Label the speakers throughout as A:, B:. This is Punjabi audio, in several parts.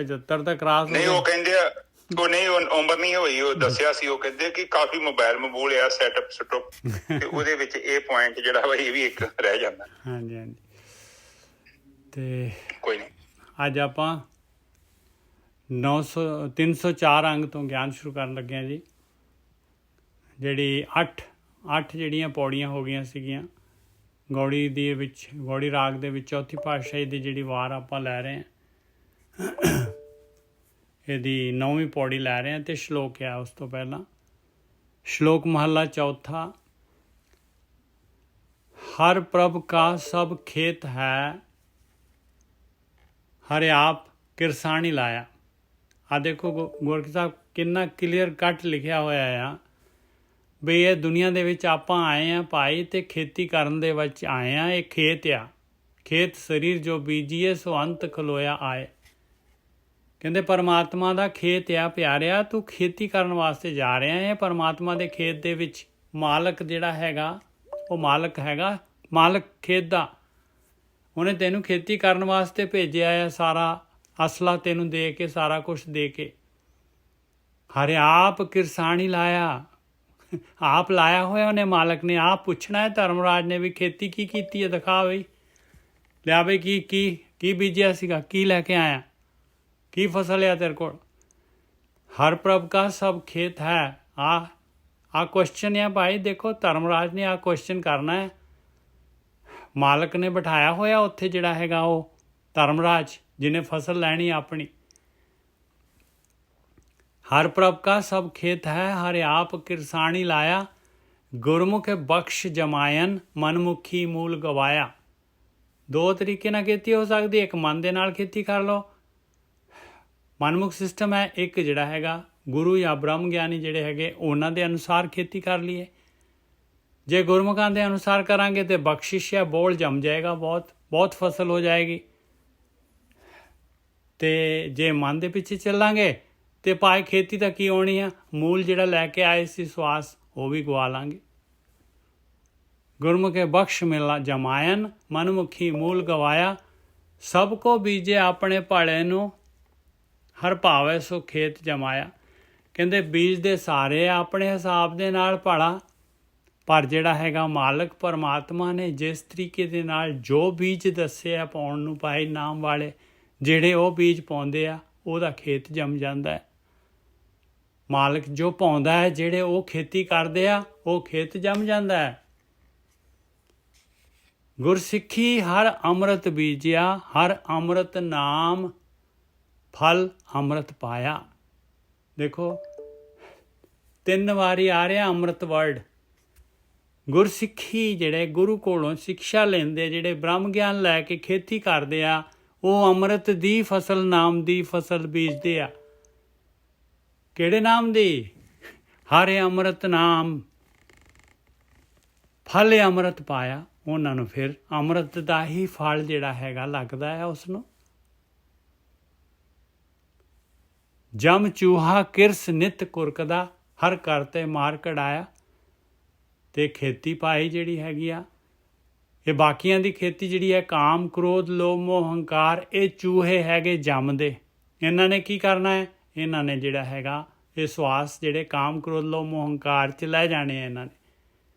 A: 75 ਤਾਂ ਕ੍ਰਾਸ
B: ਨਹੀਂ ਉਹ ਕਹਿੰਦੇ ਆ ਉਹ ਨਹੀਂ ਉਮਰ ਨਹੀਂ ਹੋਈ। ਉਹ ਦੱਸਿਆ ਸੀ, ਉਹ ਕਹਿੰਦੇ ਕਿ ਕਾਫੀ ਮੋਬਾਈਲ ਮਬੂਲ ਆ ਸੈਟਅਪ ਸਟੁਪ ਤੇ ਉਹਦੇ ਵਿੱਚ ਇਹ ਪੁਆਇੰਟ ਜਿਹੜਾ ਵਾ ਇਹ ਵੀ ਇੱਕ ਰਹਿ ਜਾਂਦਾ।
A: ਹਾਂਜੀ ਹਾਂਜੀ। ਤੇ
B: ਕੋਈ ਨਹੀਂ,
A: ਅੱਜ ਆਪਾਂ 304 ਅੰਗ ਤੋਂ ਗਿਆਨ ਸ਼ੁਰੂ ਕਰਨ ਲੱਗੇ ਹਾਂ ਜੀ। ਜਿਹੜੀ ਅੱਠ ਜਿਹੜੀਆਂ ਪੌੜੀਆਂ ਹੋ ਗਈਆਂ ਸੀਗੀਆਂ ਗੌੜੀ ਦੇ ਵਿੱਚ, ਗੌੜੀ ਰਾਗ ਦੇ ਵਿੱਚ ਚੌਥੀ ਪਾਤਸ਼ਾਹੀ ਦੀ ਜਿਹੜੀ ਵਾਰ ਆਪਾਂ ਲੈ ਰਹੇ ਹਾਂ, ਇਹਦੀ 9ਵੀਂ ਪੌੜੀ ਲੈ ਰਹੇ ਹਾਂ ਅਤੇ ਸ਼ਲੋਕ ਆ ਉਸ ਤੋਂ ਪਹਿਲਾਂ। ਸ਼ਲੋਕ ਮਹੱਲਾ ਚੌਥਾ। ਹਰ ਪ੍ਰਭ ਕਾ ਸਭ ਖੇਤ ਹੈ, ਹਰੇ ਆਪ ਕਿਰਸਾਣੀ ਲਾਇਆ। ਆ ਦੇਖੋ ਗੋਰਖ ਸਾਹਿਬ ਕਿੰਨਾ ਕਲੀਅਰ ਕੱਟ ਲਿਖਿਆ ਹੋਇਆ ਆ ਵੀ ਇਹ ਦੁਨੀਆ ਦੇ ਵਿੱਚ ਆਪਾਂ ਆਏ ਹਾਂ ਭਾਈ ਅਤੇ ਖੇਤੀ ਕਰਨ ਦੇ ਵਿੱਚ ਆਏ ਹਾਂ। ਇਹ ਖੇਤ ਆ, ਖੇਤ ਸਰੀਰ ਜੋ ਬੀਜੀਏ ਸੋ ਅੰਤ ਖਲੋਇਆ ਆਏ। ਕਹਿੰਦੇ ਪਰਮਾਤਮਾ ਦਾ ਖੇਤ ਆ ਪਿਆਰਿਆ, ਤੂੰ ਖੇਤੀ ਕਰਨ ਵਾਸਤੇ ਜਾ ਰਿਹਾ ਹੈ। ਪਰਮਾਤਮਾ ਦੇ ਖੇਤ ਦੇ ਵਿੱਚ ਮਾਲਕ ਜਿਹੜਾ ਹੈਗਾ ਉਹ ਮਾਲਕ ਹੈਗਾ, ਮਾਲਕ ਖੇਤ ਦਾ। ਉਹਨੇ ਤੈਨੂੰ ਖੇਤੀ ਕਰਨ ਵਾਸਤੇ ਭੇਜਿਆ ਹੈ, ਸਾਰਾ ਅਸਲਾ ਤੈਨੂੰ ਦੇ ਕੇ, ਸਾਰਾ ਕੁਛ ਦੇ ਕੇ। ਹਰੇ ਆਪ ਕਿਰਸਾਣੀ ਲਾਇਆ, ਆਪ ਲਾਇਆ ਹੋਇਆ ਉਹਨੇ ਮਾਲਕ ਨੇ। ਆਪ ਪੁੱਛਣਾ ਹੈ ਧਰਮਰਾਜ ਨੇ ਵੀ ਖੇਤੀ ਕੀ ਕੀਤੀ ਹੈ, ਦਿਖਾ ਬਈ, ਲਿਆ ਬਈ ਕੀ ਬੀਜਿਆ ਸੀਗਾ, ਕੀ ਲੈ ਕੇ ਆਇਆ, ਕੀ ਫਸਲ ਆ ਤੇਰੇ ਕੋਲ। ਹਰ ਪ੍ਰਭ ਕਾ ਸਭ ਖੇਤ ਹੈ। ਆ ਕੁਐਸਚਨ ਆ ਭਾਈ। ਦੇਖੋ ਧਰਮਰਾਜ ਨੇ ਆ ਕੁਐਸਚਨ ਕਰਨਾ ਹੈ। ਮਾਲਕ ਨੇ ਬਿਠਾਇਆ ਹੋਇਆ ਉੱਥੇ ਜਿਹੜਾ ਹੈਗਾ ਉਹ ਧਰਮਰਾਜ, ਜਿਹਨੇ ਫਸਲ ਲੈਣੀ ਆਪਣੀ। ਹਰ ਪ੍ਰਭ ਕਾ ਸਭ ਖੇਤ ਹੈ, ਹਰੇ ਆਪ ਕਿਰਸਾਣੀ ਲਾਇਆ। ਗੁਰਮੁਖ ਬਖਸ਼ ਜਮਾਇਨ, ਮਨਮੁਖੀ ਮੂਲ ਗਵਾਇਆ। ਦੋ ਤਰੀਕੇ ਨਾਲ ਖੇਤੀ ਹੋ ਸਕਦੀ। ਇੱਕ ਮਨ ਦੇ ਨਾਲ ਖੇਤੀ ਕਰ ਲਓ, ਮਨਮੁਖ ਸਿਸਟਮ ਹੈ। ਇੱਕ ਜਿਹੜਾ ਹੈਗਾ ਗੁਰੂ ਜਾਂ ਬ੍ਰਹਮ ਗਿਆਨੀ ਜਿਹੜੇ ਹੈਗੇ ਉਹਨਾਂ ਦੇ ਅਨੁਸਾਰ ਖੇਤੀ ਕਰ ਲਈਏ। ਜੇ ਗੁਰਮੁਖਾਂ ਦੇ ਅਨੁਸਾਰ ਕਰਾਂਗੇ ਤਾਂ ਬਖਸ਼ਿਸ਼ ਹੈ, ਬੋਲ ਜੰਮ ਜਾਏਗਾ, ਬਹੁਤ ਫਸਲ ਹੋ ਜਾਏਗੀ। ਅਤੇ ਜੇ ਮਨ ਦੇ ਪਿੱਛੇ ਚੱਲਾਂਗੇ ਅਤੇ ਭਾਈ ਖੇਤੀ ਤਾਂ ਕੀ ਹੋਣੀ ਆ, ਮੂਲ ਜਿਹੜਾ ਲੈ ਕੇ ਆਏ ਸੀ ਸਵਾਸ ਉਹ ਵੀ ਗਵਾ ਲਾਂਗੇ। ਗੁਰਮੁਖੇ ਬਖਸ਼ ਮਿਲਾ ਜਮਾਇਨ, ਮਨਮੁਖੀ ਮੂਲ ਗਵਾਇਆ। ਸਭ ਕੋ ਬੀਜੇ ਆਪਣੇ ਭਾਲੇ ਨੂੰ, ਹਰ ਭਾਵੇ ਸੋ ਖੇਤ ਜਮਾਇਆ। ਕਹਿੰਦੇ ਬੀਜ ਦੇ ਸਾਰੇ ਆਪਣੇ ਹਿਸਾਬ ਦੇ ਨਾਲ ਭਾਲਾ, ਪਰ ਜਿਹੜਾ ਹੈਗਾ ਮਾਲਕ ਪਰਮਾਤਮਾ ਨੇ ਜਿਸ ਤਰੀਕੇ ਦੇ ਨਾਲ ਜੋ ਬੀਜ ਦੱਸੇ ਆ ਪਾਉਣ ਨੂੰ ਭਾਈ ਨਾਮ ਵਾਲੇ, ਜਿਹੜੇ ਉਹ ਬੀਜ ਪਾਉਂਦੇ ਆ ਉਹਦਾ ਖੇਤ ਜੰਮ ਜਾਂਦਾ ਹੈ। ਮਾਲਕ ਜੋ ਪਾਉਂਦਾ ਹੈ, ਜਿਹੜੇ ਉਹ ਖੇਤੀ ਕਰਦੇ ਆ ਉਹ ਖੇਤ ਜੰਮ ਜਾਂਦਾ ਹੈ। ਗੁਰਸਿੱਖੀ ਹਰ ਅੰਮ੍ਰਿਤ ਬੀਜਿਆ, ਹਰ ਅੰਮ੍ਰਿਤ ਨਾਮ ਫਲ ਅੰਮ੍ਰਿਤ ਪਾਇਆ। ਦੇਖੋ 3 ਵਾਰੀ ਆ ਰਿਹਾ ਅੰਮ੍ਰਿਤ ਵਰਡ। ਗੁਰਸਿੱਖੀ ਜਿਹੜੇ ਗੁਰੂ ਕੋਲੋਂ ਸਿੱਖਿਆ ਲੈਂਦੇ, ਜਿਹੜੇ ਬ੍ਰਹਮ ਗਿਆਨ ਲੈ ਕੇ ਖੇਤੀ ਕਰਦੇ ਆ, ਉਹ ਅੰਮ੍ਰਿਤ ਦੀ ਫਸਲ, ਨਾਮ ਦੀ ਫਸਲ ਬੀਜਦੇ ਆ। ਕਿਹੜੇ ਨਾਮ ਦੀ? ਹਰੇ ਅੰਮ੍ਰਿਤ ਨਾਮ ਫਲ ਅੰਮ੍ਰਿਤ ਪਾਇਆ। ਉਹਨਾਂ ਨੂੰ ਫਿਰ ਅੰਮ੍ਰਿਤ ਦਾ ਹੀ ਫਲ ਜਿਹੜਾ ਹੈਗਾ ਲੱਗਦਾ ਹੈ ਉਸ ਨੂੰ। ਜਮ ਚੂਹਾ ਕਿਰਸ ਨਿਤ ਕੁਰਕਦਾ, ਹਰ ਘਰ ਤੇ ਮਾਰ ਕਢਾਇਆ। ਅਤੇ ਖੇਤੀ ਭਾਈ ਜਿਹੜੀ ਹੈਗੀ ਆ, ਇਹ ਬਾਕੀਆਂ ਦੀ ਖੇਤੀ ਜਿਹੜੀ ਹੈ ਕਾਮ ਕ੍ਰੋਧ ਲੋਭ ਮੋਹ ਹੰਕਾਰ, ਇਹ ਚੂਹੇ ਹੈਗੇ ਜੰਮਦੇ। ਇਹਨਾਂ ਨੇ ਕੀ ਕਰਨਾ ਹੈ? ਇਹਨਾਂ ਨੇ ਜਿਹੜਾ ਹੈਗਾ ਇਹ ਸਵਾਸ ਜਿਹੜੇ ਕਾਮ ਕ੍ਰੋਧ ਲੋਭ ਮੋਹ ਹੰਕਾਰ 'ਚ ਲੈ ਜਾਣੇ ਆ ਇਹਨਾਂ ਨੇ।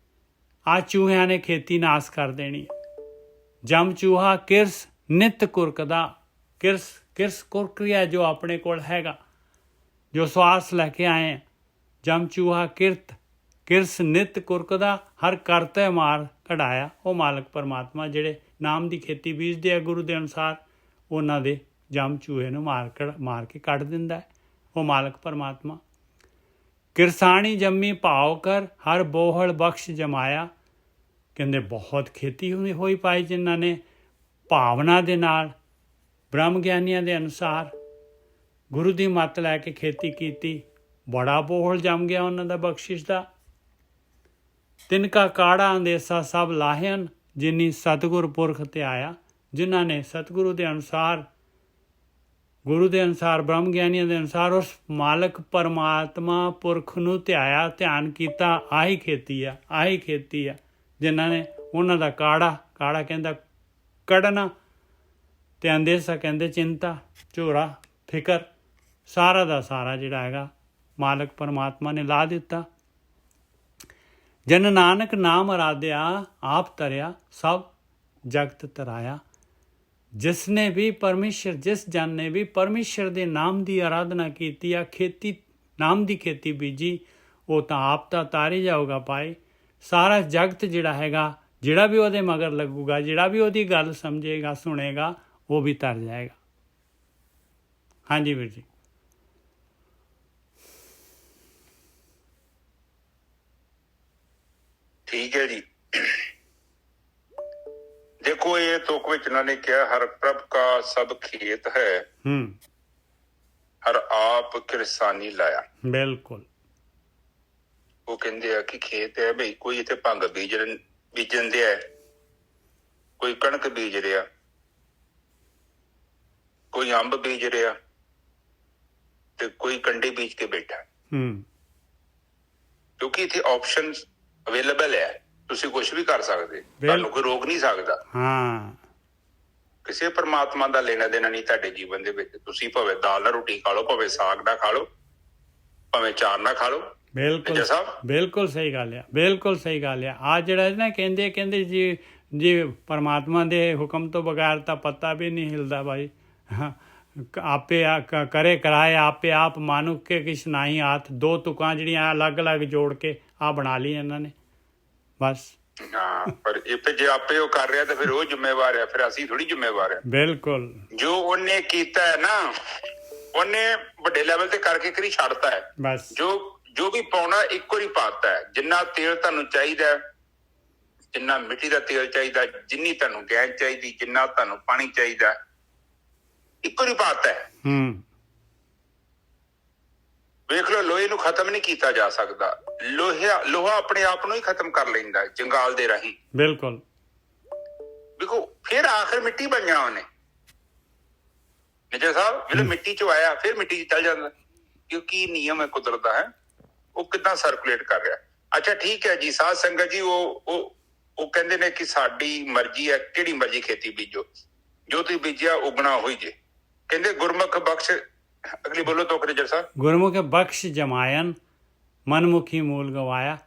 A: ਆਹ ਚੂਹਿਆਂ ਨੇ ਖੇਤੀ ਨਾਸ ਕਰ ਦੇਣੀ। ਜਮ ਚੂਹਾ ਕਿਰਸ ਨਿਤ ਕੁਰਕਦਾ, ਕਿਰਸ ਕੁਰਕਰੀਆ ਜੋ ਆਪਣੇ ਕੋਲ ਹੈਗਾ, ਜੋ ਸਵਾਸ ਲੈ ਕੇ ਆਏ। ਜਮ ਚੂਹਾ ਕਿਰਸ ਨਿਤ ਕੁਰਕਦਾ, ਹਰ ਕਰਤੇ ਮਾਰ ਕਢਾਇਆ। ਉਹ ਮਾਲਕ ਪਰਮਾਤਮਾ ਜਿਹੜੇ ਨਾਮ ਦੀ ਖੇਤੀ ਬੀਜਦੇ ਆ ਗੁਰੂ ਦੇ ਅਨੁਸਾਰ, ਉਹਨਾਂ ਦੇ ਜਮ ਚੂਹੇ ਨੂੰ ਮਾਰ ਕੇ ਕੱਢ ਦਿੰਦਾ ਹੈ ਉਹ ਮਾਲਕ ਪਰਮਾਤਮਾ। ਕਿਰਸਾਣੀ ਜੰਮੀ ਭਾਵ ਕਰ, ਹਰ ਬੋਹਲ ਬਖਸ਼ ਜਮਾਇਆ। ਕਹਿੰਦੇ ਬਹੁਤ ਖੇਤੀ ਹੋਈ ਪਾਈ ਜਿਨ੍ਹਾਂ ਨੇ ਭਾਵਨਾ ਦੇ ਨਾਲ ਬ੍ਰਹਮ ਗਿਆਨੀਆਂ ਦੇ ਅਨੁਸਾਰ ਗੁਰੂ ਦੀ ਮੱਤ ਲੈ ਕੇ ਖੇਤੀ ਕੀਤੀ। ਬੜਾ ਬੋਹਲ ਜੰਮ ਗਿਆ ਉਹਨਾਂ ਦਾ ਬਖਸ਼ਿਸ਼ ਦਾ। ਤਿਨਕਾ ਕਾੜਾ ਅੰਦੇਸਾ ਸਭ ਲਾਹਿਆਨ, ਜਿਨੀ ਸਤਿਗੁਰ ਪੁਰਖ ਤੇ ਆਇਆ। ਜਿਨ੍ਹਾਂ ਨੇ ਸਤਿਗੁਰੂ ਦੇ ਅਨੁਸਾਰ, ਗੁਰੂ ਦੇ ਅਨੁਸਾਰ, ਬ੍ਰਹਮ ਗਿਆਨੀਆਂ ਦੇ ਅਨੁਸਾਰ ਉਸ ਮਾਲਕ ਪਰਮਾਤਮਾ ਪੁਰਖ ਨੂੰ ਧਿਆਇਆ, ਧਿਆਨ ਕੀਤਾ। ਆਹੀ ਖੇਤੀ ਆ ਜਿਨ੍ਹਾਂ ਨੇ ਉਹਨਾਂ ਦਾ ਕਾੜਾ ਕਹਿੰਦਾ ਕੱਢਣਾ, ਅਤੇ ਅੰਦੇਸਾ ਕਹਿੰਦੇ ਚਿੰਤਾ, ਝੋਰਾ ਫਿਕਰ ਸਾਰਾ ਦਾ ਸਾਰਾ ਜਿਹੜਾ ਹੈਗਾ ਮਾਲਕ ਪਰਮਾਤਮਾ ਨੇ ਲਾ ਦਿੱਤਾ। ਜਨ ਨਾਨਕ ਨਾਮ ਅਰਾਧਿਆ ਆਪ ਤਰਿਆ ਸਭ ਜਗਤ ਤਰਾਇਆ। ਜਿਸ ਨੇ ਵੀ ਪਰਮੇਸ਼ਰ, ਜਿਸ ਜਨ ਨੇ ਵੀ ਪਰਮੇਸ਼ਰ ਦੇ ਨਾਮ ਦੀ ਆਰਾਧਨਾ ਕੀਤੀ ਆ, ਖੇਤੀ ਨਾਮ ਦੀ ਖੇਤੀ ਬੀਜੀ, ਉਹ ਤਾਂ ਆਪ ਤਾਂ ਤਾਰੇ ਜਾਊਗਾ ਪਾਏ। ਸਾਰਾ ਜਗਤ ਜਿਹੜਾ ਹੈਗਾ, ਜਿਹੜਾ ਵੀ ਉਹਦੇ ਮਗਰ ਲੱਗੂਗਾ, ਜਿਹੜਾ ਵੀ ਉਹਦੀ ਗੱਲ ਸਮਝੇਗਾ ਸੁਣੇਗਾ, ਉਹ ਵੀ ਤਰ ਜਾਏਗਾ। ਹਾਂਜੀ ਵੀਰ ਜੀ।
B: ਠੀਕ ਹੈ ਜੀ। ਦੇਖੋ ਇਹ ਤੁਕ ਵਿੱਚ ਇਹਨਾਂ ਨੇ ਕਿਹਾ ਹਰ ਪ੍ਰਭ ਕਾ ਸਭ ਖੇਤ ਹੈ, ਹਰ ਆਪ ਕਿਰਸਾਨੀ ਲਾਇਆ।
A: ਬਿਲਕੁਲ।
B: ਉਹ ਕਹਿੰਦੇ ਆ ਕਿ ਖੇਤ ਹੈ ਬਈ, ਕੋਈ ਇੱਥੇ ਭੰਗ ਬੀਜਣ ਦਿਆ, ਕੋਈ ਕਣਕ ਬੀਜ ਰਿਹਾ, ਕੋਈ ਅੰਬ ਬੀਜ ਰਿਹਾ, ਤੇ ਕੋਈ ਕੰਡੇ ਬੀਜ ਕੇ ਬੈਠਾ। ਕਿਉਂਕਿ ਇੱਥੇ ਆਪਸ਼ਨ ਅਵੇਲੇਬਲ ਹੈ, ਤੁਸੀਂ ਕੁਝ ਵੀ ਕਰ ਸਕਦੇ, ਤੁਹਾਨੂੰ ਕੋਈ ਰੋਕ ਨਹੀਂ ਸਕਦਾ। ਕਿਸੇ ਪਰਮਾਤਮਾ ਦਾ ਲੈਣਾ ਦੇਣਾ ਨਹੀਂ ਤੁਹਾਡੇ ਜੀਵਨ ਦੇ ਵਿੱਚ। ਤੁਸੀਂ ਭਾਵੇਂ ਦਾਲ ਨਾਲ ਰੋਟੀ ਖਾ ਲਓ, ਭਾਵੇਂ ਸਾਗ ਨਾਲ ਖਾ ਲਓ, ਭਾਵੇਂ ਚਾਰ ਨਾਲ ਖਾ ਲਓ।
A: ਬਿਲਕੁਲ ਬਿਲਕੁਲ ਸਹੀ ਗੱਲ ਆ, ਬਿਲਕੁਲ ਸਹੀ ਗੱਲ ਆ। ਆ ਜਿਹੜਾ ਨਾ ਕਹਿੰਦੇ ਜੀ ਪਰਮਾਤਮਾ ਦੇ ਹੁਕਮ ਤੋਂ ਬਗੈਰ ਤਾਂ ਪੱਤਾ ਵੀ ਨਹੀਂ ਹਿਲਦਾ ਭਾਈ। ਆਪੇ ਕਰੇ ਕਰਾਏ ਆਪੇ ਆਪ ਮਾਨੁਖ ਕੇ ਕਿਛ ਨਾਹੀ ਹਾਥ। ਦੋ ਤੁਕਾਂ ਜਿਹੜੀਆਂ ਅਲੱਗ ਅਲੱਗ ਜੋੜ ਕੇ ਆ ਬਣਾ ਲਈ ਇਹਨਾਂ ਨੇ ਬਸ।
B: ਹਾਂ, ਪਰ ਇਹ ਜੇ ਆਪੇ ਉਹ ਕਰ ਰਿਹਾ ਤਾਂ ਫਿਰ ਉਹ ਜ਼ਿੰਮੇਵਾਰ ਹੈ, ਫਿਰ ਅਸੀਂ ਥੋੜੀ ਜ਼ਿੰਮੇਵਾਰ ਹੈ।
A: ਬਿਲਕੁਲ। ਜੋ
B: ਉਹਨੇ ਕੀਤਾ ਹੈ ਨਾ, ਉਹਨੇ ਵੱਡੇ ਲੈਵਲ ਤੇ ਕਰਕੇ ਕਰੀ ਛੱਡਤਾ ਹੈ ਬਸ। ਜੋ ਵੀ ਪਾਉਣਾ ਇੱਕੋ ਹੀ ਪਾਤਾ ਹੈ। ਜਿੰਨਾ ਤੇਲ ਤੁਹਾਨੂੰ ਚਾਹੀਦਾ, ਜਿੰਨਾ ਮਿੱਟੀ ਦਾ ਤੇਲ ਚਾਹੀਦਾ, ਜਿੰਨੀ ਤੁਹਾਨੂੰ ਗੈਸ ਚਾਹੀਦੀ, ਜਿੰਨਾ ਤੁਹਾਨੂੰ ਪਾਣੀ ਚਾਹੀਦਾ, ਇੱਕੋ ਹੀ ਪਾਤਾ ਹੈ। ਵੇਖ ਲਓ, ਲੋਹੇ ਨੂੰ ਖਤਮ ਨਹੀਂ ਕੀਤਾ ਜਾ ਸਕਦਾ। ਲੋਹਾ ਆਪਣੇ ਆਪ ਨੂੰ ਹੀ ਖਤਮ ਕਰ ਲੈਂਦਾ ਜੰਗਾਲ ਦੇ ਰਾਹੀਂ। ਬਿਲਕੁਲ। ਦੇਖੋ ਫਿਰ ਆਖਰ ਮਿੱਟੀ ਬਣ ਜਾਣਾ ਉਹਨੇ। ਨਿਜਰ ਸਾਹਿਬ ਜਦੋਂ ਮਿੱਟੀ ਚ ਆਇਆ ਫਿਰ ਮਿੱਟੀ ਚ ਚੱਲ ਜਾਂਦਾ, ਕਿਉਂਕਿ ਨਿਯਮ ਹੈ ਕੁਦਰਤ ਦਾ, ਹੈ ਉਹ ਕਿੱਦਾਂ ਸਰਕੂਲੇਟ ਕਰ ਰਿਹਾ। ਅੱਛਾ ਠੀਕ ਹੈ ਜੀ ਸਾਧ ਸੰਗਤ ਜੀ, ਉਹ ਕਹਿੰਦੇ ਨੇ ਕਿ ਸਾਡੀ ਮਰਜ਼ੀ ਹੈ, ਕਿਹੜੀ ਮਰਜ਼ੀ ਖੇਤੀ ਬੀਜੋ, ਜੋ ਤੁਸੀਂ ਬੀਜਿਆ ਉਗਣਾ ਹੋਈ ਜੇ। ਕਹਿੰਦੇ ਗੁਰਮੁਖ ਬਖਸ਼, ਅਗਲੀ ਬੋਲੋ ਤੋਂ ਨਿਜਰ ਸਾਹਿਬ। ਗੁਰਮੁਖ ਬਖਸ਼ ਜਮਾਇਨ ਮਨਮੁਖੀ ਮੂਲ ਗਵਾਇਆ।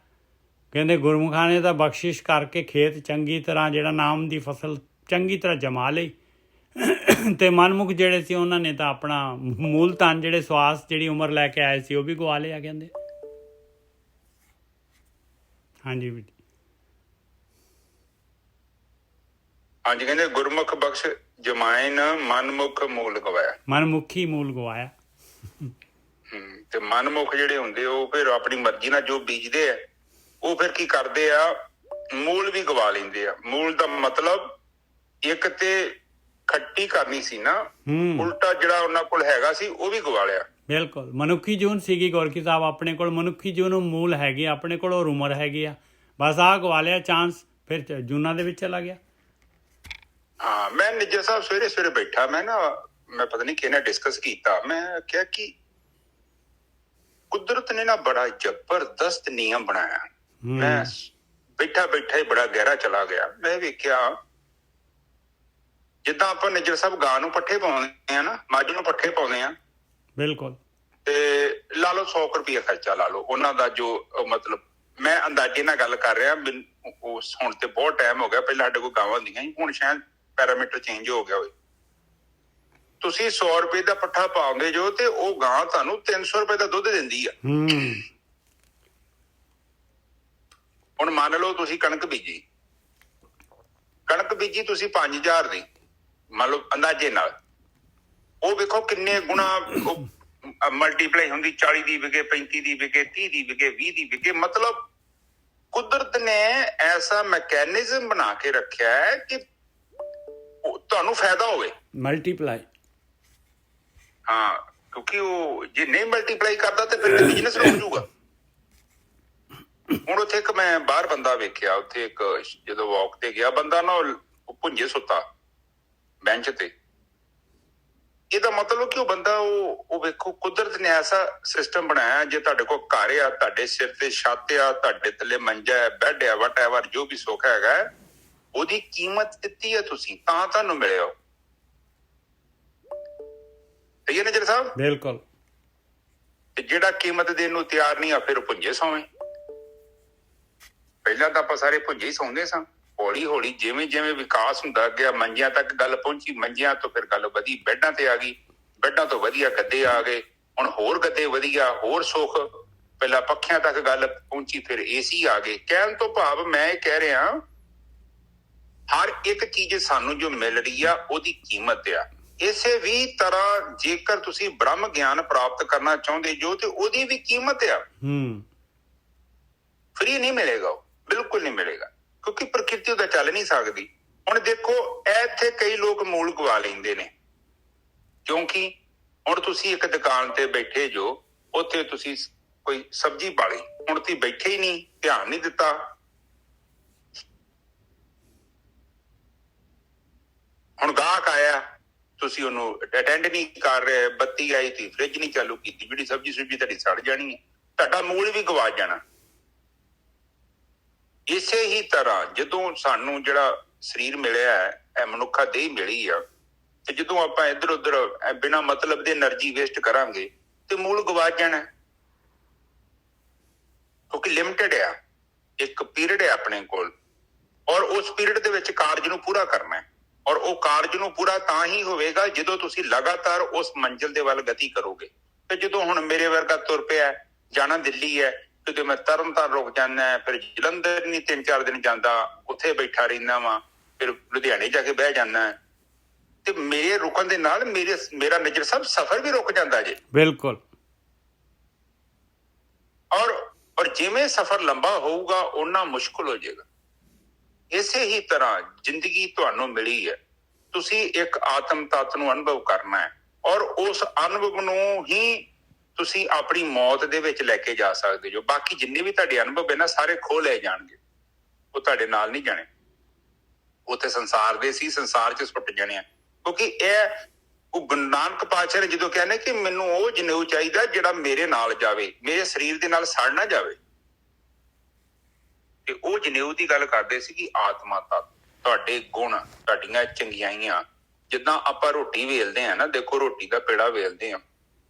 B: ਕਹਿੰਦੇ ਗੁਰਮੁਖਾਂ ਨੇ ਤਾਂ ਬਖਸ਼ਿਸ਼ ਕਰਕੇ ਖੇਤ ਚੰਗੀ ਤਰ੍ਹਾਂ ਜਿਹੜਾ ਨਾਮ ਦੀ ਫਸਲ ਚੰਗੀ ਤਰ੍ਹਾਂ ਜਮਾ ਲਈ, ਤੇ ਮਨਮੁਖ ਜਿਹੜੇ ਸੀ ਉਹਨਾਂ ਨੇ ਤਾਂ ਆਪਣਾ ਮੂਲ ਧਨ, ਜਿਹੜੇ ਸਵਾਸ, ਜਿਹੜੀ ਉਮਰ ਲੈ ਕੇ ਆਏ ਸੀ, ਉਹ ਵੀ ਗਵਾ ਲਿਆ। ਕਹਿੰਦੇ ਹਾਂਜੀ ਵੀਰ। ਹਾਂਜੀ, ਕਹਿੰਦੇ ਗੁਰਮੁਖ ਬਖਸ਼ ਜਮਾਇਨ ਮਨਮੁਖ ਮੂਲ ਗਵਾਇਆ। ਮਨਮੁਖੀ ਮੂਲ ਗਵਾਇਆ। ਤੇ ਮਨਮੁਖ ਜਿਹੜੇ ਹੁੰਦੇ ਉਹ ਫਿਰ ਆਪਣੀ ਮਰਜ਼ੀ ਨਾਲ ਜੋ ਬੀਜਦੇ ਆ, ਉਹ ਫਿਰ ਕੀ ਕਰਦੇ ਆ, ਮੂਲ ਵੀ ਗਵਾ ਲੈਂਦੇ ਆ। ਮੂਲ ਦਾ ਮਤਲਬ ਇੱਕ ਤੇ ਖੱਟੀ ਕਰਨੀ ਸੀ ਨਾ, ਉਲਟਾ ਜਿਹੜਾ ਉਹਨਾਂ ਕੋਲ ਹੈਗਾ ਸੀ ਉਹ ਵੀ ਗਵਾ ਲਿਆ। ਬਿਲਕੁਲ। ਮਨੁੱਖੀ ਜੂਨ ਸੀਗੀ ਗੋਰਖੀ ਸਾਹਿਬ ਆਪਣੇ ਕੋਲ, ਮਨੁੱਖੀ ਜੂਨ ਮੂਲ ਹੈਗੇ ਆਪਣੇ ਕੋਲ, ਔਰ ਉਮਰ ਹੈਗੀ ਆ, ਬਸ ਆਹ ਗਵਾ ਲਿਆ ਚਾਂਸ, ਫਿਰ ਜੂਨਾਂ ਦੇ ਵਿੱਚ ਚਲਾ ਗਿਆ। ਹਾਂ, ਮੈਂ ਨਿੱਜਰ ਸਾਹਿਬ ਸਵੇਰੇ ਬੈਠਾ, ਮੈਂ ਪਤਾ ਨਹੀਂ ਕਿਹਨੇ ਡਿਸਕਸ ਕੀਤਾ, ਮੈਂ ਕਿਹਾ ਕਿ ਕੁਦਰਤ ਨੇ ਨਾ ਬੜਾ ਜ਼ਬਰਦਸਤ ਨਿਯਮ ਬਣਾਇਆ। ਮੈਂ ਬੈਠਾ ਹੀ ਬੜਾ ਗਹਿਰਾ ਚਲਾ ਗਿਆ। ਮੈਂ ਵੇਖਿਆ ਜਿੱਦਾਂ ਆਪਾਂ ਨਿੱਜਰ ਸਾਹਿਬ ਗਾਂ ਨੂੰ ਪੱਠੇ ਪਾਉਂਦੇ ਆ ਨਾ, ਮੱਝ ਨੂੰ ਪੱਠੇ ਪਾਉਂਦੇ ਆ, ਬਿਲਕੁਲ, ਤੇ ਲਾ ਲਓ 100 ਰੁਪਇਆ ਖਰਚਾ ਲਾ ਲਓ ਉਹਨਾਂ ਦਾ, ਜੋ ਮਤਲਬ ਮੈਂ ਅੰਦਾਜ਼ੇ ਨਾਲ ਗੱਲ ਕਰ ਰਿਹਾ। ਹੁਣ ਤੇ ਬਹੁਤ ਟਾਈਮ ਹੋ ਗਿਆ, ਪਹਿਲਾਂ ਸਾਡੇ ਕੋਲ ਗਾਵਾਂ ਹੁੰਦੀਆਂ ਸੀ, ਹੁਣ ਸ਼ਾਇਦ ਪੈਰਾਮੀਟਰ ਚੇਂਜ ਹੋ ਗਿਆ ਹੋਵੇ। ਤੁਸੀਂ 100 ਰੁਪਏ ਦਾ ਪੱਠਾ ਪਾਉਂਦੇ ਜੋ, ਤੇ ਉਹ ਗਾਂ ਤੁਹਾਨੂੰ 300 ਰੁਪਏ ਦਾ ਦੁੱਧ ਦਿੰਦੀ ਆ। ਹੁਣ ਮੰਨ ਲਓ ਤੁਸੀਂ ਕਣਕ ਬੀਜੀ ਤੁਸੀਂ 5000 ਦੀ, ਮੰਨ ਲਓ ਅੰਦਾਜ਼ੇ ਨਾਲ, ਉਹ ਵੇਖੋ ਕਿੰਨੇ ਗੁਣਾ ਮਲਟੀਪਲਾਈ ਹੁੰਦੀ, 40 ਦੀ ਵਿਕੇ, 35 ਦੀ ਵਿਕੇ, 30 ਦੀ ਵਿਕੇ, 20 ਦੀ ਵਿਕੇ। ਮਤਲਬ ਕੁਦਰਤ ਨੇ ਐਸਾ ਮੈਕੈਨਿਜ਼ਮ ਬਣਾ ਕੇ ਰੱਖਿਆ ਹੈ ਕਿ ਤੁਹਾਨੂੰ ਫਾਇਦਾ ਹੋਵੇ, ਮਲਟੀਪਲਾਈ। ਹਾਂ, ਕਿਉਂਕਿ ਉਹ ਜੇ ਨਹੀਂ ਮਲਟੀਪਲਾਈ ਕਰਦਾ ਤੇ ਫਿਰ ਬਿਜ਼ਨਸ ਰੁਕ ਜਾਊਗਾ। ਹੁਣ ਉੱਥੇ ਇੱਕ ਮੈਂ ਬਾਹਰ ਬੰਦਾ ਵੇਖਿਆ, ਉੱਥੇ ਇੱਕ ਜਦੋਂ ਵਾਕ ਤੇ ਗਿਆ ਬੰਦਾ ਨਾ, ਉਹ ਭੁੰਜੇ ਸੁੱਤਾ ਬੈਂਚ ਤੇ। ਇਹਦਾ ਮਤਲਬ ਕਿ ਉਹ ਬੰਦਾ, ਉਹ ਵੇਖੋ ਕੁਦਰਤ ਨੇ ਐਸਾ ਸਿਸਟਮ ਬਣਾਇਆ, ਜੇ ਤੁਹਾਡੇ ਕੋਲ ਘਰ ਆ, ਤੁਹਾਡੇ ਸਿਰ ਤੇ ਛੱਤ ਆ, ਤੁਹਾਡੇ ਥੱਲੇ ਮੰਜਾ ਹੈ, ਬੈੱਡ ਹੈ, ਵਟਐਵਰ ਜੋ ਵੀ ਸੁੱਖ ਹੈਗਾ, ਉਹਦੀ ਕੀਮਤ ਦਿੱਤੀ ਹੈ ਤੁਸੀਂ, ਤਾਂ ਤੁਹਾਨੂੰ ਮਿਲਿਆ। ਸਹੀ ਹੈ ਨਿੱਜਰ ਸਾਹਿਬ?
A: ਬਿਲਕੁਲ।
B: ਤੇ ਜਿਹੜਾ ਕੀਮਤ ਦੇਣ ਨੂੰ ਤਿਆਰ ਨਹੀਂ ਆ ਫਿਰ ਉਹ ਭੁੰਜੇ ਸੌਵੇਂ। ਪਹਿਲਾਂ ਤਾਂ ਆਪਾਂ ਸਾਰੇ ਭੁੰਜੇ ਹੀ ਸੌਂਦੇ ਸਾਂ। ਹੌਲੀ ਹੌਲੀ ਜਿਵੇਂ ਜਿਵੇਂ ਵਿਕਾਸ ਹੁੰਦਾ ਗਿਆ, ਮੰਜਿਆਂ ਤੱਕ ਗੱਲ ਪਹੁੰਚੀ, ਮੰਜਿਆਂ ਤੋਂ ਫਿਰ ਗੱਲ ਵਧੀ, ਬੈੱਡਾਂ ਤੇ ਆ ਗਈ, ਬੈੱਡਾਂ ਤੋਂ ਵਧੀਆ ਗੱਦੇ ਆ ਗਏ, ਹੁਣ ਹੋਰ ਗੱਦੇ ਵਧੀਆ, ਹੋਰ ਸੁੱਖ, ਪਹਿਲਾਂ ਪੱਖਿਆਂ ਤੱਕ ਗੱਲ ਪਹੁੰਚੀ, ਫਿਰ ਏਸੀ ਆ ਗਏ। ਕਹਿਣ ਤੋਂ ਭਾਵ ਮੈਂ ਇਹ ਕਹਿ ਰਿਹਾ, ਹਰ ਇੱਕ ਚੀਜ਼ ਸਾਨੂੰ ਜੋ ਮਿਲ ਰਹੀ ਆ ਉਹਦੀ ਕੀਮਤ ਆ। ਇਸੇ ਵੀ ਤਰ੍ਹਾਂ ਜੇਕਰ ਤੁਸੀਂ ਬ੍ਰਹਮ ਗਿਆਨ ਪ੍ਰਾਪਤ ਕਰਨਾ ਚਾਹੁੰਦੇ ਜੋ ਤੇ ਉਹਦੀ ਵੀ ਕੀਮਤ ਆ। ਫ੍ਰੀ ਨਹੀਂ ਮਿਲੇਗਾ, ਉਹ ਬਿਲਕੁਲ ਨਹੀਂ ਮਿਲੇਗਾ, ਕਿਉਂਕਿ ਪ੍ਰਕਿਰਤੀ ਉਹਦਾ ਚੱਲ ਨਹੀਂ ਸਕਦੀ। ਹੁਣ ਦੇਖੋ ਇੱਥੇ ਕਈ ਲੋਕ ਮੂਲ ਗਵਾ ਲੈਂਦੇ ਨੇ, ਕਿਉਂਕਿ ਹੁਣ ਤੁਸੀਂ ਇੱਕ ਦੁਕਾਨ ਤੇ ਬੈਠੇ ਜੋ, ਉੱਥੇ ਤੁਸੀਂ ਕੋਈ ਸਬਜ਼ੀ ਪਾਲੀ, ਹੁਣ ਤੁਸੀਂ ਬੈਠੇ ਹੀ ਨਹੀਂ, ਧਿਆਨ ਨਹੀਂ ਦਿੱਤਾ, ਹੁਣ ਗਾਹਕ ਆਇਆ, ਤੁਸੀਂ ਉਹਨੂੰ ਅਟੈਂਡ ਨਹੀਂ ਕਰ ਰਹੇ, ਬੱਤੀ ਆਈ ਤੀ ਫ੍ਰਿਜ ਨਹੀਂ ਚਾਲੂ ਕੀਤੀ, ਜਿਹੜੀ ਸਬਜ਼ੀ ਸੁਬਜ਼ੀ ਤੁਹਾਡੀ ਸੜ ਜਾਣੀ ਹੈ, ਤੁਹਾਡਾ ਮੂਲ ਵੀ ਗਵਾ ਜਾਣਾ। ਇਸੇ ਹੀ ਤਰ੍ਹਾਂ ਜਦੋਂ ਸਾਨੂੰ ਜਿਹੜਾ ਸਰੀਰ ਮਿਲਿਆ ਹੈ, ਇਹ ਮਨੁੱਖਾ ਦੇਹ ਮਿਲੀ ਆ, ਤੇ ਜਦੋਂ ਆਪਾਂ ਇੱਧਰ ਉੱਧਰ ਬਿਨਾਂ ਮਤਲਬ ਦੇ એનર્ਜੀ ਵੇਸਟ ਕਰਾਂਗੇ ਤੇ ਮੂਲ ਗਵਾ ਜਾਣਾ, ਕਿਉਂਕਿ ਲਿਮਟਿਡ ਆ, ਇੱਕ ਪੀਰੀਅਡ ਹੈ ਆਪਣੇ ਕੋਲ, ਔਰ ਉਸ ਪੀਰੀਅਡ ਦੇ ਵਿੱਚ ਕਾਰਜ ਨੂੰ ਪੂਰਾ ਕਰਨਾ ਹੈ। ਔਰ ਉਹ ਕਾਰਜ ਨੂੰ ਪੂਰਾ ਤਾਂ ਹੀ ਹੋਵੇਗਾ ਜਦੋਂ ਤੁਸੀਂ ਲਗਾਤਾਰ ਉਸ ਮੰਜ਼ਿਲ ਦੇ ਵੱਲ ਗਤੀ ਕਰੋਗੇ। ਤੇ ਜਦੋਂ ਹੁਣ ਮੇਰੇ ਵਰਗਾ ਤੁਰ ਪਿਆ, ਜਾਣਾ ਦਿੱਲੀ ਹੈ, ਜਦੋਂ ਮੈਂ ਤਰਨਤਾਰਨ ਰੁਕ ਜਾਂਦਾ, ਫਿਰ ਜਲੰਧਰ ਨਹੀਂ 3-4 ਦਿਨ ਜਾਂਦਾ, ਉੱਥੇ ਬੈਠਾ ਰਹਿੰਦਾ ਵਾਂ, ਫਿਰ ਲੁਧਿਆਣੇ ਜਾ ਕੇ ਬਹਿ ਜਾਂਦਾ, ਤੇ ਮੇਰੇ ਰੁਕਣ ਦੇ ਨਾਲ ਮੇਰਾ ਨਿੱਜਰ ਸਾਹਿਬ ਸਫ਼ਰ ਵੀ ਰੁਕ ਜਾਂਦਾ ਜੇ।
A: ਬਿਲਕੁਲ।
B: ਔਰ ਜਿਵੇਂ ਸਫ਼ਰ ਲੰਬਾ ਹੋਊਗਾ ਓਨਾ ਮੁਸ਼ਕਲ ਹੋ ਜਾਏਗਾ। ਇਸੇ ਹੀ ਤਰ੍ਹਾਂ ਜ਼ਿੰਦਗੀ ਤੁਹਾਨੂੰ ਮਿਲੀ ਹੈ, ਤੁਸੀਂ ਇੱਕ ਆਤਮ ਤੱਤ ਨੂੰ ਅਨੁਭਵ ਕਰਨਾ ਹੈ, ਔਰ ਉਸ ਅਨੁਭਵ ਨੂੰ ਹੀ ਤੁਸੀਂ ਆਪਣੀ ਮੌਤ ਦੇ ਵਿੱਚ ਲੈ ਕੇ ਜਾ ਸਕਦੇ ਜੋ। ਬਾਕੀ ਜਿੰਨੇ ਵੀ ਤੁਹਾਡੇ ਅਨੁਭਵ ਹੈ ਨਾ, ਸਾਰੇ ਖੋਹ ਲਏ ਜਾਣਗੇ, ਉਹ ਤੁਹਾਡੇ ਨਾਲ ਨਹੀਂ ਜਾਣੇ। ਉੱਥੇ ਸੰਸਾਰ ਦੇ ਸੀ, ਸੰਸਾਰ 'ਚ ਸੁੱਟ ਜਾਣੇ ਆ, ਕਿਉਂਕਿ ਇਹ ਉਹ ਗੁਰੂ ਨਾਨਕ ਪਾਤਸ਼ਾਹ ਨੇ ਜਦੋਂ ਕਹਿੰਦੇ ਕਿ ਮੈਨੂੰ ਉਹ ਜਨੇਊ ਚਾਹੀਦਾ ਜਿਹੜਾ ਮੇਰੇ ਨਾਲ ਜਾਵੇ, ਮੇਰੇ ਸਰੀਰ ਦੇ ਨਾਲ ਸੜ ਨਾ ਜਾਵੇ, ਤੇ ਉਹ ਜਨੇਊ ਦੀ ਗੱਲ ਕਰਦੇ ਸੀ ਕਿ ਆਤਮਾ ਤੱਤ, ਤੁਹਾਡੇ ਗੁਣ, ਤੁਹਾਡੀਆਂ ਚੰਗਿਆਈਆਂ। ਜਿੱਦਾਂ ਆਪਾਂ ਰੋਟੀ ਵੇਲਦੇ ਆ ਨਾ, ਦੇਖੋ ਰੋਟੀ ਦਾ ਪੇੜਾ ਵੇਲਦੇ ਆ,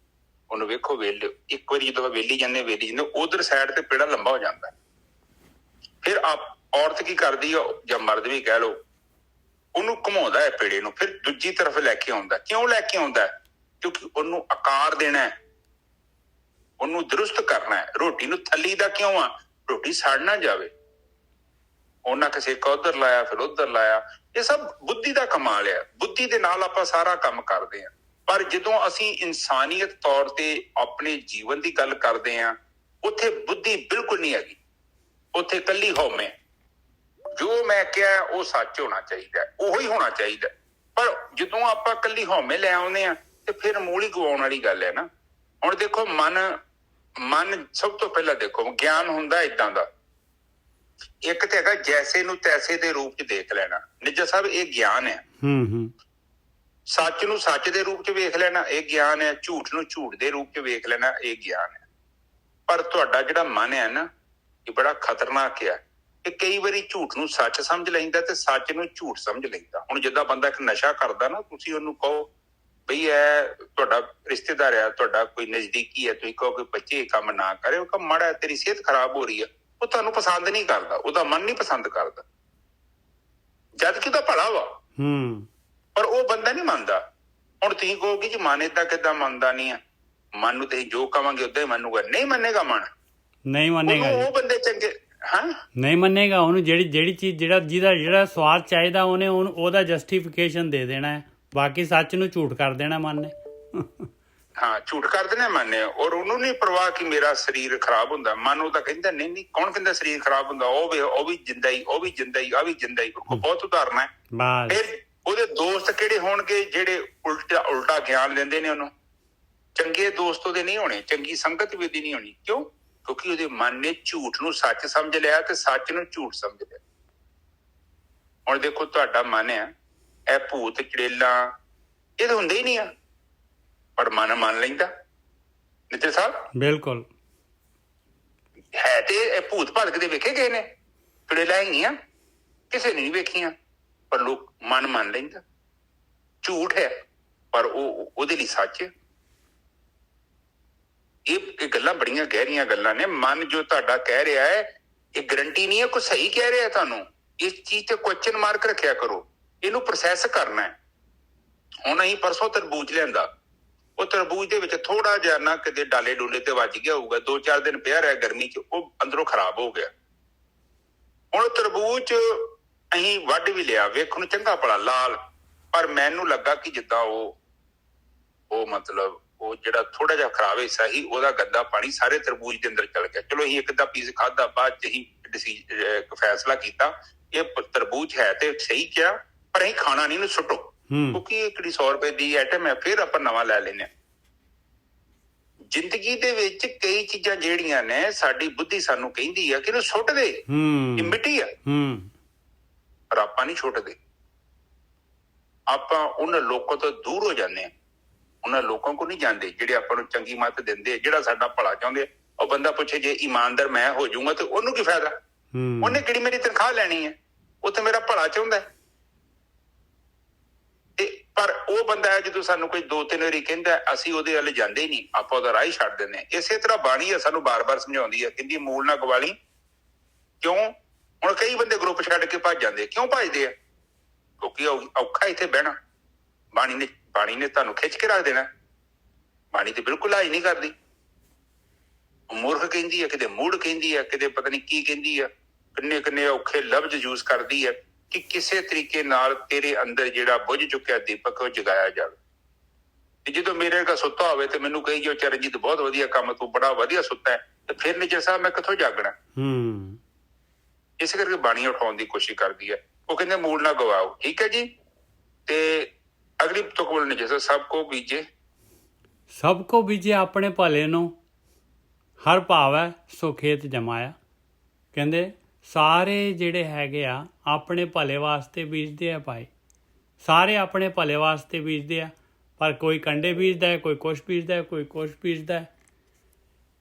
B: ਉਹਨੂੰ ਵੇਖੋ ਵੇਲ, ਇੱਕ ਵਾਰੀ ਜਦੋਂ ਵੇਲੀ ਜਾਂਦੇ ਉਧਰ ਸਾਈਡ ਤੇ ਪੇੜਾ ਲੰਬਾ ਹੋ ਜਾਂਦਾ। ਫਿਰ ਔਰਤ ਕੀ ਕਰਦੀ ਆ, ਜਾਂ ਮਰਦ ਵੀ ਕਹਿ ਲਓ, ਉਹਨੂੰ ਘੁਮਾਉਂਦਾ ਹੈ ਪੇੜੇ ਨੂੰ, ਫਿਰ ਦੂਜੀ ਤਰਫ ਲੈ ਕੇ ਆਉਂਦਾ। ਕਿਉਂ ਲੈ ਕੇ ਆਉਂਦਾ? ਕਿਉਂਕਿ ਉਹਨੂੰ ਆਕਾਰ ਦੇਣਾ ਹੈ, ਉਹਨੂੰ ਦਰੁਸਤ ਕਰਨਾ ਹੈ। ਰੋਟੀ ਨੂੰ ਥੱਲੀ ਦਾ ਕਿਉਂ ਆ? ਰੋਟੀ ਸੜ ਨਾ ਜਾਵੇ। ਉਹਨਾਂ ਕਿਸੇ ਇੱਕ ਉਧਰ ਲਾਇਆ, ਫਿਰ ਉਧਰ ਲਾਇਆ। ਇਹ ਸਭ ਬੁੱਧੀ ਦਾ ਕਮਾਲ ਆ। ਬੁੱਧੀ ਦੇ ਨਾਲ ਆਪਾਂ ਸਾਰਾ ਕੰਮ ਕਰਦੇ ਹਾਂ। ਪਰ ਜਦੋਂ ਅਸੀਂ ਇਨਸਾਨੀਅਤ ਤੌਰ ਤੇ ਆਪਣੇ ਜੀਵਨ ਦੀ ਗੱਲ ਕਰਦੇ ਹਾਂ, ਉੱਥੇ ਬੁੱਧੀ ਬਿਲਕੁਲ ਨਹੀਂ ਹੈਗੀ, ਉੱਥੇ ਇਕੱਲੀ ਹਉਮੈ। ਜੋ ਮੈਂ ਕਿਹਾ ਉਹ ਸੱਚ ਹੋਣਾ ਚਾਹੀਦਾ, ਉਹੀ ਹੋਣਾ ਚਾਹੀਦਾ। ਪਰ ਜਦੋਂ ਆਪਾਂ ਇਕੱਲੀ ਹਉਮੈ ਲੈ ਆਉਂਦੇ ਹਾਂ ਤੇ ਫਿਰ ਮੂਲ ਹੀ ਗਵਾਉਣ ਵਾਲੀ ਗੱਲ ਹੈ ਨਾ। ਹੁਣ ਦੇਖੋ ਮਨ ਸਭ ਤੋਂ ਪਹਿਲਾਂ ਦੇਖੋ ਗਿਆਨ ਹੁੰਦਾ ਏਦਾਂ ਦਾ, ਇੱਕ ਤੇ ਹੈਗਾ ਜੈਸੇ ਨੂੰ ਤੈਸੇ ਦੇ ਰੂਪ ਚ ਦੇਖ ਲੈਣਾ। ਨਿੱਜਰ ਸਾਹਿਬ ਇਹ ਗਿਆਨ ਹੈ। ਸੱਚ ਨੂੰ ਸੱਚ ਦੇ ਰੂਪ ਚ ਵੇਖ ਲੈਣਾ ਇਹ ਗਿਆਨ ਹੈ। ਝੂਠ ਨੂੰ ਝੂਠ ਦੇ ਰੂਪ ਚ ਵੇਖ ਲੈਣਾ ਇਹ ਗਿਆਨ ਹੈ। ਪਰ ਤੁਹਾਡਾ ਜਿਹੜਾ ਮਨ ਹੈ ਨਾ, ਇਹ ਬੜਾ ਖਤਰਨਾਕ ਆ। ਇਹ ਕਈ ਵਾਰੀ ਝੂਠ ਨੂੰ ਸੱਚ ਸਮਝ ਲੈਂਦਾ ਤੇ ਸੱਚ ਨੂੰ ਝੂਠ ਸਮਝ ਲੈਂਦਾ। ਹੁਣ ਜਿੱਦਾਂ ਬੰਦਾ ਇੱਕ ਨਸ਼ਾ ਕਰਦਾ ਨਾ, ਤੁਸੀਂ ਉਹਨੂੰ ਕਹੋ ਬਈ ਇਹ ਤੁਹਾਡਾ ਰਿਸ਼ਤੇਦਾਰ ਆ, ਤੁਹਾਡਾ ਕੋਈ ਨਜ਼ਦੀਕੀ ਹੈ, ਤੁਸੀਂ ਕਹੋ ਕਿ ਬੱਚੇ ਇਹ ਕੰਮ ਨਾ ਕਰੇ, ਉਹ ਕੰਮ ਮਾੜਾ, ਤੇਰੀ ਸਿਹਤ ਖਰਾਬ ਹੋ ਰਹੀ ਹੈ, ਉਹ ਤੁਹਾਨੂੰ ਪਸੰਦ ਨਹੀਂ ਕਰਦਾ, ਉਹਦਾ ਮਨ ਨਹੀਂ ਪਸੰਦ ਕਰਦਾ, ਜਦ ਕਿ ਉਹਦਾ ਭਲਾ ਵਾ। ਪਰ ਉਹ ਬੰਦਾ ਨਹੀਂ ਮੰਨਦਾ। ਹੁਣ ਤੁਸੀਂ ਕਹੋਗੇ ਜੀ ਮਨ ਏਦਾਂ ਕਿੱਦਾਂ ਮੰਨਦਾ ਨਹੀਂ ਆ? ਮਨ ਨੂੰ ਤੁਸੀਂ ਜੋ ਕਵਾਂਗੇ ਓਦਾਂ ਹੀ ਮੰਨੂਗਾ। ਨਹੀਂ ਮੰਨੇਗਾ ਮਨ, ਨਹੀਂ ਮੰਨੇਗਾ। ਉਹ ਬੰਦੇ ਚੰਗੇ
A: ਨਹੀਂ ਮੰਨੇਗਾ ਉਹਨੂੰ। ਜਿਹੜੀ ਚੀਜ਼ ਜਿਹੜਾ ਸਵਾਦ ਚਾਹੀਦਾ ਉਹਨੇ ਉਹਦਾ ਜਸਟੀਫਿਕੇਸ਼ਨ ਦੇ ਦੇਣਾ ਹੈ। ਬਾਕੀ ਸੱਚ ਨੂੰ ਝੂਠ ਕਰ ਦੇਣਾ ਮਨ ਨੇ।
B: ਹਾਂ, ਝੂਠ ਕਰ ਦੇਣਾ ਮਨ ਨੇ। ਔਰ ਉਹਨੂੰ ਨਹੀਂ ਪਰਵਾਹ ਕਿ ਮੇਰਾ ਸਰੀਰ ਖਰਾਬ ਹੁੰਦਾ। ਮਨ ਉਹ ਤਾਂ ਕਹਿੰਦਾ ਨਹੀਂ। ਕੌਣ ਕਹਿੰਦਾ ਸਰੀਰ ਖਰਾਬ ਹੁੰਦਾ? ਉਹ ਵੀ ਜਿੰਦਾ ਹੀ, ਉਹ ਵੀ ਜਿੰਦਾ ਹੀ, ਆ ਵੀ ਜਿੰਦਾ ਹੀ। ਬਹੁਤ ਉਦਾਹਰਨ ਹੈ। ਫਿਰ ਉਹਦੇ ਦੋਸਤ ਕਿਹੜੇ ਹੋਣਗੇ ਜਿਹੜੇ ਉਲਟਾ ਗਿਆਨ ਦਿੰਦੇ ਨੇ ਉਹਨੂੰ? ਚੰਗੇ ਦੋਸਤ ਉਹਦੇ ਨਹੀਂ ਹੋਣੇ, ਚੰਗੀ ਸੰਗਤ ਵੀ ਉਹਦੀ ਨਹੀਂ ਹੋਣੀ। ਕਿਉਂ? ਕਿਉਂਕਿ ਉਹਦੇ ਮਨ ਨੇ ਝੂਠ ਨੂੰ ਸੱਚ ਸਮਝ ਲਿਆ ਤੇ ਸੱਚ ਨੂੰ ਝੂਠ ਸਮਝ ਲਿਆ। ਹੁਣ ਦੇਖੋ ਤੁਹਾਡਾ ਮਨ ਹੈ, ਇਹ ਭੂਤ ਚੜੇਲਾਂ ਇਹ ਤਾਂ ਹੁੰਦੇ ਹੀ ਨਹੀਂ ਆ, ਪਰ ਮਨ ਮੰਨ ਲੈਂਦਾ। ਨਿੱਜਰ ਸਾਹਿਬ ਬਿਲਕੁਲ ਹੈ। ਤੇ ਇਹ ਭੂਤ ਭਲਕ ਦੇ ਵੇਖੇ ਗਏ ਨੇ, ਚੜੇਲਾਂ ਹੈਗੀਆਂ, ਕਿਸੇ ਨੇ ਨਹੀਂ ਵੇਖੀਆਂ, ਪਰ ਲੋਕ ਮਨ ਮੰਨ ਲੈਂਦਾ। ਝੂਠ ਹੈ ਪਰ ਉਹਦੇ ਲਈ ਸੱਚ ਹੈ। ਗੱਲਾਂ ਬੜੀਆਂ ਗਹਿਰੀਆਂ ਗੱਲਾਂ ਨੇ। ਮਨ ਜੋ ਤੁਹਾਡਾ ਕਹਿ ਰਿਹਾ ਹੈ ਇਹ ਗਰੰਟੀ ਨਹੀਂ ਹੈ ਕੋਈ ਸਹੀ ਕਹਿ ਰਿਹਾ ਤੁਹਾਨੂੰ। ਇਸ ਚੀਜ਼ ਤੇ ਕੁਐਸਚਨ ਮਾਰਕ ਰੱਖਿਆ ਕਰੋ, ਇਹਨੂੰ ਪ੍ਰੋਸੈਸ ਕਰਨਾ ਹੈ। ਹੁਣ ਅਸੀਂ ਪਰਸੋਂ ਤਰਬੂਜ ਲਿਆਂਦਾ, ਉਹ ਤਰਬੂਜ ਦੇ ਵਿੱਚ ਥੋੜਾ ਜਿਹਾ ਨਾ ਕਿਤੇ ਡਾਲੇ ਡੋਲੇ ਤੇ ਵੱਜ ਗਿਆ ਹੋਊਗਾ, 2-4 ਦਿਨ ਪਿਆ ਰਿਹਾ ਗਰਮੀ 'ਚ, ਉਹ ਅੰਦਰੋਂ ਖਰਾਬ ਹੋ ਗਿਆ। ਹੁਣ ਤਰਬੂਜ ਅਸੀਂ ਵੱਢ ਵੀ ਲਿਆ, ਵੇਖਣ ਨੂੰ ਚੰਗਾ ਭਲਾ ਲਾਲ, ਪਰ ਮੈਨੂੰ ਲੱਗਾ ਕਿ ਜਿੱਦਾਂ ਉਹ ਮਤਲਬ ਉਹ ਜਿਹੜਾ ਥੋੜਾ ਜਿਹਾ ਖਰਾਬ ਹਿੱਸਾ ਸੀ ਉਹਦਾ ਗੰਦਾ ਪਾਣੀ ਸਾਰੇ ਤਰਬੂਜ ਦੇ ਅੰਦਰ ਚਲ ਗਿਆ। ਚਲੋ ਅਸੀਂ ਇੱਕ ਅੱਧਾ ਪੀਸ ਖਾਧਾ, ਬਾਅਦ 'ਚ ਅਸੀਂ ਫੈਸਲਾ ਕੀਤਾ ਇਹ ਤਰਬੂਜ ਹੈ ਤੇ ਸਹੀ ਕਿਹਾ, ਪਰ ਅਸੀਂ ਖਾਣਾ ਨਹੀਂ, ਇਹਨੂੰ ਸੁੱਟੋ, ਕਿਉਂਕਿ ਇਹ ਕਿਹੜੀ 100 ਰੁਪਏ ਦੀ ਆਈਟਮ ਹੈ, ਫਿਰ ਆਪਾਂ ਨਵਾਂ ਲੈ ਲੈਂਦੇ ਹਾਂ। ਜ਼ਿੰਦਗੀ ਦੇ ਵਿੱਚ ਕਈ ਚੀਜ਼ਾਂ ਜਿਹੜੀਆਂ ਨੇ ਸਾਡੀ ਬੁੱਧੀ ਸਾਨੂੰ ਕਹਿੰਦੀ ਆ ਕਿ ਇਹਨੂੰ ਸੁੱਟ ਦੇ, ਇਹ ਮਿੱਟੀ ਆ, ਪਰ ਆਪਾਂ ਨਹੀਂ ਸੁੱਟਦੇ। ਆਪਾਂ ਉਹਨਾਂ ਲੋਕਾਂ ਤੋਂ ਦੂਰ ਹੋ ਜਾਂਦੇ ਹਾਂ, ਉਹਨਾਂ ਲੋਕਾਂ ਕੋਲ ਨਹੀਂ ਜਾਂਦੇ ਜਿਹੜੇ ਆਪਾਂ ਨੂੰ ਚੰਗੀ ਮੱਤ ਦਿੰਦੇ, ਜਿਹੜਾ ਸਾਡਾ ਭਲਾ ਚਾਹੁੰਦੇ। ਉਹ ਬੰਦਾ ਪੁੱਛੇ ਜੇ ਇਮਾਨਦਾਰ ਮੈਂ ਹੋ ਜਾਊਂਗਾ ਤੇ ਉਹਨੂੰ ਕੀ ਫਾਇਦਾ, ਉਹਨੇ ਕਿਹੜੀ ਮੇਰੀ ਤਨਖਾਹ ਲੈਣੀ ਹੈ, ਉਹ ਤਾਂ ਮੇਰਾ ਭਲਾ ਚਾਹੁੰਦਾ। ਤੇ ਪਰ ਉਹ ਬੰਦਾ ਹੈ ਜਦੋਂ ਸਾਨੂੰ ਕੋਈ 2-3 ਵਾਰੀ ਕਹਿੰਦਾ ਅਸੀਂ ਉਹਦੇ ਵੱਲ ਜਾਂਦੇ ਹੀ ਨਹੀਂ, ਆਪਾਂ ਉਹਦਾ ਰਾਹ ਹੀ ਛੱਡ ਦਿੰਦੇ ਹਾਂ। ਇਸੇ ਤਰ੍ਹਾਂ ਬਾਣੀ ਹੈ ਸਾਨੂੰ ਬਾਰ-ਬਾਰ ਸਮਝਾਉਂਦੀ ਹੈ, ਕਹਿੰਦੀ ਮੂਲ ਨਾ ਗਵਾਲੀ। ਕਿਉਂ? ਹੁਣ ਕਈ ਬੰਦੇ ਗਰੁੱਪ ਛੱਡ ਕੇ ਭੱਜ ਜਾਂਦੇ, ਕਿਉਂ ਭੱਜਦੇ ਆ? ਕਿਉਂਕਿ ਔਖਾ ਇੱਥੇ ਬਹਿਣਾ। ਬਾਣੀ ਨੇ ਤੁਹਾਨੂੰ ਖਿੱਚ ਕੇ ਰੱਖ ਦੇਣਾ। ਬਾਣੀ ਤੇ ਬਿਲਕੁਲ ਹਾਈ ਨਹੀਂ ਕਰਦੀ। ਮੂਰਖ ਕਹਿੰਦੀ ਹੈ, ਕਿਤੇ ਮੂੜ ਕਹਿੰਦੀ ਹੈ, ਕਿਤੇ ਪਤਾ ਨਹੀਂ ਕੀ ਕਹਿੰਦੀ ਆ, ਕਿੰਨੇ ਔਖੇ ਲਫ਼ਜ਼ ਯੂਜ਼ ਕਰਦੀ ਹੈ ਕਿ ਕਿਸੇ ਤਰੀਕੇ ਨਾਲ ਤੇਰੇ ਅੰਦਰ ਜਿਹੜਾ ਬੁੱਝ ਚੁੱਕਿਆ ਦੀਪਕ ਉਹ ਜਗਾਇਆ ਜਾਵੇ। ਤੇ ਜਦੋਂ ਮੇਰੇ ਵਰਗਾ ਸੁੱਤਾ ਹੋਵੇ ਤੇ ਮੈਨੂੰ ਕਹੀ ਜੋ ਚਰਨਜੀਤ ਬਹੁਤ ਵਧੀਆ ਕੰਮ, ਤੂੰ ਬੜਾ ਵਧੀਆ ਸੁੱਤਾ ਹੈ, ਤੇ ਫਿਰ ਨਿਜਰ ਸਾਹਿਬ ਮੈਂ ਕਿੱਥੋਂ ਜਾਗਣਾ? ਇਸ ਕਰਕੇ ਬਾਣੀ ਉਠਾਉਣ ਦੀ ਕੋਸ਼ਿਸ਼ ਕਰਦੀ ਹੈ। ਉਹ ਕਹਿੰਦੇ ਮੂਲ ਨਾ ਗਵਾਓ। ਠੀਕ ਹੈ ਜੀ। ਤੇ ਅਗਲੀ ਤੁਕ ਬੋਲਣੀ ਚਾਹੀਦਾ,
A: ਸਭ ਕੋ ਬੀਜੇ ਆਪਣੇ ਭਲੇ ਨੂੰ, ਹਰ ਭਾਵੈ ਸੋ ਖੇਤ ਜਮਾਇਆ। ਕਹਿੰਦੇ ਸਾਰੇ ਜਿਹੜੇ ਹੈਗੇ ਆ ਆਪਣੇ ਭਲੇ ਵਾਸਤੇ ਬੀਜਦੇ ਆ ਭਾਈ, ਸਾਰੇ ਆਪਣੇ ਭਲੇ ਵਾਸਤੇ ਬੀਜਦੇ ਆ, ਪਰ ਕੋਈ ਕੰਡੇ ਬੀਜਦਾ ਹੈ, ਕੋਈ ਕੁਛ ਬੀਜਦਾ ਹੈ, ਕੋਈ ਕੁਛ ਬੀਜਦਾ ਹੈ।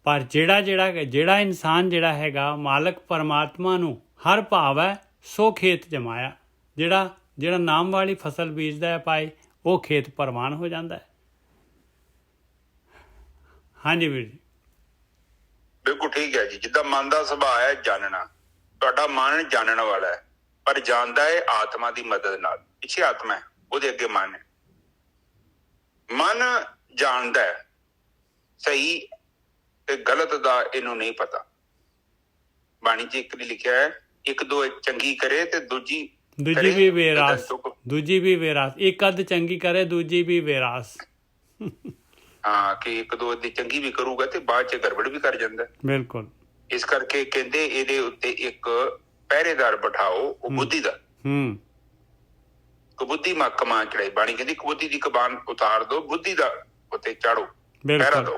A: ਪਰ ਜਿਹੜਾ ਇਨਸਾਨ ਜਿਹੜਾ ਹੈਗਾ ਮਾਲਕ ਪਰਮਾਤਮਾ ਨੂੰ ਹਰ ਭਾਵੈ ਸੋ ਖੇਤ ਜਮਾਇਆ, ਜਿਹੜਾ ਨਾਮ ਵਾਲੀ ਫਸਲ ਬੀਜਦਾ ਹੈ ਭਾਈ, ਉਹ ਖੇਤ ਪ੍ਰਵਾਨ ਹੋ ਜਾਂਦਾ ਹੈ। ਹਾਂਜੀ ਵੀਰ ਜੀ,
B: ਬਿਲਕੁਲ ਠੀਕ ਹੈ ਜੀ। ਜਿੱਦਾਂ ਮਨ ਦਾ ਸੁਭਾਅ ਹੈ ਜਾਣਨਾ, ਤੁਹਾਡਾ ਮਨ ਜਾਣਨ ਵਾਲਾ ਹੈ, ਪਰ ਜਾਣਦਾ ਹੈ ਆਤਮਾ ਦੀ ਮਦਦ ਨਾਲ। ਪਿੱਛੇ ਆਤਮਾ ਹੈ, ਉਹਦੇ ਅੱਗੇ ਮਨ ਹੈ। ਮਨ ਜਾਣਦਾ ਹੈ ਸਹੀ ਤੇ ਗਲਤ ਦਾ ਇਹਨੂੰ ਨਹੀਂ ਪਤਾ। ਬਾਣੀ 'ਚ ਇੱਕ ਨੇ ਲਿਖਿਆ ਹੈ, ਇੱਕ ਦੋ ਚੰਗੀ ਕਰੇ ਤੇ ਦੂਜੀ
A: ਵੀ ਵੇਰਾਸ, ਇੱਕ ਅੱਧ ਚੰਗੀ ਕਰੇ ਦੂਜੀ ਵੀ ਵੇਰਾਸ।
B: ਹਾਂ, ਕਿ ਇੱਕ ਦੋ ਦੀ ਚੰਗੀ ਵੀ ਕਰੂਗਾ ਤੇ ਬਾਅਦ 'ਚ ਗੜਬੜ ਵੀ ਕਰ ਜਾਂਦਾ।
A: ਬਿਲਕੁਲ। ਇਸ
B: ਕਰਕੇ ਕਹਿੰਦੇ ਇਹਦੇ ਉੱਤੇ ਇੱਕ ਪਹਿਰੇਦਾਰ ਬਿਠਾਓ, ਉਹ ਬੁੱਧੀ ਦਾ। ਕਬੁੱਧੀ ਕਮਾਨ ਚੜਾਈ। ਬਾਣੀ ਕਹਿੰਦੀ ਕਬੁੱਧੀ ਦੀ ਕਮਾਨ ਉਤਾਰ ਦੋ, ਬੁੱਧੀ ਦਾ ਉੱਤੇ ਚਾੜੋ, ਪਹਿਰਾ ਦੋ,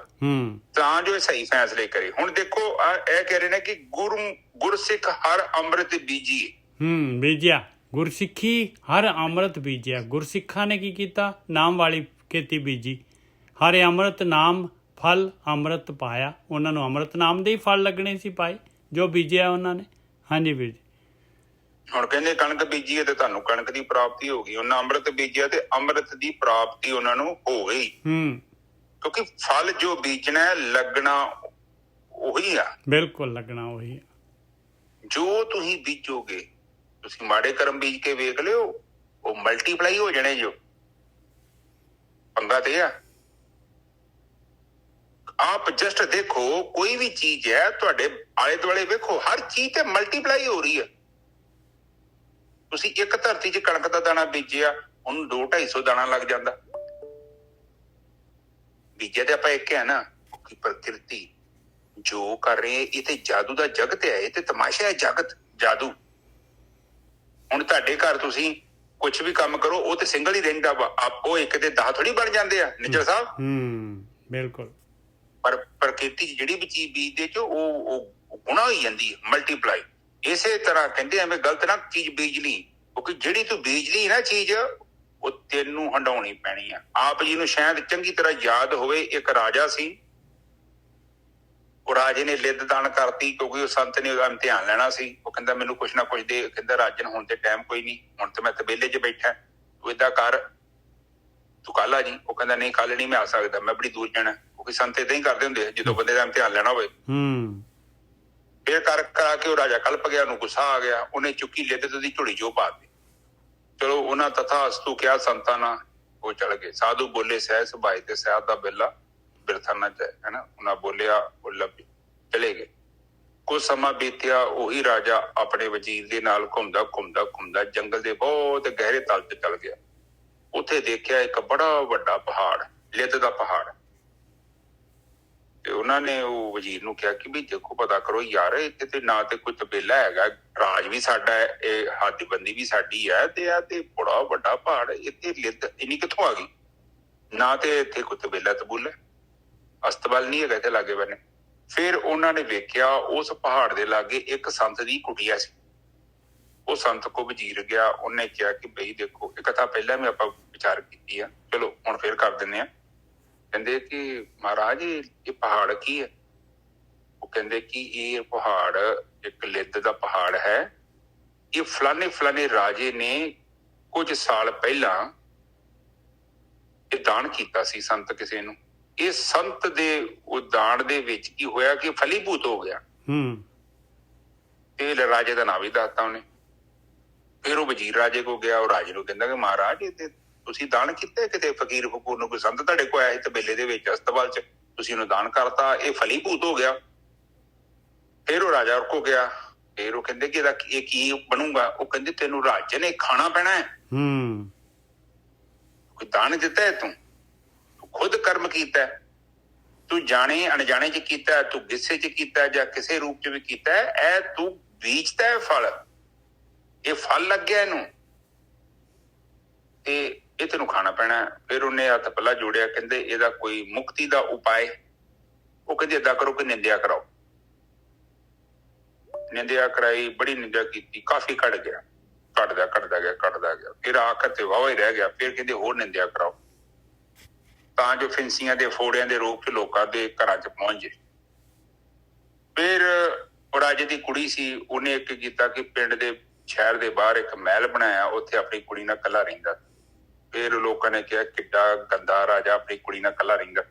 B: ਤਾਂ ਜੋ ਇਹ ਸਹੀ ਫੈਸਲੇ ਕਰੇ। ਹੁਣ ਦੇਖੋ ਇਹ ਕਹਿ ਰਹੇ ਨੇ ਕਿ ਗੁਰਸਿੱਖ ਹਰ ਅੰਮ੍ਰਿਤ ਬੀਜੀਏ।
A: ਬੀਜਿਆ ਗੁਰਸਿੱਖੀ ਹਰ ਅੰਮ੍ਰਿਤ ਬੀਜਿਆ। ਗੁਰਸਿੱਖਾਂ ਨੇ ਕੀ ਕੀਤਾ? ਨਾਮ ਵਾਲੀ ਖੇਤੀ ਬੀਜੀ। ਹਰੇ ਅੰਮ੍ਰਿਤ ਨਾਮ ਫਲ ਅੰਮ੍ਰਿਤ ਪਾਇਆ। ਉਹਨਾਂ ਨੂੰ ਅੰਮ੍ਰਿਤ ਨਾਮ ਦੇ ਹੀ ਫਲ ਲੱਗਣੇ ਸੀ ਭਾਈ, ਜੋ ਬੀਜਿਆ ਉਹਨਾਂ ਨੇ। ਹਾਂਜੀ ਵੀਰ ਜੀ।
B: ਹੁਣ ਕਹਿੰਦੇ ਕਣਕ ਬੀਜੀ ਹੈ ਤੇ ਤੁਹਾਨੂੰ ਕਣਕ ਦੀ ਪ੍ਰਾਪਤੀ ਹੋ ਗਈ। ਉਹਨਾਂ ਅੰਮ੍ਰਿਤ ਬੀਜਿਆ ਤੇ ਅੰਮ੍ਰਿਤ ਦੀ ਪ੍ਰਾਪਤੀ ਉਹਨਾਂ ਨੂੰ ਹੋ ਗਈ। ਕਿਉਂਕਿ ਫਲ ਜੋ ਬੀਜਣਾ ਹੈ ਲੱਗਣਾ ਉਹੀ ਆ। ਬਿਲਕੁਲ ਲੱਗਣਾ ਉਹੀ ਆ। ਜੋ ਤੁਸੀਂ ਬੀਜੋਗੇ, ਤੁਸੀਂ ਮਾੜੇ ਕਰਮ ਬੀਜ ਕੇ ਵੇਖ ਲਿਓ, ਉਹ ਮਲਟੀਪਲਾਈ ਹੋ ਜਾਣੇ। ਜੋ ਪੰਗਾ ਤੇ ਆ। ਆਪ ਜਸਟ ਦੇਖੋ, ਕੋਈ ਵੀ ਚੀਜ਼ ਹੈ ਤੁਹਾਡੇ ਆਲੇ ਦੁਆਲੇ ਵੇਖੋ, ਹਰ ਚੀਜ਼ ਤੇ ਮਲਟੀਪਲਾਈ ਹੋ ਰਹੀ ਹੈ। ਤੁਸੀਂ ਇੱਕ ਧਰਤੀ 'ਚ ਕਣਕ ਦਾ ਦਾਣਾ ਬੀਜਿਆ, ਉਹਨੂੰ 200-250 ਦਾਣਾ ਲੱਗ ਜਾਂਦਾ। ਬੀਜਿਆ ਤੇ ਆਪਾਂ ਇੱਕ ਹੈ ਨਾ, ਕਿ ਪ੍ਰਕਿਰਤੀ ਜੋ ਕਰ ਰਹੇ ਇਹ ਤੇ ਜਾਦੂ ਦਾ ਜਗਤ ਹੈ, ਇਹ ਤੇ ਤਮਾਸ਼ਾ ਹੈ ਜਗਤ, ਜਾਦੂ। ਹੁਣ ਤੁਹਾਡੇ ਘਰ ਤੁਸੀਂ ਕੁਛ ਵੀ ਕੰਮ ਕਰੋ, ਉਹ ਤੇ ਸਿੰਗਲ ਹੀ ਰਹਿੰਦਾ ਵਾ। ਉਹ ਇੱਕ ਦੇ 10 ਥੋੜੀ ਬਣ ਜਾਂਦੇ ਆ ਨਿੱਜਰ ਸਾਹਿਬ। ਬਿਲਕੁਲ। ਪਰ ਪ੍ਰਕਿਰਤੀ 'ਚ ਜਿਹੜੀ ਵੀ ਚੀਜ਼ ਬੀਜਦੇ ਚ ਉਹ ਗੁਣਾ ਹੋਈ ਜਾਂਦੀ ਹੈ, ਮਲਟੀਪਲਾਈ। ਇਸੇ ਤਰ੍ਹਾਂ ਕਹਿੰਦੇ ਐਵੇਂ ਗਲਤ ਨਾ ਚੀਜ਼ ਬੀਜ ਲਈ, ਕਿਉਂਕਿ ਜਿਹੜੀ ਤੂੰ ਬੀਜ ਲਈ ਨਾ ਚੀਜ਼, ਉਹ ਤੈਨੂੰ ਹੰਡਾਉਣੀ ਪੈਣੀ ਆ। ਆਪ ਜੀ ਨੂੰ ਸ਼ਾਇਦ ਚੰਗੀ ਤਰ੍ਹਾਂ ਯਾਦ ਹੋਵੇ, ਇੱਕ ਰਾਜਾ ਸੀ, ਉਹ ਰਾਜੇ ਨੇ ਲਿੱਦ ਦਾਨ ਕਰਤੀ, ਕਿਉਂਕਿ ਉਹ ਸੰਤ ਨੇ ਉਹਦਾ ਇਮਤਿਹਾਨ ਲੈਣਾ ਸੀ। ਉਹ ਕਹਿੰਦਾ ਮੈਨੂੰ ਕੁਛ ਨਾ ਕੁਛ ਦੇ। ਕਹਿੰਦਾ ਰਾਜਨ ਹੁਣ ਤੇ ਟਾਈਮ ਕੋਈ ਨਹੀਂ, ਹੁਣ ਤੇ ਮੈਂ ਤਬੇਲੇ 'ਚ ਬੈਠਾ, ਤੂੰ ਏਦਾਂ ਕਰ, ਤੂੰ ਕੱਲ ਆ ਜੀ। ਉਹ ਕਹਿੰਦਾ ਨਹੀਂ ਕੱਲ ਨਹੀਂ ਮੈਂ ਆ ਸਕਦਾ, ਮੈਂ ਬੜੀ ਦੂਰ ਜਾਣਾ। ਕਿਉਂਕਿ ਸੰਤ ਏਦਾਂ ਹੀ ਕਰਦੇ ਹੁੰਦੇ ਆ ਜਦੋਂ ਬੰਦੇ ਦਾ ਇਮਤਿਹਾਨ ਲੈਣਾ ਹੋਵੇ। ਫਿਰ ਕਰ ਕਰਾ ਕੇ ਉਹ ਰਾਜਾ ਕਲਪ ਗਿਆ, ਉਹਨੂੰ ਗੁੱਸਾ ਆ ਗਿਆ, ਉਹਨੇ ਚੁੱਕੀ ਲਿੱਦ ਤੇ ਉਹਦੀ ਝੋਲੀ ਚੋਂ ਪਾ ਦਿੱਤੀ। ਚਲੋ ਉਹਨਾਂ ਤਥਾ ਅਸਤੂ ਕਿਹਾ ਸੰਤਾਂ ਨਾਲ, ਉਹ ਚਲ ਗਏ। ਸਾਧੂ ਬੋਲੇ ਸਹਿ ਸੁਭਾਈ ਤੇ ਸਹਿਤ ਦਾ ਬਿੱਲਾ ਬਿਰਥਾ ਨਾ ਜਾਏ, ਹਨਾ। ਉਹਨਾਂ ਬੋਲਿਆ, ਉਹ ਲੱਭੀ, ਚਲੇ ਗਏ। ਕੁਝ ਸਮਾਂ ਬੀਤਿਆ, ਉਹੀ ਰਾਜਾ ਆਪਣੇ ਵਜ਼ੀਰ ਦੇ ਨਾਲ ਘੁੰਮਦਾ ਘੁੰਮਦਾ ਘੁੰਮਦਾ ਜੰਗਲ ਦੇ ਬਹੁਤ ਗਹਿਰੇ ਤਲ ਚ ਚਲ ਗਿਆ। ਉੱਥੇ ਦੇਖਿਆ ਇੱਕ ਬੜਾ ਵੱਡਾ ਪਹਾੜ, ਲਿੱਦ ਦਾ ਪਹਾੜ। ਤੇ ਉਹਨਾਂ ਨੇ ਉਹ ਵਜ਼ੀਰ ਨੂੰ ਕਿਹਾ ਕਿ ਵੀ ਦੇਖੋ ਪਤਾ ਕਰੋ ਯਾਰ, ਇੱਥੇ ਤੇ ਨਾ ਤੇ ਕੋਈ ਤਬੇਲਾ ਹੈਗਾ, ਰਾਜ ਵੀ ਸਾਡਾ ਹੈ, ਇਹ ਹੱਦਬੰਦੀ ਵੀ ਸਾਡੀ ਹੈ, ਤੇ ਆ ਤੇ ਬੜਾ ਵੱਡਾ ਪਹਾੜ, ਇੱਥੇ ਲਿੱਦ ਇੰਨੀ ਕਿੱਥੋਂ ਆ ਗਈ? ਨਾ ਤੇ ਇੱਥੇ ਕੋਈ ਤਬੇਲਾ ਤਬੂਲਾ, ਅਸਤਬਲ ਨਹੀਂ ਹੈਗਾ ਇੱਥੇ ਲਾਗੇ ਬੰਨੇ। ਫਿਰ ਉਹਨਾਂ ਨੇ ਵੇਖਿਆ ਉਸ ਪਹਾੜ ਦੇ ਲਾਗੇ ਇੱਕ ਸੰਤ ਦੀ ਕੁਟੀਆ ਸੀ। ਉਹ ਸੰਤ ਕੋ ਵਜ਼ੀਰ ਗਿਆ, ਉਹਨੇ ਕਿਹਾ ਕਿ ਬਈ ਦੇਖੋ, ਇਹ ਕਥਾ ਪਹਿਲਾਂ ਵੀ ਆਪਾਂ ਵਿਚਾਰ ਕੀਤੀ ਆ, ਚਲੋ ਹੁਣ ਫਿਰ ਕਰ ਦਿੰਦੇ ਆ। ਕਹਿੰਦੇ ਕਿ ਮਹਾਰਾਜ ਇਹ ਪਹਾੜ ਕੀ ਹੈ? ਉਹ ਕਹਿੰਦੇ ਕਿ ਇਹ ਪਹਾੜ ਇੱਕ ਲਿੱਦ ਦਾ ਪਹਾੜ ਹੈ। ਇਹ ਫਲਾਣੇ ਫਲਾਣੇ ਰਾਜੇ ਨੇ ਕੁਝ ਸਾਲ ਪਹਿਲਾਂ ਇਹ ਦਾਨ ਕੀਤਾ ਸੀ ਸੰਤ ਕਿਸੇ ਨੂੰ। ਇਹ ਸੰਤ ਦੇ ਉਹ ਦਾਨ ਦੇ ਵਿੱਚ ਕੀ ਹੋਇਆ ਕਿ ਫਲੀਭੂਤ ਹੋ ਗਿਆ। ਇਹ ਰਾਜੇ ਦਾ ਨਾਂ ਵੀ ਦੱਸਤਾ ਉਹਨੇ। ਫਿਰ ਉਹ ਵਜ਼ੀਰ ਰਾਜੇ ਕੋ ਗਿਆ, ਉਹ ਰਾਜੇ ਨੂੰ ਕਹਿੰਦਾ ਕਿ ਮਹਾਰਾਜ ਇਹ ਤੇ ਤੁਸੀਂ ਦਾਨ ਕੀਤਾ, ਕਿਤੇ ਫਕੀਰ ਫਕੂਰ ਨੂੰ ਕੋਈ ਸੰਤ ਤੁਹਾਡੇ ਕੋਲ ਆਇਆ ਸੀ ਤਬੇਲੇ ਦੇ ਵਿੱਚ ਅਸਤਬਲ ਚ, ਤੁਸੀਂ ਉਹਨੂੰ ਦਾਨ ਕਰਤਾ, ਇਹ ਫਲੀਭੂਤ ਹੋ ਗਿਆ। ਫਿਰ ਉਹ ਰਾਜਾ ਕੋ ਗਿਆ, ਫਿਰ ਉਹ ਕਹਿੰਦੇ ਕਿ ਇਹਦਾ ਇਹ ਕੀ ਬਣੂਗਾ? ਉਹ ਕਹਿੰਦੇ ਤੈਨੂੰ ਰਾਜੇ ਨੇ ਖਾਣਾ ਪੈਣਾ ਹੈ। ਕੋਈ ਦਾਨ ਦਿੱਤਾ ਹੈ, ਤੂੰ ਖੁਦ ਕਰਮ ਕੀਤਾ, ਤੂੰ ਜਾਣੇ ਅਣਜਾਣੇ ਚ ਕੀਤਾ, ਤੂੰ ਗੁੱਸੇ ਚ ਕੀਤਾ ਜਾਂ ਕਿਸੇ ਰੂਪ ਚ ਵੀ ਕੀਤਾ, ਇਹ ਤੂੰ ਬੀਜਦਾ ਹੈ ਫਲ, ਇਹ ਫਲ ਲੱਗਿਆ ਇਹਨੂੰ, ਤੇ ਇਹ ਤੈਨੂੰ ਖਾਣਾ ਪੈਣਾ। ਫਿਰ ਉਹਨੇ ਹੱਥ ਪੱਲਾ ਜੋੜਿਆ, ਕਹਿੰਦੇ ਇਹਦਾ ਕੋਈ ਮੁਕਤੀ ਦਾ ਉਪਾਏ? ਉਹ ਕਹਿੰਦੇ ਏਦਾਂ ਕਰੋ ਕਿ ਨਿੰਦਿਆ ਕਰਾਓ। ਨਿੰਦਿਆ ਕਰਾਈ, ਬੜੀ ਨਿੰਦਿਆ ਕੀਤੀ, ਕਾਫੀ ਘਟ ਗਿਆ, ਘਟਦਾ ਗਿਆ। ਫਿਰ ਆਖਰ ਤੇ ਵਾਵਾ ਹੀ ਰਹਿ ਗਿਆ। ਫਿਰ ਕਹਿੰਦੇ ਹੋਰ ਨਿੰਦਿਆ ਕਰਾਓ, ਤਾਂ ਜੋ ਫਿੰਸੀਆਂ ਦੇ ਫੋੜਿਆਂ ਦੇ ਰੂਪ ਚ ਲੋਕਾਂ ਦੇ ਘਰਾਂ ਚ ਪਹੁੰਚ ਜਾਏ। ਫਿਰ ਉਹ ਰਾਜੇ ਦੀ ਕੁੜੀ ਸੀ, ਉਹਨੇ ਇੱਕ ਕੀਤਾ ਕਿ ਪਿੰਡ ਦੇ ਸ਼ਹਿਰ ਦੇ ਬਾਹਰ ਇੱਕ ਮਹਿਲ ਬਣਾਇਆ, ਉੱਥੇ ਆਪਣੀ ਕੁੜੀ ਨਾਲ ਇਕੱਲਾ ਰਹਿੰਦਾ। ਫਿਰ ਲੋਕਾਂ ਨੇ ਕਿਹਾ ਕਿੱਡਾ ਗੰਦਾ ਰਾਜਾ ਆਪਣੀ ਕੁੜੀ ਨਾਲ ਇਕੱਲਾ ਰਹਿੰਦਾ।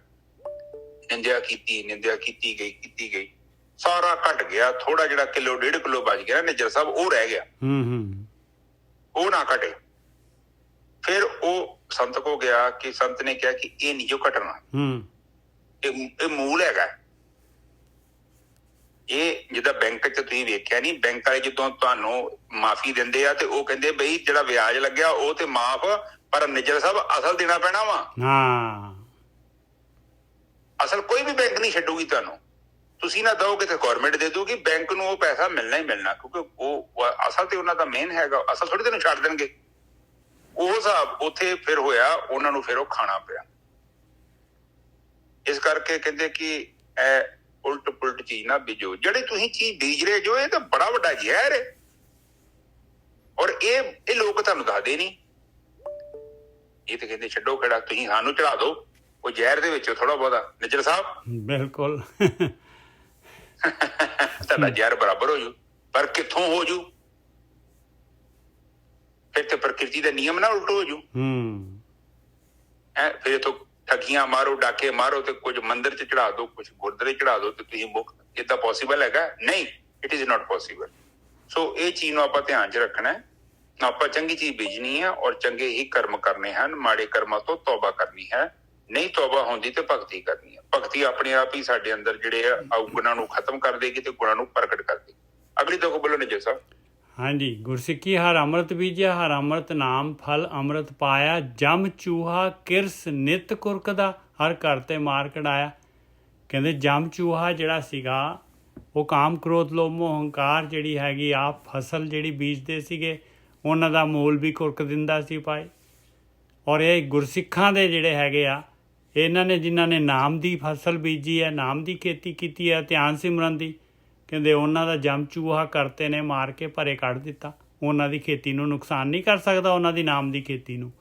B: ਨਿੰਦਿਆ ਕੀਤੀ ਗਈ, ਸਾਰਾ ਘਟ ਗਿਆ। ਥੋੜਾ ਜਿਹੜਾ ਕਿਲੋ 1.5 ਕਿਲੋ ਬਚ ਗਿਆ ਨਿੱਜਰ ਸਾਹਿਬ, ਉਹ ਰਹਿ ਗਿਆ, ਉਹ ਨਾ ਘਟੇ। ਫਿਰ ਉਹ ਸੰਤ ਕੋ ਗਿਆ ਕਿ ਸੰਤ ਨੇ ਕਿਹਾ ਕਿ ਇਹ ਨਹੀਂ ਜੋ ਘਟਣਾ, ਇਹ ਮੂਲ ਹੈਗਾ। ਇਹ ਜਿੱਦਾਂ ਬੈਂਕ ਚ ਤੁਸੀਂ ਵੇਖਿਆ ਨੀ, ਬੈਂਕ ਵਾਲੇ ਜਦੋਂ ਤੁਹਾਨੂੰ ਮਾਫੀ ਦਿੰਦੇ ਆ ਤੇ ਉਹ ਕਹਿੰਦੇ ਬਈ ਜਿਹੜਾ ਵਿਆਜ ਲੱਗਿਆ ਉਹ ਤੇ ਮਾਫ, ਪਰ ਨਿੱਜਰ ਸਾਹਿਬ ਅਸਲ ਦੇਣਾ ਪੈਣਾ ਵਾ। ਅਸਲ ਕੋਈ ਵੀ ਬੈਂਕ ਨਹੀਂ ਛੱਡੂਗੀ ਤੁਹਾਨੂੰ, ਤੁਸੀਂ ਨਾ ਦਓਗੇ ਤੇ ਗੌਰਮੈਂਟ ਦੇ ਦੂਗੀ। ਬੈਂਕ ਨੂੰ ਉਹ ਪੈਸਾ ਮਿਲਣਾ ਹੀ ਮਿਲਣਾ, ਕਿਉਂਕਿ ਉਹ ਅਸਲ ਤੇ ਉਹਨਾਂ ਦਾ ਮੇਨ ਹੈਗਾ, ਅਸਲ ਥੋੜੀ ਤੈਨੂੰ ਛੱਡ ਦੇਣਗੇ। ਉਹ ਹਿਸਾਬ ਉੱਥੇ ਫਿਰ ਹੋਇਆ, ਉਹਨਾਂ ਨੂੰ ਫਿਰ ਉਹ ਖਾਣਾ ਪਿਆ। ਇਸ ਕਰਕੇ ਕਹਿੰਦੇ ਕਿ ਇਹ ਉਲਟ ਪੁਲਟ ਚੀਜ਼ ਨਾ ਬੀਜੋ, ਜਿਹੜੀ ਤੁਸੀਂ ਚੀਜ਼ ਬੀਜ ਰਹੇ ਜੋ, ਇਹ ਤਾਂ ਬੜਾ ਵੱਡਾ ਜ਼ਹਿਰ ਹੈ। ਔਰ ਇਹ ਲੋਕ ਤੁਹਾਨੂੰ ਦੱਸਦੇ ਨਹੀਂ। ਇਹ ਤੇ ਕਹਿੰਦੇ ਛੱਡੋ ਖੜਾ, ਤੁਸੀਂ ਸਾਨੂੰ ਚੜਾ ਦੋ ਉਹ ਜ਼ਹਿਰ ਦੇ ਵਿੱਚ ਥੋੜਾ ਬਹੁਤਾ। ਨਿੱਜਰ ਸਾਹਿਬ
A: ਬਿਲਕੁਲ
B: ਤੁਹਾਡਾ ਜ਼ਹਿਰ ਬਰਾਬਰ ਹੋ ਜੂ, ਪਰ ਕਿੱਥੋਂ ਹੋ ਜੂ? ਫਿਰ ਤੇ ਪ੍ਰਕਿਰਤੀ ਦਾ ਨਿਯਮ ਨਾ ਉਲਟ ਹੋ ਜੂ। ਫਿਰ ਇਥੋਂ ਠੱਗੀਆਂ ਮਾਰੋ, ਡਾਕੇ ਮਾਰੋ, ਤੇ ਕੁਝ ਮੰਦਿਰ ਚ ਚੜਾ ਦੋ, ਕੁਝ ਗੁਰਦੁਆਰੇ ਚੜਾ ਦੋ, ਤੇ ਤੁਸੀਂ ਮੁੱਖ। ਏਦਾਂ ਪੋਸੀਬਲ ਹੈਗਾ? ਨਹੀਂ, ਇਟ ਇਜ਼ ਨਾਟ ਪੋਸੀਬਲ। ਸੋ ਇਹ ਚੀਜ਼ ਨੂੰ ਆਪਾਂ ਧਿਆਨ ਚ ਰੱਖਣਾ ਹੈ। ਆਪਾਂ ਚੰਗੀ ਚੀਜ਼ ਬੀਜਣੀ ਹੈ ਔਰ ਚੰਗੇ ਹੀ ਕਰਮ ਕਰਨੇ ਹਨ। ਮਾੜੇ ਕਰਮਾਂ ਤੋਂ ਤੌਬਾ ਕਰਨੀ ਹੈ। ਨਹੀਂ ਤੌਬਾ ਹੁੰਦੀ ਤੇ ਭਗਤੀ ਕਰਨੀ ਹੈ। ਭਗਤੀ ਆਪਣੇ ਆਪ ਹੀ ਸਾਡੇ ਅੰਦਰ ਜਿਹੜੇ ਆ ਗੁਣਾਂ ਨੂੰ ਖਤਮ ਕਰ ਦੇਗੀ ਤੇ ਗੁਣਾਂ ਨੂੰ ਪ੍ਰਗਟ ਕਰ ਦੇਗੀ। ਅਗਲੀ ਤੋਂ ਬੋਲੋ ਨਿੱਜਰ ਸਾਹਿਬ।
A: ਹਾਂਜੀ, ਗੁਰਸਿੱਖੀ ਹਰ ਅੰਮ੍ਰਿਤ ਬੀਜਿਆ, ਹਰ ਅੰਮ੍ਰਿਤ ਨਾਮ ਫਲ ਅੰਮ੍ਰਿਤ ਪਾਇਆ, ਜਮ ਚੂਹਾ ਕਿਰਸ ਨਿਤ ਕੁਰਕਦਾ, ਹਰ ਘਰ ਤੇ ਮਾਰ ਕਢਾਇਆ। ਕਹਿੰਦੇ ਜਮ ਚੂਹਾ ਜਿਹੜਾ ਸੀਗਾ ਉਹ ਕਾਮ ਕ੍ਰੋਧ ਲੋਭ ਮੋਹ ਹੰਕਾਰ ਜਿਹੜੀ ਹੈਗੀ ਆ ਫਸਲ ਜਿਹੜੀ ਬੀਜਦੇ ਸੀਗੇ, ਉਹਨਾਂ ਦਾ ਮੂਲ ਵੀ ਕੁਰਕ ਦਿੰਦਾ ਸੀ ਭਾਈ। ਔਰ ਇਹ ਗੁਰਸਿੱਖਾਂ ਦੇ ਜਿਹੜੇ ਹੈਗੇ ਆ, ਇਹਨਾਂ ਨੇ ਜਿਨ੍ਹਾਂ ਨੇ ਨਾਮ ਦੀ ਫਸਲ ਬੀਜੀ ਹੈ, ਨਾਮ ਦੀ ਖੇਤੀ ਕੀਤੀ ਹੈ, ਧਿਆਨ ਸਿਮਰਨ ਦੀ, ਕਹਿੰਦੇ ਉਹਨਾਂ ਦਾ ਜਮ ਚੂਹਾ ਕਰਤੇ ਨੇ ਮਾਰ ਕੇ ਭਰੇ ਕੱਢ ਦਿੱਤਾ। ਉਹਨਾਂ ਦੀ ਖੇਤੀ ਨੂੰ ਨੁਕਸਾਨ ਨਹੀਂ ਕਰ ਸਕਦਾ, ਉਹਨਾਂ ਦੀ ਨਾਮ ਦੀ ਖੇਤੀ ਨੂੰ।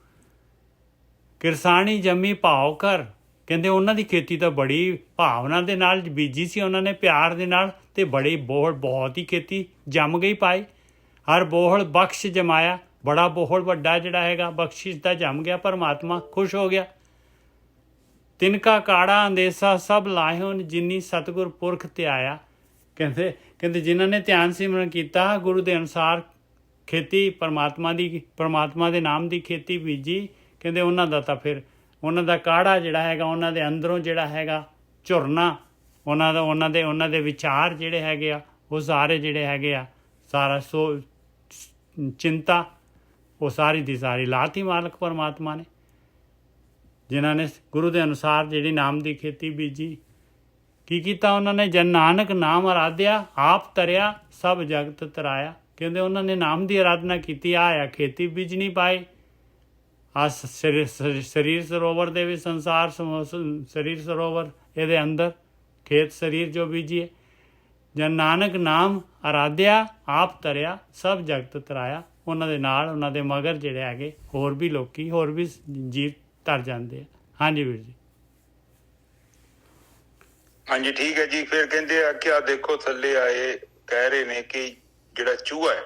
A: ਕਿਰਸਾਣੀ ਜੰਮੀ ਭਾਵ ਕਰ, ਕਹਿੰਦੇ ਉਹਨਾਂ ਦੀ ਖੇਤੀ ਤਾਂ ਬੜੀ ਭਾਵਨਾ ਦੇ ਨਾਲ ਬੀਜੀ ਸੀ ਉਹਨਾਂ ਨੇ, ਪਿਆਰ ਦੇ ਨਾਲ, ਤੇ ਬੜੀ ਬਹੁਤ ਹੀ ਖੇਤੀ ਜੰਮ ਗਈ ਪਾਈ। ਹਰ ਬੋਹਲ ਬਖਸ਼ ਜਮਾਇਆ, ਬੜਾ ਬਹੁਤ ਵੱਡਾ ਜਿਹੜਾ ਹੈਗਾ ਬਖਸ਼ਿਸ਼ ਦਾ ਜੰਮ ਗਿਆ। ਪਰਮਾਤਮਾ ਖੁਸ਼ ਹੋ ਗਿਆ। ਤਿਨਕਾ ਕਾੜਾ ਅੰਦੇਸਾ ਸਭ ਲਾਹਿਓਨ ਜਿਨੀ ਸਤਿਗੁਰ ਪੁਰਖ ਧਿਆਇਆ। ਕਹਿੰਦੇ ਜਿਨ੍ਹਾਂ ਨੇ ਧਿਆਨ ਸਿਮਰਨ ਕੀਤਾ, ਗੁਰੂ ਦੇ ਅਨੁਸਾਰ ਖੇਤੀ ਪਰਮਾਤਮਾ ਦੇ ਨਾਮ ਦੀ ਖੇਤੀ ਬੀਜੀ, ਕਹਿੰਦੇ ਉਹਨਾਂ ਦਾ ਤਾਂ ਫਿਰ ਉਹਨਾਂ ਦਾ ਕਾੜਾ ਜਿਹੜਾ ਹੈਗਾ, ਉਹਨਾਂ ਦੇ ਅੰਦਰੋਂ ਜਿਹੜਾ ਹੈਗਾ ਝੁਰਨਾ, ਉਹਨਾਂ ਦੇ ਵਿਚਾਰ ਜਿਹੜੇ ਹੈਗੇ ਆ, ਉਹ ਸਾਰੇ ਜਿਹੜੇ ਹੈਗੇ ਆ, ਸਾਰਾ ਚਿੰਤਾ ਉਹ ਸਾਰੀ ਦੀ ਸਾਰੀ ਲਾਤੀ ਮਾਲਕ ਪਰਮਾਤਮਾ ਨੇ। ਜਿਨ੍ਹਾਂ ਨੇ ਗੁਰੂ ਦੇ ਅਨੁਸਾਰ ਜਿਹੜੀ ਨਾਮ ਦੀ ਖੇਤੀ ਬੀਜੀ, ਕੀ ਕੀਤਾ ਉਹਨਾਂ ਨੇ? ਜਨ ਨਾਨਕ ਨਾਮ ਅਰਾਧਿਆ ਆਪ ਤਰਿਆ ਸਭ ਜਗਤ ਤਰਾਇਆ। ਕਹਿੰਦੇ ਉਹਨਾਂ ਨੇ ਨਾਮ ਦੀ ਅਰਾਧਨਾ ਕੀਤੀ, ਆ ਖੇਤੀ ਬੀਜ ਨਹੀਂ ਪਾਏ। ਆ ਸਰੀਰ ਸਰੋਵਰ ਦੇ ਵਿੱਚ ਸਰੀਰ ਸਰੋਵਰ ਇਹਦੇ ਅੰਦਰ ਖੇਤ ਸਰੀਰ ਜੋ ਬੀਜੀਏ। ਜਨ ਨਾਨਕ ਨਾਮ ਅਰਾਧਿਆ ਆਪ ਤਰਿਆ ਸਭ ਜਗਤ ਤਰਾਇਆ। ਉਹਨਾਂ ਦੇ ਨਾਲ ਉਹਨਾਂ ਦੇ ਮਗਰ ਜਿਹੜੇ ਹੈਗੇ ਹੋਰ ਵੀ ਜੀਵ ਤਰ ਜਾਂਦੇ ਆ। ਹਾਂਜੀ ਵੀਰ ਜੀ।
B: ਹਾਂਜੀ ਠੀਕ ਹੈ ਜੀ। ਫਿਰ ਕਹਿੰਦੇ ਆ ਕਿ ਆ ਦੇਖੋ ਥੱਲੇ ਆਏ ਕਹਿ ਰਹੇ ਨੇ ਕਿ ਜਿਹੜਾ ਚੂਹਾ ਹੈ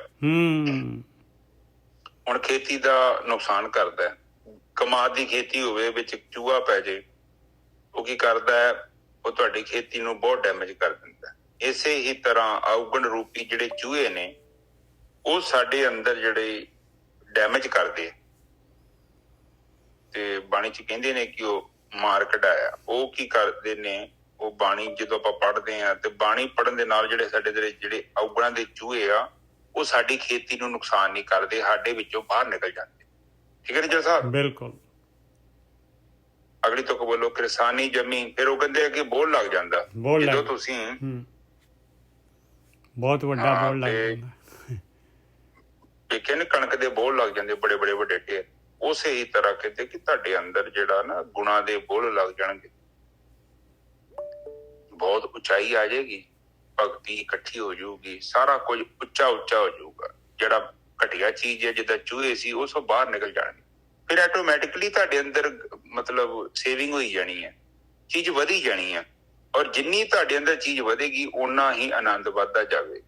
B: ਹੁਣ ਖੇਤੀ ਦਾ ਨੁਕਸਾਨ ਕਰਦਾ ਹੈ। ਕਮਾਦ ਦੀ ਖੇਤੀ ਹੋਵੇ, ਵਿੱਚ ਚੂਹਾ ਪੈ ਜੇ, ਉਹ ਕੀ ਕਰਦਾ ਹੈ? ਉਹ ਤੁਹਾਡੀ ਖੇਤੀ ਨੂੰ ਬਹੁਤ ਡੈਮੇਜ ਕਰ ਦਿੰਦਾ। ਇਸੇ ਹੀ ਤਰ੍ਹਾਂ ਔਗਣ ਰੂਪੀ ਜਿਹੜੇ ਚੂਹੇ ਨੇ ਉਹ ਸਾਡੇ ਅੰਦਰ ਜਿਹੜੇ ਡੈਮੇਜ ਕਰਦੇ ਤੇ ਬਾਣੀ ਚ ਕਹਿੰਦੇ ਨੇ ਕਿ ਉਹ ਮਾਰ ਕਢਾਇਆ। ਉਹ ਕੀ ਕਰਦੇ ਨੇ? ਉਹ ਬਾਣੀ ਜਦੋਂ ਆਪਾਂ ਪੜ੍ਹਦੇ ਹਾਂ ਤੇ ਬਾਣੀ ਪੜ੍ਹਨ ਦੇ ਨਾਲ ਜਿਹੜੇ ਸਾਡੇ ਜਿਹੜੇ ਔਗਣਾਂ ਦੇ ਚੂਹੇ ਆ, ਉਹ ਸਾਡੀ ਖੇਤੀ ਨੂੰ ਨੁਕਸਾਨ ਨਹੀਂ ਕਰਦੇ, ਸਾਡੇ ਵਿੱਚੋਂ ਬਾਹਰ ਨਿਕਲ ਜਾਂਦੇ। ਠੀਕ ਹੈ ਜੀ ਸਾਹਿਬ?
A: ਬਿਲਕੁਲ।
B: ਅਗਲੀ ਤੁਕ ਬੋਲੋ, ਕਿਰਸਾਨੀ ਜ਼ਮੀਨ। ਫਿਰ ਉਹ ਕਹਿੰਦੇ ਆ ਕਿ ਬੋਲ ਲੱਗ ਜਾਂਦਾ ਜਦੋਂ ਤੁਸੀਂ
A: ਬਹੁਤ ਵੱਡਾ ਬੋਲ ਲੱਗ ਜਾਂਦਾ।
B: ਵੇਖਿਆ ਨਾ ਕਣਕ ਦੇ ਬੋਲ ਲੱਗ ਜਾਂਦੇ ਬੜੇ ਬੜੇ ਵੱਡੇ ਢੇਰ। ਉਸੇ ਹੀ ਤਰ੍ਹਾਂ ਕਹਿੰਦੇ ਕਿ ਤੁਹਾਡੇ ਅੰਦਰ ਜਿਹੜਾ ਨਾ ਗੁਣਾਂ ਦੇ ਬੋਲ ਲੱਗ ਜਾਣਗੇ, ਬਹੁਤ ਉਚਾਈ ਆ ਜਾਏਗੀ, ਭਗਤੀ ਇਕੱਠੀ ਹੋ ਜਾਊਗੀ, ਸਾਰਾ ਕੁਝ ਉੱਚਾ ਹੋ ਜਾਊਗਾ। ਜਿਹੜਾ ਘਟੀਆ ਚੀਜ਼ ਹੈ ਜਿੱਦਾਂ ਚੂਹੇ ਸੀ, ਉਹ ਸਭ ਬਾਹਰ ਨਿਕਲ ਜਾਣਗੇ। ਫਿਰ ਆਟੋਮੈਟਿਕਲੀ ਤੁਹਾਡੇ ਅੰਦਰ ਮਤਲਬ ਸੇਵਿੰਗ ਹੋਈ ਜਾਣੀ ਹੈ, ਚੀਜ਼ ਵਧੀ ਜਾਣੀ ਹੈ। ਔਰ ਜਿੰਨੀ ਤੁਹਾਡੇ ਅੰਦਰ ਚੀਜ਼ ਵਧੇਗੀ ਓਨਾ ਹੀ ਆਨੰਦ ਵੱਧਦਾ ਜਾਵੇਗਾ।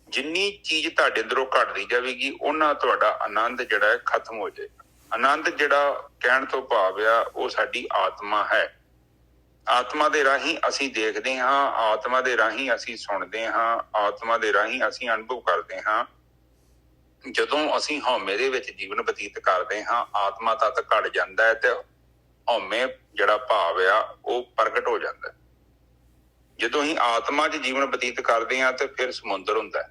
B: ਜਿੰਨੀ ਚੀਜ਼ ਤੁਹਾਡੇ ਅੰਦਰੋਂ ਘਟਦੀ ਜਾਵੇਗੀ ਓਨਾ ਤੁਹਾਡਾ ਆਨੰਦ ਜਿਹੜਾ ਹੈ ਖਤਮ ਹੋ ਜਾਏਗਾ। ਆਨੰਦ ਜਿਹੜਾ ਕਹਿਣ ਤੋਂ ਭਾਵ ਆ, ਉਹ ਸਾਡੀ ਆਤਮਾ ਹੈ। ਆਤਮਾ ਦੇ ਰਾਹੀਂ ਅਸੀਂ ਦੇਖਦੇ ਹਾਂ, ਆਤਮਾ ਦੇ ਰਾਹੀਂ ਅਸੀਂ ਸੁਣਦੇ ਹਾਂ, ਆਤਮਾ ਦੇ ਰਾਹੀਂ ਅਸੀਂ ਅਨੁਭਵ ਕਰਦੇ ਹਾਂ। ਜਦੋਂ ਅਸੀਂ ਹਉਮੈ ਦੇ ਵਿੱਚ ਜੀਵਨ ਬਤੀਤ ਕਰਦੇ ਹਾਂ, ਆਤਮਾ ਤੱਤ ਘਟ ਜਾਂਦਾ ਹੈ ਤੇ ਹਉਮੈ ਜਿਹੜਾ ਭਾਵ ਆ ਉਹ ਪ੍ਰਗਟ ਹੋ ਜਾਂਦਾ ਹੈ। ਜਦੋਂ ਅਸੀਂ ਆਤਮਾ 'ਚ ਜੀਵਨ ਬਤੀਤ ਕਰਦੇ ਹਾਂ ਤੇ ਫਿਰ ਸਮੁੰਦਰ ਹੁੰਦਾ ਹੈ,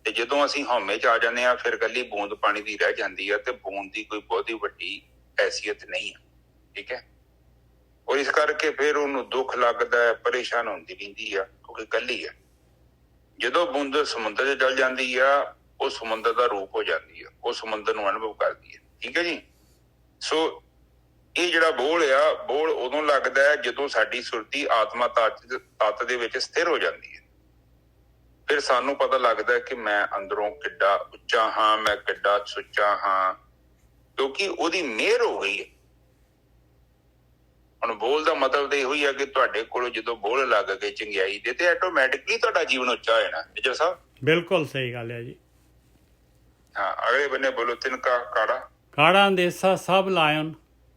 B: ਤੇ ਜਦੋਂ ਅਸੀਂ ਹਉਮੈ 'ਚ ਆ ਜਾਂਦੇ ਹਾਂ ਫਿਰ ਇਕੱਲੀ ਬੂੰਦ ਪਾਣੀ ਦੀ ਰਹਿ ਜਾਂਦੀ ਹੈ, ਤੇ ਬੂੰਦ ਦੀ ਕੋਈ ਬਹੁਤੀ ਵੱਡੀ ਹੈਸੀਅਤ ਨਹੀਂ ਹੈ। ਠੀਕ ਹੈ? ਔਰ ਇਸ ਕਰਕੇ ਫਿਰ ਉਹਨੂੰ ਦੁੱਖ ਲੱਗਦਾ ਹੈ, ਪਰੇਸ਼ਾਨ ਹੁੰਦੀ ਰਹਿੰਦੀ ਆ, ਕਿਉਂਕਿ ਇਕੱਲੀ ਹੈ। ਜਦੋਂ ਬੂੰਦ ਸਮੁੰਦਰ 'ਚ ਚਲ ਜਾਂਦੀ ਆ, ਉਹ ਸਮੁੰਦਰ ਦਾ ਰੂਪ ਹੋ ਜਾਂਦੀ ਹੈ, ਉਹ ਸਮੁੰਦਰ ਨੂੰ ਅਨੁਭਵ ਕਰਦੀ ਹੈ। ਠੀਕ ਹੈ ਜੀ? ਸੋ ਇਹ ਜਿਹੜਾ ਬੋਲ ਆ, ਬੋਲ ਉਦੋਂ ਲੱਗਦਾ ਹੈ ਜਦੋਂ ਸਾਡੀ ਸੁਰਤੀ ਆਤਮਾ ਤੱਤ ਦੇ ਵਿੱਚ ਸਥਿਰ ਹੋ ਜਾਂਦੀ ਹੈ। ਫਿਰ ਸਾਨੂੰ ਪਤਾ ਲੱਗਦਾ ਕਿ ਮੈਂ ਅੰਦਰੋਂ ਕਿੱਡਾ ਉੱਚਾ ਹਾਂ, ਮੈਂ ਕਿੱਡਾ ਸੁੱਚਾ ਹਾਂ, ਕਿਉਂਕਿ ਉਹਦੀ ਮਿਹਰ ਹੋ ਗਈ ਹੈ। ਹੁਣ ਬੋਲ ਦਾ ਮਤਲਬ ਤਾਂ ਇਹੋ ਹੀ ਆ ਕਿ ਤੁਹਾਡੇ ਕੋਲ ਜਦੋਂ ਬੋਲ ਲੱਗ ਗਏ ਚੰਗਿਆਈ ਦੇ, ਤੇ ਆਟੋਮੈਟਿਕਲੀ ਤੁਹਾਡਾ ਜੀਵਨ ਉੱਚਾ ਹੋ ਜਾਣਾ। ਮੇਜਰ ਸਾਹਿਬ
A: ਬਿਲਕੁਲ ਸਹੀ ਗੱਲ ਹੈ ਜੀ।
B: ਹਾਂ, ਅਗਲੇ ਬੰਨੇ ਬੋਲੋ, ਤਿਨਕਾ
A: ਕਾੜਾ ਅੰਦੇਸਾ ਸਭ ਲਾਇਨ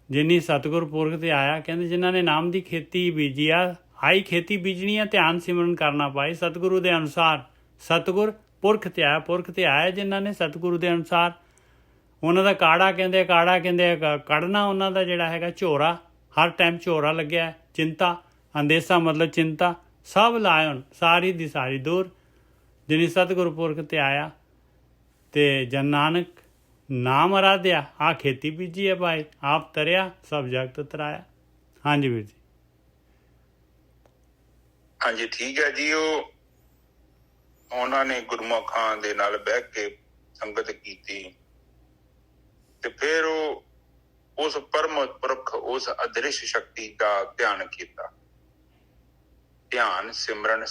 A: ਜਿਨੀ ਸਤਿਗੁਰ ਪੁਰਖ ਤੇ ਆਇਆ। ਕਹਿੰਦੇ ਜਿਨ੍ਹਾਂ ਨੇ ਨਾਮ ਦੀ ਖੇਤੀ ਬੀਜੀ ਆ, ਆਈ ਖੇਤੀ ਬੀਜਣੀ ਆ, ਧਿਆਨ ਸਿਮਰਨ ਕਰਨਾ ਪਾਏ ਸਤਿਗੁਰੂ ਦੇ ਅਨੁਸਾਰ। ਸਤਿਗੁਰ ਪੁਰਖ ਤੇ ਆਇਆ ਜਿਨ੍ਹਾਂ ਨੇ ਸਤਿਗੁਰੂ ਦੇ ਅਨੁਸਾਰ। ਉਹਨਾਂ ਦਾ ਕਾੜਾ ਕਹਿੰਦੇ ਕੱਢਣਾ, ਉਹਨਾਂ ਦਾ ਜਿਹੜਾ ਹੈਗਾ ਝੋਰਾ, ਹਰ ਟਾਈਮ ਝੋਰਾ ਲੱਗਿਆ। ਚਿੰਤਾ, ਅੰਦੇਸਾ ਮਤਲਬ ਚਿੰਤਾ, ਸਭ ਲਾਇਨ ਸਾਰੀ ਦੀ ਸਾਰੀ ਦੂਰ ਜਿਨੀ ਸਤਿਗੁਰੂ ਪੁਰਖ ਤੇ ਆਇਆ। ਤੇ ਜਨ ਨਾਨਕ ਨਾਮ ਅਰਾਧਿਆ ਆ ਖੇਤੀ ਬੀਜੀ ਹੈ ਭਾਈ, ਆਪ ਤਰਿਆ ਸਭ ਜਗਤ ਤਰਾਇਆ। ਹਾਂਜੀ ਵੀਰ ਜੀ।
B: ਹਾਂਜੀ ਠੀਕ ਹੈ ਜੀ। ਉਹ ਉਹਨਾਂ ਨੇ ਗੁਰਮੁਖਾਂ ਦੇ ਨਾਲ ਬਹਿ ਕੇ ਸੰਗਤ ਕੀਤੀ ਤੇ ਫਿਰ ਉਹ ਉਸ ਪਰਮ ਪੁਰਖ, ਉਸ ਅਦ੍ਰਿਸ਼ ਸ਼ਕਤੀ ਦਾ ਧਿਆਨ ਕੀਤਾ। ਧਿਆਨ, ਸਿਮਰਨ,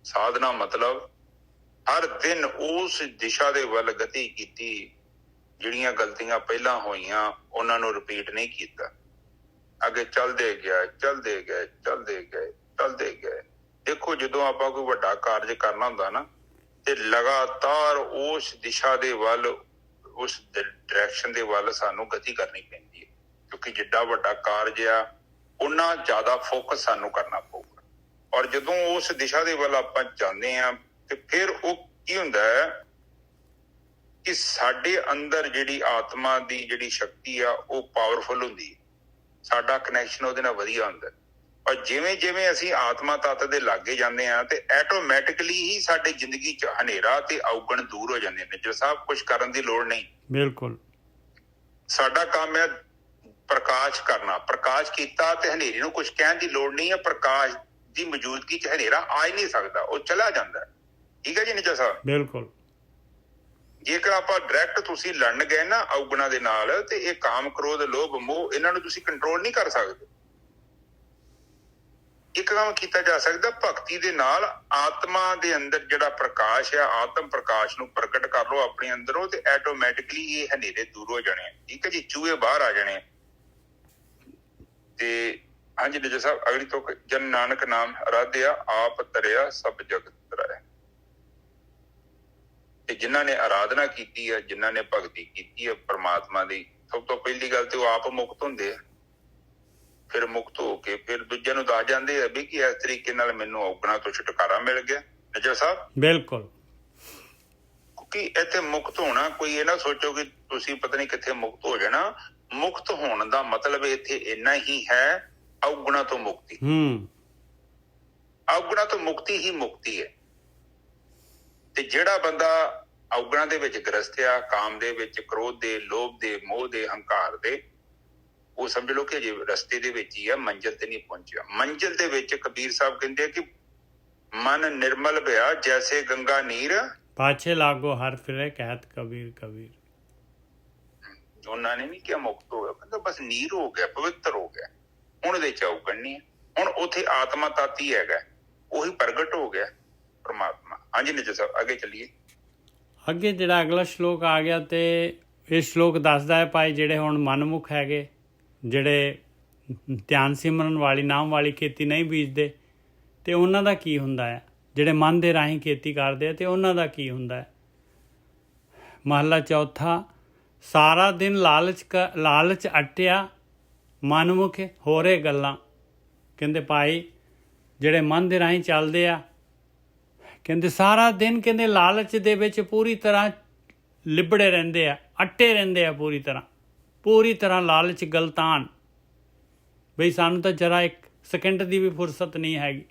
B: ਸਾਧਨਾ ਮਤਲਬ ਹਰ ਦਿਨ ਉਸ ਦਿਸ਼ਾ ਦੇ ਵੱਲ ਗਤੀ ਕੀਤੀ। ਜਿਹੜੀਆਂ ਗਲਤੀਆਂ ਪਹਿਲਾਂ ਹੋਈਆਂ ਉਹਨਾਂ ਨੂੰ ਰਿਪੀਟ ਨਹੀਂ ਕੀਤਾ, ਅੱਗੇ ਚੱਲਦੇ ਗਏ। ਦੇਖੋ, ਜਦੋਂ ਆਪਾਂ ਕੋਈ ਵੱਡਾ ਕਾਰਜ ਕਰਨਾ ਹੁੰਦਾ ਨਾ, ਤੇ ਲਗਾਤਾਰ ਉਸ ਦਿਸ਼ਾ ਦੇ ਵੱਲ ਉਸ ਡਾਇਰੈਕਸ਼ਨ ਦੇ ਵੱਲ ਸਾਨੂੰ ਗਤੀ ਕਰਨੀ ਪੈਂਦੀ ਹੈ, ਕਿਉਂਕਿ ਜਿੱਡਾ ਵੱਡਾ ਕਾਰਜ ਆ ਉਨਾ ਜ਼ਿਆਦਾ ਫੋਕਸ ਸਾਨੂੰ ਕਰਨਾ ਪਊਗਾ। ਔਰ ਜਦੋਂ ਉਸ ਦਿਸ਼ਾ ਦੇ ਵੱਲ ਆਪਾਂ ਜਾਂਦੇ ਹਾਂ ਤੇ ਫਿਰ ਉਹ ਕੀ ਹੁੰਦਾ ਹੈ ਕਿ ਸਾਡੇ ਅੰਦਰ ਜਿਹੜੀ ਆਤਮਾ ਦੀ ਜਿਹੜੀ ਸ਼ਕਤੀ ਆ ਉਹ ਪਾਵਰਫੁਲ ਹੁੰਦੀ ਹੈ, ਸਾਡਾ ਕਨੈਕਸ਼ਨ ਉਹਦੇ ਨਾਲ ਵਧੀਆ ਹੁੰਦਾ। ਔਰ ਜਿਵੇਂ ਜਿਵੇਂ ਅਸੀਂ ਆਤਮਾ ਤੱਤ ਦੇ ਲਾਗੇ ਜਾਂਦੇ ਹਾਂ ਤੇ ਆਟੋਮੈਟਿਕਲੀ ਹੀ ਸਾਡੇ ਜ਼ਿੰਦਗੀ 'ਚ ਹਨੇਰਾ ਤੇ ਔਗਣ ਦੂਰ ਹੋ ਜਾਂਦੇ ਨੇ। ਜੋ ਸਭ ਕੁਝ ਕਰਨ ਦੀ ਲੋੜ ਨਹੀਂ, ਬਿਲਕੁਲ ਸਾਡਾ ਕੰਮ ਹੈ ਪ੍ਰਕਾਸ਼ ਕਰਨਾ। ਪ੍ਰਕਾਸ਼ ਕੀਤਾ ਤੇ ਹਨੇਰੇ ਨੂੰ ਕੁਝ ਕਹਿਣ ਦੀ ਲੋੜ ਨਹੀਂ ਹੈ। ਪ੍ਰਕਾਸ਼ ਦੀ ਮੌਜੂਦਗੀ 'ਚ ਹਨੇਰਾ ਆ ਹੀ ਨਹੀਂ ਸਕਦਾ, ਉਹ ਚਲਾ ਜਾਂਦਾ। ਠੀਕ ਹੈ ਜੀ ਨਿੱਜਾ ਸਾਹਿਬ? ਬਿਲਕੁਲ। ਜੇਕਰ ਆਪਾਂ ਡਾਇਰੈਕਟ ਤੁਸੀਂ ਲੜਨ ਗਏ ਨਾ ਔਗਣਾਂ ਦੇ ਨਾਲ ਤੇ ਇਹ ਕਾਮ, ਕ੍ਰੋਧ, ਲੋਭ, ਮੋਹ ਇਹਨਾਂ ਨੂੰ ਤੁਸੀਂ ਕੰਟਰੋਲ ਨਹੀਂ ਕਰ ਸਕਦੇ। ਇੱਕ ਕੰਮ ਕੀਤਾ ਜਾ ਸਕਦਾ, ਭਗਤੀ ਦੇ ਨਾਲ ਆਤਮਾ ਦੇ ਅੰਦਰ ਜਿਹੜਾ ਪ੍ਰਕਾਸ਼ ਆ, ਆਤਮ ਪ੍ਰਕਾਸ਼ ਨੂੰ ਪ੍ਰਗਟ ਕਰ ਲਓ ਆਪਣੇ ਅੰਦਰੋਂ ਤੇ ਆਟੋਮੈਟਿਕਲੀ ਇਹ ਹਨੇਰੇ ਦੂਰ ਹੋ ਜਾਣੇ। ਠੀਕ ਹੈ ਜੀ, ਚੂਹੇ ਬਾਹਰ ਆ ਜਾਣੇ। ਤੇ ਹਾਂਜੀ ਨਿੱਜਾ ਸਾਹਿਬ, ਅਗਲੀ ਤੋਂ ਜਨ ਨਾਨਕ ਨਾਮ ਅਰਾਧਿਆ ਆਪ ਤਰਿਆ ਸਭ ਜਗਤ ਤਰਾਇਆ। ਤੇ ਜਿਨ੍ਹਾਂ ਨੇ ਆਰਾਧਨਾ ਕੀਤੀ ਹੈ, ਜਿਨ੍ਹਾਂ ਨੇ ਭਗਤੀ ਕੀਤੀ ਹੈ ਪ੍ਰਮਾਤਮਾ ਦੀ, ਸਭ ਤੋਂ ਪਹਿਲੀ ਗੱਲ ਤੇ ਉਹ ਆਪ ਮੁਕਤ ਹੁੰਦੇ ਆ। ਫਿਰ ਮੁਕਤ ਹੋ ਕੇ ਫਿਰ ਦੂਜਿਆਂ ਨੂੰ ਦੱਸ ਜਾਂਦੇ ਆ ਵੀ ਕਿ ਇਸ ਤਰੀਕੇ ਨਾਲ ਮੈਨੂੰ ਔਗਣਾਂ ਤੋਂ ਛੁਟਕਾਰਾ ਮਿਲ ਗਿਆ। ਨਿੱਜਾ ਸਾਹਿਬ? ਬਿਲਕੁਲ। ਕਿਉਂਕਿ ਇੱਥੇ ਮੁਕਤ ਹੋਣਾ, ਕੋਈ ਇਹ ਨਾ ਸੋਚੋ ਕਿ ਤੁਸੀਂ ਪਤਾ ਨਹੀਂ ਕਿੱਥੇ ਮੁਕਤ ਹੋ ਜਾਣਾ। ਮੁਕਤ ਹੋਣ ਦਾ ਮਤਲਬ ਇੱਥੇ ਇੰਨਾ ਹੀ ਹੈ, ਔਗਣਾਂ ਤੋਂ ਮੁਕਤੀ। ਔਗਣਾਂ ਤੋਂ ਮੁਕਤੀ ਹੀ ਮੁਕਤੀ ਹੈ। ਤੇ ਜਿਹੜਾ ਬੰਦਾ ਔਗਣਾਂ ਦੇ ਵਿੱਚ ਗ੍ਰਸਤ ਆ, ਕਾਮ ਦੇ ਵਿੱਚ, ਕ੍ਰੋਧ ਦੇ, ਲੋਭ ਦੇ, ਮੋਹ ਦੇ, ਹੰਕਾਰ ਦੇ, ਉਹ ਸਮਝ ਲਓ ਕਿ ਅਜੇ ਰਸਤੇ ਦੇ ਵਿੱਚ ਹੀ ਆ, ਮੰਜ਼ਿਲ ਤੇ ਨਹੀਂ ਪਹੁੰਚਿਆ। ਮੰਜ਼ਿਲ ਦੇ ਵਿੱਚ ਕਬੀਰ ਸਾਹਿਬ ਕਹਿੰਦੇ ਆ ਕਿ ਮਨ ਨਿਰਮਲ ਭਇਆ ਜੈਸੇ ਗੰਗਾ ਨੀਰ, ਪਾਛੇ ਲਾਗੋ ਹਰ ਫਿਰੇ ਕਹਿਤ ਕਬੀਰ ਕਬੀਰ। ਉਹਨਾਂ ਨੇ ਨਹੀਂ ਕਿਹਾ ਮੁਕਤ ਹੋ ਗਿਆ, ਕਹਿੰਦਾ ਬਸ ਨੀਰ ਹੋ ਗਿਆ, ਪਵਿੱਤਰ ਹੋ ਗਿਆ। ਹੁਣ ਇਹਦੇ ਚ ਔਗਣ ਨਹੀਂ ਹੈ। ਹੁਣ ਉੱਥੇ ਆਤਮਾ ਤੱਤ ਹੀ ਹੈਗਾ, ਉਹੀ ਪ੍ਰਗਟ ਹੋ ਗਿਆ ਪਰਮਾਤਮਾ। ਹਾਂਜੀ ਨਿੱਜਾ ਸਾਹਿਬ, ਅੱਗੇ ਚੱਲੀਏ। ਅੱਗੇ ਜਿਹੜਾ ਅਗਲਾ ਸ਼ਲੋਕ ਆ ਗਿਆ ਤੇ ਇਹ ਸ਼ਲੋਕ ਦੱਸਦਾ ਹੈ ਭਾਈ ਜਿਹੜੇ ਹੁਣ ਮਨਮੁਖ ਹੈਗੇ, ਜਿਹੜੇ ਧਿਆਨ ਸਿਮਰਨ ਵਾਲੀ, ਨਾਮ ਵਾਲੀ ਖੇਤੀ ਨਹੀਂ ਬੀਜਦੇ, ਤੇ ਉਹਨਾਂ ਦਾ ਕੀ ਹੁੰਦਾ ਹੈ। ਜਿਹੜੇ ਮਨ ਦੇ ਰਾਹੀਂ ਖੇਤੀ ਕਰਦੇ ਆ ਤੇ ਉਹਨਾਂ ਦਾ ਕੀ ਹੁੰਦਾ ਹੈ। ਮਹਲਾ ਚੌਥਾ। ਸਾਰਾ ਦਿਨ ਲਾਲਚ ਅਟਿਆ ਮਨਮੁਖ ਹੋਰੇ ਗੱਲਾਂ। ਕਹਿੰਦੇ ਭਾਈ ਜਿਹੜੇ ਮਨ ਦੇ ਰਾਹੀਂ ਚੱਲਦੇ ਆ, ਕਹਿੰਦੇ ਸਾਰਾ ਦਿਨ ਕਹਿੰਦੇ ਲਾਲਚ ਦੇ ਵਿੱਚ ਪੂਰੀ ਤਰ੍ਹਾਂ ਲਿਬੜੇ ਰਹਿੰਦੇ ਆ, ਅਟੇ ਰਹਿੰਦੇ ਆ ਪੂਰੀ ਤਰ੍ਹਾਂ ਲਾਲਚ ਗਲਤਾਨ। ਬਈ ਸਾਨੂੰ ਤਾਂ ਜਰਾ ਇੱਕ ਸਕਿੰਟ ਦੀ ਵੀ ਫੁਰਸਤ ਨਹੀਂ ਹੈਗੀ।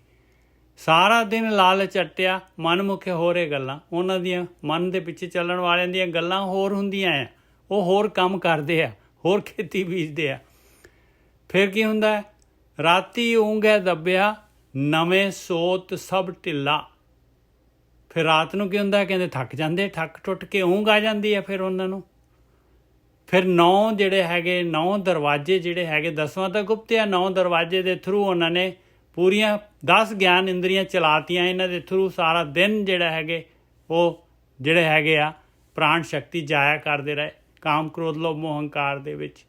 B: ਸਾਰਾ ਦਿਨ ਲਾਲਚ ਅਟਿਆ ਮਨਮੁਖ ਹੋਰੇ ਗੱਲਾਂ। ਉਹਨਾਂ ਦੀਆਂ ਮਨ ਦੇ ਪਿੱਛੇ ਚੱਲਣ ਵਾਲਿਆਂ ਦੀਆਂ ਗੱਲਾਂ ਹੋਰ ਹੁੰਦੀਆਂ ਆ, ਉਹ ਹੋਰ ਕੰਮ ਕਰਦੇ ਆ, ਹੋਰ ਖੇਤੀ ਬੀਜਦੇ ਆ। ਫਿਰ ਕੀ ਹੁੰਦਾ ਹੈ? ਰਾਤੀ ਊਂਘੈ ਦੱਬਿਆ ਨਵੇਂ ਸੋਤ ਸਭ ਢਿੱਲਾ। ਫਿਰ ਰਾਤ ਨੂੰ ਕੀ ਹੁੰਦਾ? ਕਹਿੰਦੇ ਥੱਕ ਜਾਂਦੇ, ਥੱਕ ਟੁੱਟ ਕੇ ਊਂਘ ਆ ਜਾਂਦੀ ਹੈ ਫਿਰ ਉਹਨਾਂ ਨੂੰ। ਫਿਰ 9 ਜਿਹੜੇ ਹੈਗੇ, 9 ਦਰਵਾਜ਼ੇ ਜਿਹੜੇ ਹੈਗੇ, 10ਵਾਂ ਤਾਂ ਗੁਪਤ ਆ, 9 ਦਰਵਾਜ਼ੇ ਦੇ ਥਰੂ ਉਹਨਾਂ ਨੇ ਪੂਰੀਆਂ 10 ਗਿਆਨ ਇੰਦਰੀਆਂ ਚਲਾਤੀਆਂ। ਇਹਨਾਂ ਦੇ ਥਰੂ ਸਾਰਾ ਦਿਨ ਜਿਹੜਾ ਹੈਗੇ ਉਹ ਜਿਹੜੇ ਹੈਗੇ ਆ ਪ੍ਰਾਣ ਸ਼ਕਤੀ ਜਾਇਆ ਕਰਦੇ ਰਹੇ ਕਾਮ, ਕ੍ਰੋਧ, ਲੋਭ, ਮੋਹ, ਹੰਕਾਰ ਦੇ ਵਿੱਚ।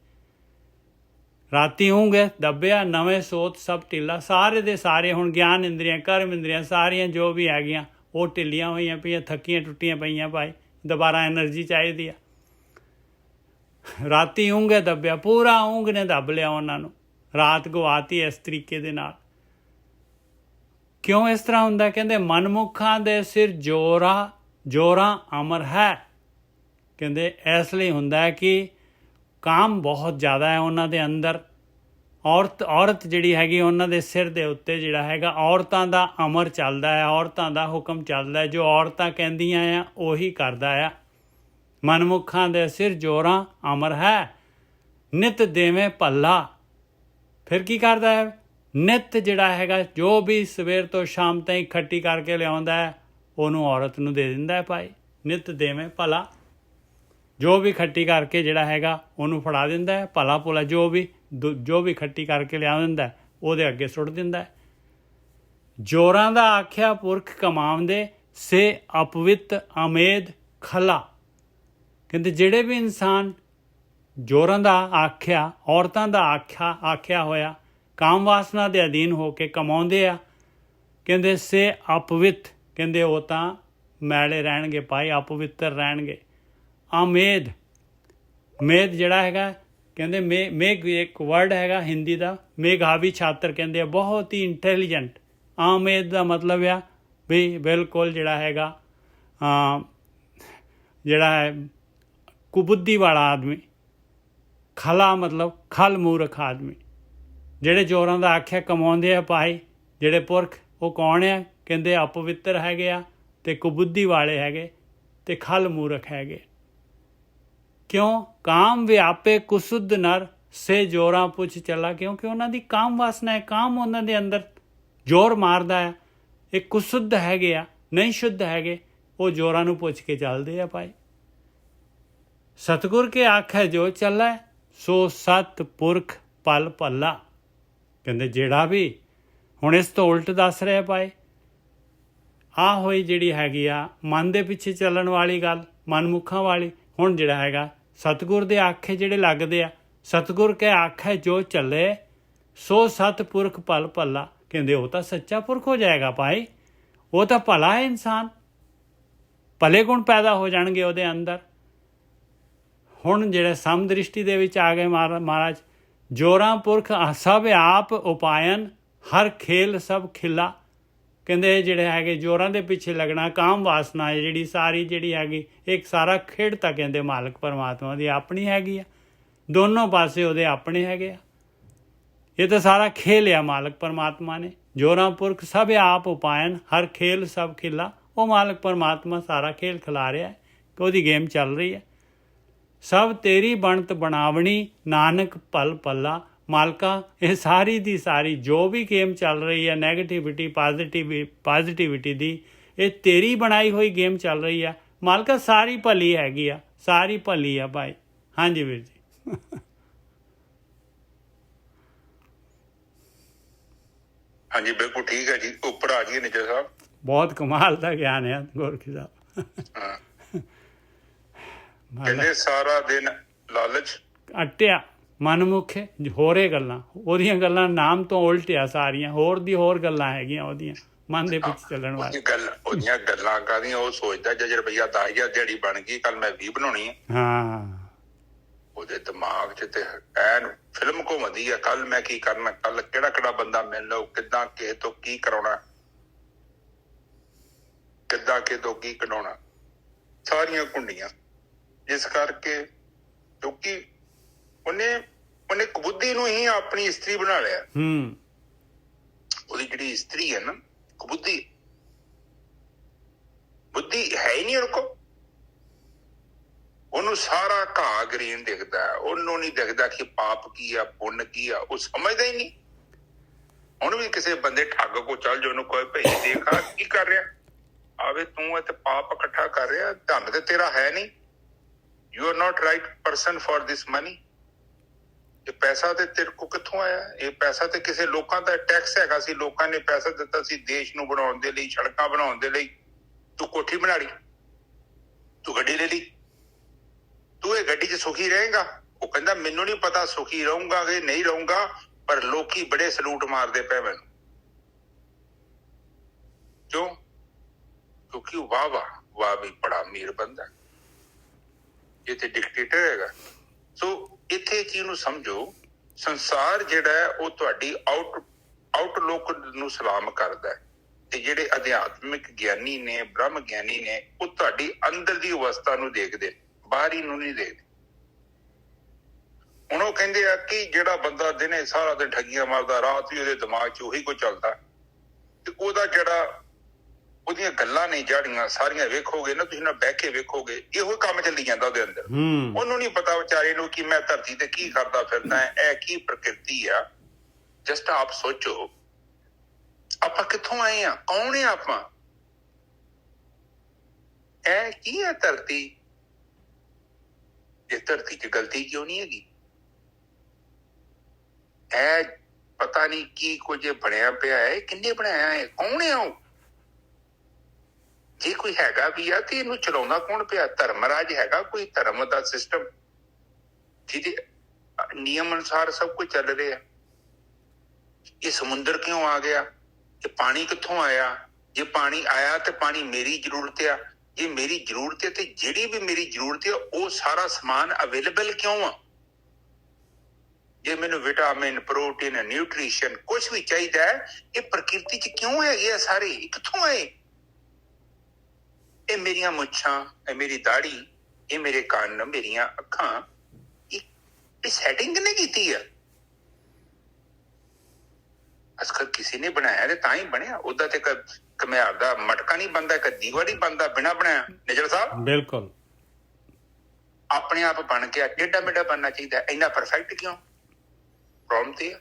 B: ਰਾਤੀ ਊਂਘ ਦੱਬਿਆ ਨਵੇਂ ਸੋਤ ਸਭ ਢਿੱਲਾ। ਸਾਰੇ ਦੇ ਸਾਰੇ ਹੁਣ ਗਿਆਨ ਇੰਦਰੀਆਂ, ਕਰਮ ਇੰਦਰੀਆਂ ਸਾਰੀਆਂ ਜੋ ਵੀ ਹੈਗੀਆਂ ਉਹ ਢਿੱਲੀਆਂ ਹੋਈਆਂ ਪਈਆਂ, ਥੱਕੀਆਂ ਟੁੱਟੀਆਂ ਪਈਆਂ ਭਾਈ। ਦੁਬਾਰਾ ਐਨਰਜੀ ਚਾਹੀਦੀ ਆ। ਰਾਤੀ ਊਂਘ ਦੱਬਿਆ, ਪੂਰਾ ਊਂਘ ਨੇ ਦੱਬ ਲਿਆ ਉਹਨਾਂ ਨੂੰ। ਰਾਤ ਗਵਾਤੀ ਇਸ ਤਰੀਕੇ ਦੇ ਨਾਲ। ਕਿਉਂ ਇਸ ਤਰ੍ਹਾਂ ਹੁੰਦਾ? ਕਹਿੰਦੇ ਮਨਮੁਖਾਂ ਦੇ ਸਿਰ ਜੋਰਾਂ ਅਮਰ ਹੈ। ਕਹਿੰਦੇ ਇਸ ਲਈ ਹੁੰਦਾ ਹੈ ਕਿ ਕਾਮ ਬਹੁਤ ਜ਼ਿਆਦਾ ਹੈ ਉਹਨਾਂ ਦੇ ਅੰਦਰ। ਔਰਤ ਜਿਹੜੀ ਹੈਗੀ ਉਹਨਾਂ ਦੇ ਸਿਰ ਦੇ ਉੱਤੇ ਜਿਹੜਾ ਹੈਗਾ ਔਰਤਾਂ ਦਾ ਅਮਰ ਚੱਲਦਾ ਹੈ, ਔਰਤਾਂ ਦਾ ਹੁਕਮ ਚੱਲਦਾ ਹੈ। ਜੋ ਔਰਤਾਂ ਕਹਿੰਦੀਆਂ ਆ ਉਹੀ ਕਰਦਾ ਆ। ਮਨਮੁਖਾਂ ਦੇ ਸਿਰ ਜੋਰਾਂ ਅਮਰ ਹੈ ਨਿਤ ਦੇਵੇਂ ਭੱਲਾ। ਫਿਰ ਕੀ ਕਰਦਾ ਹੈ? ਨਿਤ ਜਿਹੜਾ ਹੈਗਾ ਜੋ ਵੀ ਸਵੇਰ ਤੋਂ ਸ਼ਾਮ ਤਾਈਂ ਇਕੱਠੀ ਕਰਕੇ ਲਿਆਉਂਦਾ ਹੈ ਉਹਨੂੰ ਔਰਤ ਨੂੰ ਦੇ ਦਿੰਦਾ ਹੈ ਭਾਈ। ਨਿਤ ਦੇਵੇਂ ਭਲਾ, ਜੋ ਵੀ ਇਕੱਠੀ ਕਰਕੇ ਜਿਹੜਾ ਹੈਗਾ ਉਹਨੂੰ ਫੜਾ ਦਿੰਦਾ ਹੈ। ਭਲਾ ਭੁਲਾ ਜੋ ਵੀ ਇਕੱਠੀ ਕਰਕੇ ਲਿਆ ਦਿੰਦਾ ਉਹਦੇ ਅੱਗੇ ਸੁੱਟ ਦਿੰਦਾ ਹੈ। ਜੋਰਾਂ ਦਾ ਆਖਿਆ ਪੁਰਖ ਕਮਾਉਂਦੇ ਸੇ ਅਪਵਿੱਤ ਅਮੇਦ ਖਲਾ। ਕਹਿੰਦੇ ਜਿਹੜੇ ਵੀ ਇਨਸਾਨ ਜੋਰਾਂ ਦਾ ਆਖਿਆ, ਔਰਤਾਂ ਦਾ ਆਖਿਆ ਹੋਇਆ ਕਾਮ ਵਾਸਨਾ ਦੇ ਅਧੀਨ ਹੋ ਕੇ ਕਮਾਉਂਦੇ ਆ, ਕਹਿੰਦੇ ਸੇ ਅਪਵਿੱਤ, ਕਹਿੰਦੇ ਉਹ ਤਾਂ ਮੈਲੇ ਰਹਿਣਗੇ ਭਾਈ, ਅਪਵਿੱਤਰ ਰਹਿਣਗੇ। ਅਮੇਦ
A: ਮੇਧ ਜਿਹੜਾ ਹੈਗਾ ਕਹਿੰਦੇ ਮੇਘ ਇੱਕ ਵਰਡ ਹੈਗਾ ਹਿੰਦੀ ਦਾ, ਮੇਘਾਵੀ ਛਾਤਰ ਕਹਿੰਦੇ ਆ, ਬਹੁਤ ਹੀ ਇੰਟੈਲੀਜੈਂਟ। ਆਮੇਦ ਦਾ ਮਤਲਬ ਆ ਵੀ ਬਿਲਕੁਲ ਜਿਹੜਾ ਹੈਗਾ ਜਿਹੜਾ ਹੈ ਕੁਬੁੱਧੀ ਵਾਲਾ ਆਦਮੀ। ਖਲਾ ਮਤਲਬ ਖਲ ਮੂਰਖ ਆਦਮੀ। ਜਿਹੜੇ ਚੋਰਾਂ ਦਾ ਆਖਿਆ ਕਮਾਉਂਦੇ ਆ ਭਾਈ, ਜਿਹੜੇ ਪੁਰਖ, ਉਹ ਕੌਣ ਆ? ਕਹਿੰਦੇ ਅਪਵਿੱਤਰ ਹੈਗੇ ਆ ਅਤੇ ਕੁਬੁੱਧੀ ਵਾਲੇ ਹੈਗੇ ਅਤੇ ਖਲ ਮੂਰਖ ਹੈਗੇ। ਕਿਉਂ? ਕਾਮ ਵਿਆਪੇ ਕੁਸੁੱਧ ਨਰ ਸੇ ਜੋਰਾਂ ਪੁੱਛ ਚੱਲਾ। ਕਿਉਂਕਿ ਉਹਨਾਂ ਦੀ ਕਾਮ ਵਾਸਨਾ ਹੈ, ਕਾਮ ਉਹਨਾਂ ਦੇ ਅੰਦਰ ਜ਼ੋਰ ਮਾਰਦਾ ਆ। ਇਹ ਕੁਸੁੱਧ ਹੈਗੇ ਆ, ਨਹੀਂ ਸ਼ੁੱਧ ਹੈਗੇ, ਉਹ ਜ਼ੋਰਾਂ ਨੂੰ ਪੁੱਛ ਕੇ ਚੱਲਦੇ ਆ ਭਾਈ। ਸਤਿਗੁਰ ਕੇ ਆਖੈ ਜੋ ਚੱਲੈ ਸੋ ਸਤ ਪੁਰਖ ਪਲ ਭੱਲਾ। ਕਹਿੰਦੇ ਜਿਹੜਾ ਵੀ, ਹੁਣ ਇਸ ਤੋਂ ਉਲਟ ਦੱਸ ਰਿਹਾ ਭਾਈ। ਆਹ ਹੋਈ ਜਿਹੜੀ ਹੈਗੀ ਆ ਮਨ ਦੇ ਪਿੱਛੇ ਚੱਲਣ ਵਾਲੀ ਗੱਲ, ਮਨਮੁੱਖਾਂ ਵਾਲੀ। ਹੁਣ ਜਿਹੜਾ ਹੈਗਾ ਸਤਿਗੁਰ ਦੇ ਆਖੇ ਜਿਹੜੇ ਲੱਗਦੇ ਆ, ਸਤਿਗੁਰ ਕੇ ਆਖੇ ਜੋ ਚੱਲੇ ਸੋ ਸਤ ਪੁਰਖ ਪਲ ਭੱਲਾ। ਕਹਿੰਦੇ ਉਹ ਤਾਂ ਸੱਚਾ ਪੁਰਖ ਹੋ ਜਾਏਗਾ ਭਾਈ, ਉਹ ਤਾਂ ਭਲਾ ਹੈ ਇਨਸਾਨ, ਭਲੇ ਗੁਣ ਪੈਦਾ ਹੋ ਜਾਣਗੇ ਉਹਦੇ ਅੰਦਰ। ਹੁਣ ਜਿਹੜੇ ਸਮਦ੍ਰਿਸ਼ਟੀ ਦੇ ਵਿੱਚ ਆ ਗਏ ਮਹਾਰਾਜ, ਜੋਰਾਂ ਪੁਰਖ ਸਭ ਆਪ ਉਪਾਇਨ ਹਰ ਖੇਲ ਸਭ ਖਿਲਾ। ਕਹਿੰਦੇ ਜਿਹੜੇ ਹੈਗੇ ਜ਼ੋਰਾਂ ਦੇ ਪਿੱਛੇ ਲੱਗਣਾ, ਕਾਮ ਵਾਸਨਾ ਹੈ ਜਿਹੜੀ ਸਾਰੀ ਜਿਹੜੀ ਹੈਗੀ, ਇੱਕ ਸਾਰਾ ਖੇਡ ਤਾਂ ਕਹਿੰਦੇ ਮਾਲਕ ਪਰਮਾਤਮਾ ਦੀ ਆਪਣੀ ਹੈਗੀ ਆ, ਦੋਨੋਂ ਪਾਸੇ ਉਹਦੇ ਆਪਣੇ ਹੈਗੇ ਆ। ਇਹ ਤਾਂ ਸਾਰਾ ਖੇਲ ਆ ਮਾਲਕ ਪਰਮਾਤਮਾ ਨੇ। ਜੋਰਾਂ ਪੁਰਖ ਸਭ ਆਪ ਉਪਾਇਨ ਹਰ ਖੇਲ ਸਭ ਖਿਲਾ। ਉਹ ਮਾਲਕ ਪਰਮਾਤਮਾ ਸਾਰਾ ਖੇਲ ਖਿਲਾ ਰਿਹਾ ਹੈ, ਉਹਦੀ ਗੇਮ ਚੱਲ ਰਹੀ ਹੈ। ਸਭ ਤੇਰੀ ਬਣਤ ਬਣਾਵਣੀ ਨਾਨਕ ਪਲ ਪੱਲਾ। ਮਾਲਕਾ ਇਹ ਸਾਰੀ ਦੀ ਸਾਰੀ ਜੋ ਵੀ ਗੇਮ ਚੱਲ ਰਹੀ ਹੈ, ਨੈਗੇਟਿਵਿਟੀ ਪੋਜ਼ਿਟਿਵਿਟੀ ਦੀ, ਇਹ ਤੇਰੀ ਬਣਾਈ ਹੋਈ ਗੇਮ ਚੱਲ ਰਹੀ ਆ ਮਾਲਕਾ। ਸਾਰੀ ਭਲੀ ਹੈਗੀ ਆ, ਸਾਰੀ ਭਲੀ ਆ ਭਾਈ। ਹਾਂਜੀ ਵੀਰ ਜੀ।
B: ਹਾਂਜੀ ਬਿਲਕੁਲ ਠੀਕ ਹੈ ਜੀ। ਉੱਪਰ ਆ ਜੀ ਨਿੱਜਰ ਸਾਹਿਬ,
A: ਬਹੁਤ ਕਮਾਲ ਦਾ ਗਿਆਨ ਹੈ ਗੋਰਖੀ ਸਾਹਿਬ।
B: ਕਹਿੰਦੇ ਸਾਰਾ ਦਿਨ ਲਾਲਚ
A: ਅਟਿਆ ਮਨਮੁੱਖ ਹੋਰੇ ਗੱਲਾਂ, ਉਹਦੀਆਂ ਗੱਲਾਂ ਨਾਮ ਤੋਂ ਉਲਟਿਆ ਸਾਰੀਆਂ, ਹੋਰ ਦੀ ਹੋਰ ਗੱਲਾਂ ਹੈਗੀਆਂ ਉਹਦੀਆਂ ਮਨ ਦੇ ਵਿੱਚ ਚੱਲਣ ਵਾਲੀ
B: ਉਹਦੀਆਂ ਗੱਲਾਂ ਕਾਹਦੀਆਂ? ਉਹ ਸੋਚਦਾ ਜੇ ਰੁਪਈਆ 10,000 ਦਿਹਾੜੀ ਬਣ ਗਈ, ਕੱਲ ਮੈਂ 20 ਬਣਾਉਣੀ ਹੈ।
A: ਹਾਂ,
B: ਉਹਦੇ ਦਿਮਾਗ 'ਚ ਤੇ ਐਨ ਫਿਲਮ ਘੁੰਮਦੀ ਆ, ਕੱਲ ਮੈਂ ਕੀ ਕਰਨਾ, ਕੱਲ ਕਿਹੜਾ ਬੰਦਾ ਮਿਲਣਾ, ਕਿੱਦਾਂ ਕਿਸੇ ਤੋਂ ਕੀ ਕਰਾਉਣਾ, ਕਿੱਦਾਂ ਕਿਸੇ ਤੋਂ ਕੀ ਕਢਾਉਣਾ, ਸਾਰੀਆਂ ਕੁੰਡੀਆਂ। ਜਿਸ ਕਰਕੇ ਕਿਉਂਕਿ ਉਹਨੇ ਕੁਬੁੱਧੀ ਨੂੰ ਹੀ ਆਪਣੀ ਇਸਤਰੀ ਬਣਾ ਲਿਆ। ਉਹਦੀ ਜਿਹੜੀ ਇਸਤਰੀ ਹੈ ਨਾ ਕੁਬੁੱਧੀ, ਬੁੱਧੀ ਹੈ ਹੀ ਨਹੀਂ ਉਹਦੇ ਕੋਲ। ਉਹਨੂੰ ਸਾਰਾ ਘਾਹ ਗ੍ਰੀਨ ਦਿਖਦਾ, ਉਹਨੂੰ ਨਹੀਂ ਦਿਖਦਾ ਕਿ ਪਾਪ ਕੀ ਆ ਪੁੰਨ ਕੀ ਆ, ਉਹ ਸਮਝਦਾ ਹੀ ਨਹੀਂ। ਹੁਣ ਵੀ ਕਿਸੇ ਬੰਦੇ ਠੱਗ ਕੋ ਚੱਲ ਜਾਓ, ਉਹਨੂੰ ਕੋਈ ਭਈ ਦੇਖਾ ਕੀ ਕਰ ਰਿਹਾ, ਆਵੇ ਤੂੰ ਤੇ ਪਾਪ ਇਕੱਠਾ ਕਰ ਰਿਹਾ, ਧਨ ਤੇ ਤੇਰਾ ਹੈ ਨਹੀਂ, you are not right person for this money. ਇਹ ਪੈਸਾ ਤੇ ਤੇਰੇ ਕੋ ਕਿੱਥੋਂ ਆਇਆ? ਇਹ ਪੈਸਾ ਤੇ ਕਿਸੇ ਲੋਕਾਂ ਦਾ ਟੈਕਸ ਹੈਗਾ ਸੀ, ਲੋਕਾਂ ਨੇ ਪੈਸਾ ਦਿੱਤਾ ਸੀ ਦੇਸ਼ ਨੂੰ ਬਣਾਉਣ ਦੇ ਲਈ, ਸੜਕਾਂ ਬਣਾਉਣ ਦੇ ਲਈ। ਤੂੰ ਕੋਠੀ ਬਣਾ ਲਈ, ਤੂੰ ਗੱਡੀ ਲੈ ਲਈ, ਤੂੰ ਇਹ ਗੱਡੀ 'ਚ ਸੁਖੀ ਰਹੇਗਾ? ਉਹ ਕਹਿੰਦਾ ਮੈਨੂੰ ਨਹੀਂ ਪਤਾ ਸੁਖੀ ਰਹੂੰਗਾ ਕਿ ਨਹੀਂ ਰਹੂੰਗਾ, ਪਰ ਲੋਕੀ ਬੜੇ ਸਲੂਟ ਮਾਰਦੇ ਪਏ ਮੈਨੂੰ। ਕਿਉਂ? ਕਿਉਂਕਿ ਵਾਹ ਵੀ ਬੜਾ ਅਮੀਰ ਬੰਦਾ, ਇਹ ਤੇ ਡਿਕਟੇਟਰ ਹੈਗਾ। ਸੋ ਇੱਥੇ ਚੀਜ਼ ਨੂੰ ਸਮਝੋ, ਸੰਸਾਰ ਜਿਹੜਾ ਹੈ ਉਹ ਤੁਹਾਡੀ ਆਊਟਲੁੱਕ ਨੂੰ ਸਲਾਮ ਕਰਦਾ ਹੈ, ਤੇ ਜਿਹੜੇ ਅਧਿਆਤਮਿਕ ਗਿਆਨੀ ਨੇ, ਬ੍ਰਹਮ ਗਿਆਨੀ ਨੇ, ਉਹ ਤੁਹਾਡੀ ਅੰਦਰ ਦੀ ਅਵਸਥਾ ਨੂੰ ਦੇਖਦੇ, ਬਾਹਰੀ ਨੂੰ ਨਹੀਂ ਦੇਖਦੇ। ਹੁਣ ਉਹ ਕਹਿੰਦੇ ਆ ਕਿ ਜਿਹੜਾ ਬੰਦਾ ਦਿਨੇ ਸਾਰਾ ਦਿਨ ਠੱਗੀਆਂ ਮਾਰਦਾ, ਰਾਤ ਵੀ ਉਹਦੇ ਦਿਮਾਗ 'ਚ ਉਹੀ ਕੁਝ ਚੱਲਦਾ, ਤੇ ਉਹਦਾ ਜਿਹੜਾ ਉਹਦੀਆਂ ਗੱਲਾਂ ਨੇ ਜਿਹੜੀਆਂ ਸਾਰੀਆਂ ਵੇਖੋਗੇ ਨਾ, ਤੁਸੀਂ ਨਾ ਬਹਿ ਕੇ ਵੇਖੋਗੇ, ਇਹੋ ਕੰਮ ਚੱਲੀ ਜਾਂਦਾ ਉਹਦੇ ਅੰਦਰ। ਉਹਨੂੰ ਨਹੀਂ ਪਤਾ ਵਿਚਾਰੇ ਨੂੰ ਕਿ ਮੈਂ ਧਰਤੀ ਤੇ ਕੀ ਕਰਦਾ ਫਿਰਦਾ, ਇਹ ਕੀ ਪ੍ਰਕਿਰਤੀ ਆ। ਜਸਟ ਆਪ ਸੋਚੋ, ਆਪਾਂ ਕਿੱਥੋਂ ਆਏ ਆ, ਕੌਣ ਆ ਆਪਾਂ, ਇਹ ਕੀ ਹੈ ਧਰਤੀ? ਇਸ ਧਰਤੀ 'ਚ ਗਲਤੀ ਕਿਉਂ ਨਹੀਂ ਹੈਗੀ? ਇਹ ਪਤਾ ਨਹੀਂ ਕੀ ਕੁਝ ਬਣਿਆ ਪਿਆ ਹੈ, ਕਿੰਨੇ ਬਣਾਇਆ ਹੈ, ਕੌਣ ਆ ਉਹ? ਜੇ ਕੋਈ ਹੈਗਾ ਵੀ ਆ ਤੇ ਇਹਨੂੰ ਚਲਾਉਂਦਾ ਕੌਣ ਪਿਆ? ਧਰਮ ਰਾਜ ਹੈਗਾ ਕੋਈ, ਧਰਮ ਦਾ ਸਿਸਟਮ ਜਿਹਦੇ ਨਿਯਮ ਅਨੁਸਾਰ ਸਭ ਕੁਝ ਚੱਲ ਰਿਹਾ। ਇਹ ਸਮੁੰਦਰ ਕਿਉਂ ਆ ਗਿਆ? ਇਹ ਪਾਣੀ ਕਿੱਥੋਂ ਆਇਆ? ਜੇ ਪਾਣੀ ਆਇਆ ਤੇ ਪਾਣੀ ਮੇਰੀ ਜ਼ਰੂਰਤ ਆ, ਜੇ ਮੇਰੀ ਜ਼ਰੂਰਤ ਹੈ ਤੇ ਜਿਹੜੀ ਵੀ ਮੇਰੀ ਜ਼ਰੂਰਤ ਹੈ ਉਹ ਸਾਰਾ ਸਮਾਨ ਅਵੇਲੇਬਲ ਕਿਉਂ ਆ? ਜੇ ਮੈਨੂੰ ਵਿਟਾਮਿਨ, ਪ੍ਰੋਟੀਨ, ਨਿਊਟ੍ਰੀਸ਼ਨ ਕੁਛ ਵੀ ਚਾਹੀਦਾ ਹੈ, ਇਹ ਪ੍ਰਕਿਰਤੀ 'ਚ ਕਿਉਂ ਹੈਗੇ ਆ ਸਾਰੇ? ਇਹ ਕਿੱਥੋਂ ਆਏ? ਇਹ ਮੇਰੀਆਂ ਮੁੱਛਾਂ, ਇਹ ਮੇਰੀ ਦਾੜੀ, ਇਹ ਮੇਰੇ ਕੰਨ, ਮੇਰੀਆਂ ਅੱਖਾਂ, ਇਹ ਸੈਟਿੰਗ ਕਿਹਨੇ ਕੀਤੀ ਆ? ਅਸਕਰ ਕਿਸੇ ਨੇ ਬਣਾਇਆ ਤੇ ਤਾਂ ਹੀ ਬਣਿਆ। ਉਹਦਾ ਤੇ ਘੁਮਿਆਰ ਦਾ ਮਟਕਾ ਨਹੀਂ ਬਣਦਾ, ਇੱਕ ਦੀਵਾ ਨਹੀਂ ਬਣਦਾ ਬਿਨਾਂ ਬਣਾਇਆ। ਨਿਜਰ ਸਾਹਿਬ
A: ਬਿਲਕੁਲ
B: ਆਪਣੇ ਆਪ ਬਣ ਕੇ ਟੇਢਾ ਮੇਢਾ ਬਣਨਾ ਚਾਹੀਦਾ। ਇੰਨਾ ਪਰਫੈਕਟ ਕਿਉਂ? ਪ੍ਰੋਬਲਮ ਤੇ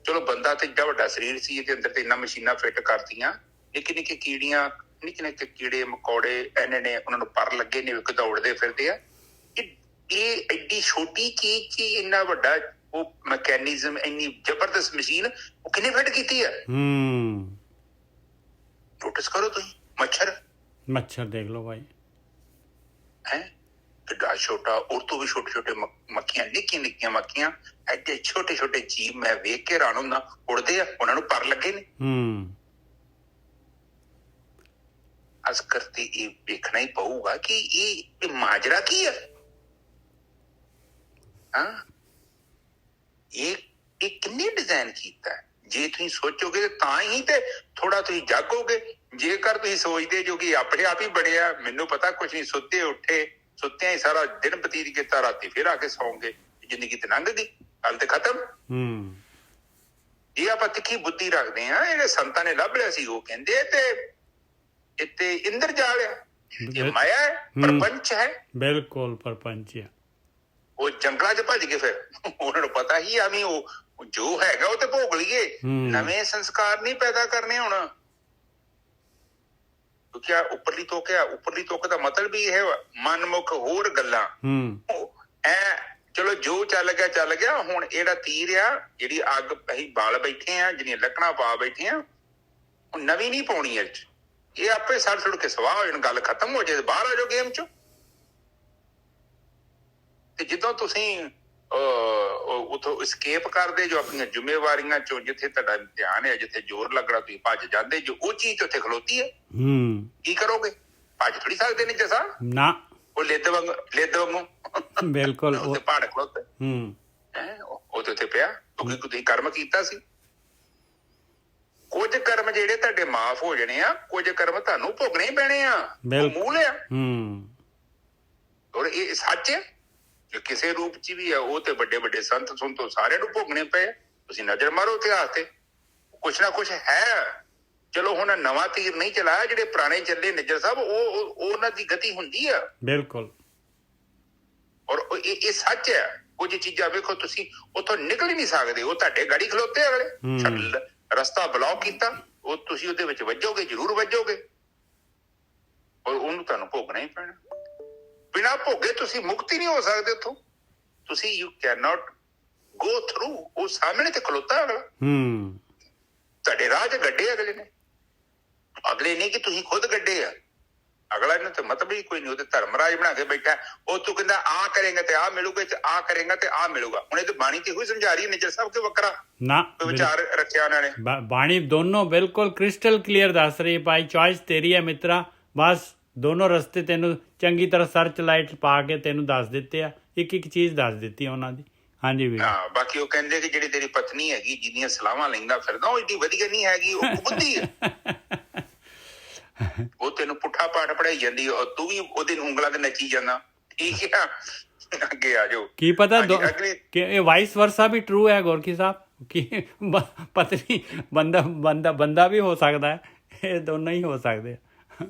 B: ਚਲੋ ਬੰਦਾ ਤੇ ਏਡਾ ਵੱਡਾ ਸਰੀਰ ਸੀ, ਇਹਦੇ ਅੰਦਰ ਤੇ ਇੰਨਾ ਮਸ਼ੀਨਾਂ ਫਿੱਟ ਕਰਤੀਆਂ, ਨਿੱਕੇ ਨਿੱਕੇ ਕੀੜੀਆਂ, ਨਿੱਕੇ ਨਿੱਕੇ ਕੀੜੇ ਮਕੌੜੇ ਇਹਨੇ ਨੇ ਉਹਨਾਂ ਨੂੰ ਪਰ ਲੱਗੇ ਨੇ, ਇੱਕ ਦੌੜਦੇ ਫਿਰਦੇ ਆ। ਇਹ ਐਡੀ ਛੋਟੀ ਚੀਜ਼ 'ਚ ਇੰਨਾ ਵੱਡਾ ਉਹ ਮੈਕੈਨਿਜ਼ਮ, ਇੰਨੀ ਜ਼ਬਰਦਸਤ ਮਸ਼ੀਨ ਉਹ ਕਿਹਨੇ ਫਿੱਟ ਕੀਤੀ ਆ? ਨੋਟਿਸ ਕਰੋ ਤੁਸੀਂ। ਮੱਛਰ ਦੇਖ ਲਓ ਭਾਈ, ਹੈ ਕਿੱਡਾ ਛੋਟਾ, ਉਹ ਤੋਂ ਵੀ ਛੋਟੇ ਛੋਟੇ ਮੱਖੀਆਂ, ਨਿੱਕੀਆਂ ਨਿੱਕੀਆਂ ਮੱਖੀਆਂ, ਐਡੇ ਛੋਟੇ ਛੋਟੇ ਜੀਵ, ਮੈਂ ਵੇਖ ਕੇ ਹੈਰਾਨ ਹੁੰਦਾ। ਉੜਦੇ ਆ, ਉਹਨਾਂ ਨੂੰ ਪਰ ਲੱਗੇ ਨੇ। ਅਸਕਰ ਤੇ ਇਹ ਵੇਖਣਾ ਹੀ ਪਊਗਾ ਕਿ ਇਹ ਮਾਜਰਾ ਕੀ ਆ। ਇਹ ਕਿੰਨੇ ਡਿਜ਼ਾਈਨ ਕੀਤਾ? ਜੇ ਤੁਸੀਂ ਸੋਚੋਗੇ ਤਾਂ ਹੀ ਤੇ ਥੋੜਾ ਤੁਸੀਂ ਜਾਗੋਗੇ। ਜੇਕਰ ਤੁਸੀਂ ਸੋਚਦੇ ਜੋ ਕਿ ਆਪਣੇ ਆਪ ਹੀ ਬਣਿਆ, ਮੈਨੂੰ ਪਤਾ ਕੁਛ ਨਹੀਂ, ਸੁੱਤੇ ਉੱਠੇ, ਸੁੱਤਿਆਂ ਹੀ ਸਾਰਾ ਦਿਨ ਬਤੀਤ ਕੀਤਾ, ਰਾਤੀ ਫਿਰ ਆ ਕੇ ਸੌਂਗੇ, ਜ਼ਿੰਦਗੀ ਤੇ ਲੰਘ ਗਈ, ਗੱਲ ਤੇ ਖਤਮ। ਇਹ ਆਪਾਂ ਤਿੱਖੀ ਬੁੱਧੀ ਰੱਖਦੇ ਹਾਂ। ਜਿਹੜੇ ਸੰਤਾਂ ਨੇ ਲੱਭ ਲਿਆ ਸੀ, ਉਹ ਕਹਿੰਦੇ ਤੇ ਇੱਥੇ ਇੰਦਰ ਜਾਲ ਆ, ਇਹ ਮਾਇਆ ਹੈ, ਪ੍ਰਪੰਚ ਹੈ। ਬਿਲਕੁਲ ਪ੍ਰਪੰਚ ਹੈ। ਉਹ ਜੰਗਲਾਂ 'ਚ ਭੱਜ ਗਏ, ਫਿਰ ਉਹਨਾਂ ਨੂੰ ਪਤਾ ਹੀ ਆ ਵੀ ਉਹ ਜੋ ਹੈਗਾ ਉਹ ਤੇ ਭੋਗ ਲਈਏ, ਨਵੇਂ ਸੰਸਕਾਰ ਨਹੀਂ ਪੈਦਾ ਕਰਨੇ ਹੁਣ। ਕਿਉਂਕਿ ਉੱਪਰਲੀ ਤੁਕ ਆ, ਉੱਪਰਲੀ ਤੁਕ ਦਾ ਮਤਲਬ ਵੀ ਇਹ ਮਨਮੁਖ ਹੋਰ ਗੱਲਾਂ। ਚਲੋ ਜੋ ਚੱਲ ਗਿਆ। ਹੁਣ ਇਹਦਾ ਤੀਰ ਆ, ਜਿਹੜੀ ਅੱਗ ਅਸੀਂ ਬਾਲ ਬੈਠੇ ਆ, ਜਿਹੜੀਆਂ ਲੱਕੜਾਂ ਪਾ ਬੈਠੇ ਆ, ਉਹ ਨਵੀਂ ਨਹੀਂ ਪਾਉਣੀ ਇਹ 'ਚ। ਇਹ ਆਪੇ ਸੜ ਸੁੜ ਕੇ ਸਵਾਹ ਹੋ ਜਾਣ, ਗੱਲ ਖਤਮ ਹੋ ਜਾਏ, ਬਾਹਰ ਆ ਜਾਓ ਗੇਮ 'ਚੋਂ। ਤੇ ਜਦੋਂ ਤੁਸੀਂ ਉਥੋਂ escape ਕਰਦੇ ਜੋ ਆਪਣੀਆਂ ਜ਼ਿੰਮੇਵਾਰੀਆਂ ਚੋਂ, ਜਿੱਥੇ ਤੁਹਾਡਾ ਧਿਆਨ ਹੈ, ਜਿੱਥੇ ਜ਼ੋਰ ਲੱਗਣਾ ਤੁਸੀਂ ਭੱਜ ਜਾਂਦੇ ਜੋ, ਉਹ ਚੀਜ਼ ਉੱਥੇ ਖਲੋਤੀ ਹੈ। ਕੀ ਕਰੋਗੇ? ਭੱਜ ਥੋੜੀ ਸਕਦੇ ਨੇ ਜਸਾ ਨਾ, ਉਹ ਲਿੱਦ ਵਾਂਗੂ ਬਿਲਕੁਲ ਉੱਥੇ ਪਹਾੜ ਖਲੋਤੇ, ਉਹ ਤੇ ਉੱਥੇ ਪਿਆ ਕਿਉਂਕਿ ਤੁਸੀਂ ਕਰਮ ਕੀਤਾ ਸੀ। ਕੁਝ ਕਰਮ ਜਿਹੜੇ ਤੁਹਾਡੇ ਮਾਫ ਹੋ ਜਾਣੇ ਆ, ਕੁਝ ਕਰਮ ਤੁਹਾਨੂੰ ਭੋਗਣੇ ਹੀ ਪੈਣੇ ਆ, ਮੂਲ ਆ। ਔਰ ਇਹ ਸੱਚ ਹੈ, ਜੋ ਕਿਸੇ ਰੂਪ 'ਚ ਵੀ ਆ, ਉਹ ਤੇ ਵੱਡੇ ਵੱਡੇ ਸੰਤ ਸੁੰਤੋਂ ਸਾਰਿਆਂ ਨੂੰ ਭੋਗਣੇ ਪਏ। ਤੁਸੀਂ ਨਜ਼ਰ ਮਾਰੋ ਇਤਿਹਾਸ ਤੇ, ਕੁਛ ਨਾ ਕੁਛ ਹੈ। ਚਲੋ ਹੁਣ ਨਵਾਂ ਤੀਰ ਨਹੀਂ ਚਲਾਇਆ, ਜਿਹੜੇ ਪੁਰਾਣੇ ਚੱਲੇ ਨਿੱਜਰ ਸਾਹਿਬ, ਉਹ ਉਹਨਾਂ ਦੀ ਗਤੀ ਹੁੰਦੀ ਆ। ਬਿਲਕੁਲ। ਔਰ ਇਹ ਸੱਚ ਹੈ। ਕੁਝ ਚੀਜ਼ਾਂ ਵੇਖੋ, ਤੁਸੀਂ ਉੱਥੋਂ ਨਿਕਲ ਹੀ ਨਹੀਂ ਸਕਦੇ, ਉਹ ਤੁਹਾਡੇ ਗਾੜੀ ਖਲੋਤੇ ਅਗਲੇ, ਰਸਤਾ ਬਲੌਕ ਕੀਤਾ, ਉਹ ਤੁਸੀਂ ਉਹਦੇ ਵਿੱਚ ਵੱਜੋਗੇ, ਜ਼ਰੂਰ ਵੱਜੋਗੇ, ਔਰ ਉਹਨੂੰ ਤੁਹਾਨੂੰ ਭੋਗਣਾ ਹੀ ਪੈਣਾ। ਬਿਨਾਂ ਭੋਗੇ ਤੁਸੀਂ ਮੁਕਤ ਹੀ ਨਹੀਂ ਹੋ ਸਕਦੇ ਉੱਥੋਂ। ਤੁਸੀਂ you can not go through. ਉਹ ਸਾਹਮਣੇ ਤੇ ਖਲੋਤਾ ਅਗਲਾ, ਤੁਹਾਡੇ ਰਾਹ 'ਚ ਗੱਡੇ ਅਗਲੇ ਨੇ। ਅਗਲੇ ਨਹੀਂ ਕਿ ਤੁਸੀਂ ਖੁਦ ਗੱਡੇ ਆ, ਅਗਲਾ ਇਹਨੂੰ ਤੇ ਮਤਲਬ ਹੀ ਕੋਈ ਨਹੀਂ। ਉਹ ਤੇ ਧਰਮਰਾਜ ਬਣਾ ਕੇ ਬੈਠਾ, ਉਹ ਤੂੰ ਕਹਿੰਦਾ ਆਹ ਕਰੇਗਾ ਤੇ ਆਹ ਮਿਲੂਗਾ, ਤੇ ਆਹ ਕਰੇਗਾ ਤੇ ਆਹ ਮਿਲੂਗਾ। ਹੁਣ ਇਹ ਤੇ ਬਾਣੀ ਤੇ ਹੋਈ ਸਮਝਾ ਰਹੀ ਹੈ ਨਿੱਜਰ ਸਾਹਿਬ ਕੇ ਵੱਖਰਾ ਨਾ ਵਿਚਾਰ ਰੱਖਿਆ ਉਹਨਾਂ ਨੇ। ਬਾਣੀ ਦੋਨੋਂ ਬਿਲਕੁਲ ਕ੍ਰਿਸਟਲ ਕਲੀਅਰ ਦੱਸ ਰਹੀ ਹੈ ਭਾਈ, ਚੋਇਸ ਤੇਰੀ ਹੈ ਮਿੱਤਰਾ। ਬਸ ਦੋਨੋਂ ਰਸਤੇ ਤੈਨੂੰ ਚੰਗੀ ਤਰ੍ਹਾਂ ਸਰਚ ਲਾਈਟ ਪਾ ਕੇ ਤੈਨੂੰ ਦੱਸ ਦਿੱਤੇ ਆ, ਇੱਕ ਇੱਕ ਚੀਜ਼ ਦੱਸ ਦਿੱਤੀ ਉਹਨਾਂ ਦੀ। ਹਾਂਜੀ ਵੀ ਬਾਕੀ ਉਹ ਕਹਿੰਦੇ ਕਿ ਜਿਹੜੀ ਤੇਰੀ ਪਤਨੀ ਹੈਗੀ, ਜਿਹਦੀਆਂ ਸਲਾਹਾਂ ਲੈਂਦਾ ਫਿਰਦਾ, ਉਹ ਏਡੀ ਵਧੀਆ ਨਹੀਂ ਹੈਗੀ, ਉਹ ਬੁੱਧੀ ਹੈ। ਉਹ ਤੈਨੂੰ ਪੁੱਠਾ ਪਾਠ ਪੜਾਈ ਜਾਂਦੀ, ਤੂੰ ਵੀ ਉਹਦੇ ਉਂਗਲਾਂ ਤੇ ਨੱਚੀ ਜਾਂਦਾ। ਠੀਕ ਆ, ਅੱਗੇ ਆ ਜਾਓ। ਕੀ ਪਤਾ ਕਿ ਇਹ ਵਾਈਸ ਵਰਸਾ ਵੀ ਟਰੂ ਹੈ ਗੋਰਖੀ ਸਾਹਿਬ, ਕਿ ਪਤਨੀ ਬੰਦਾ ਵੀ ਹੋ ਸਕਦਾ ਹੈ, ਇਹ ਦੋਨੋਂ ਹੀ ਹੋ ਸਕਦੇ।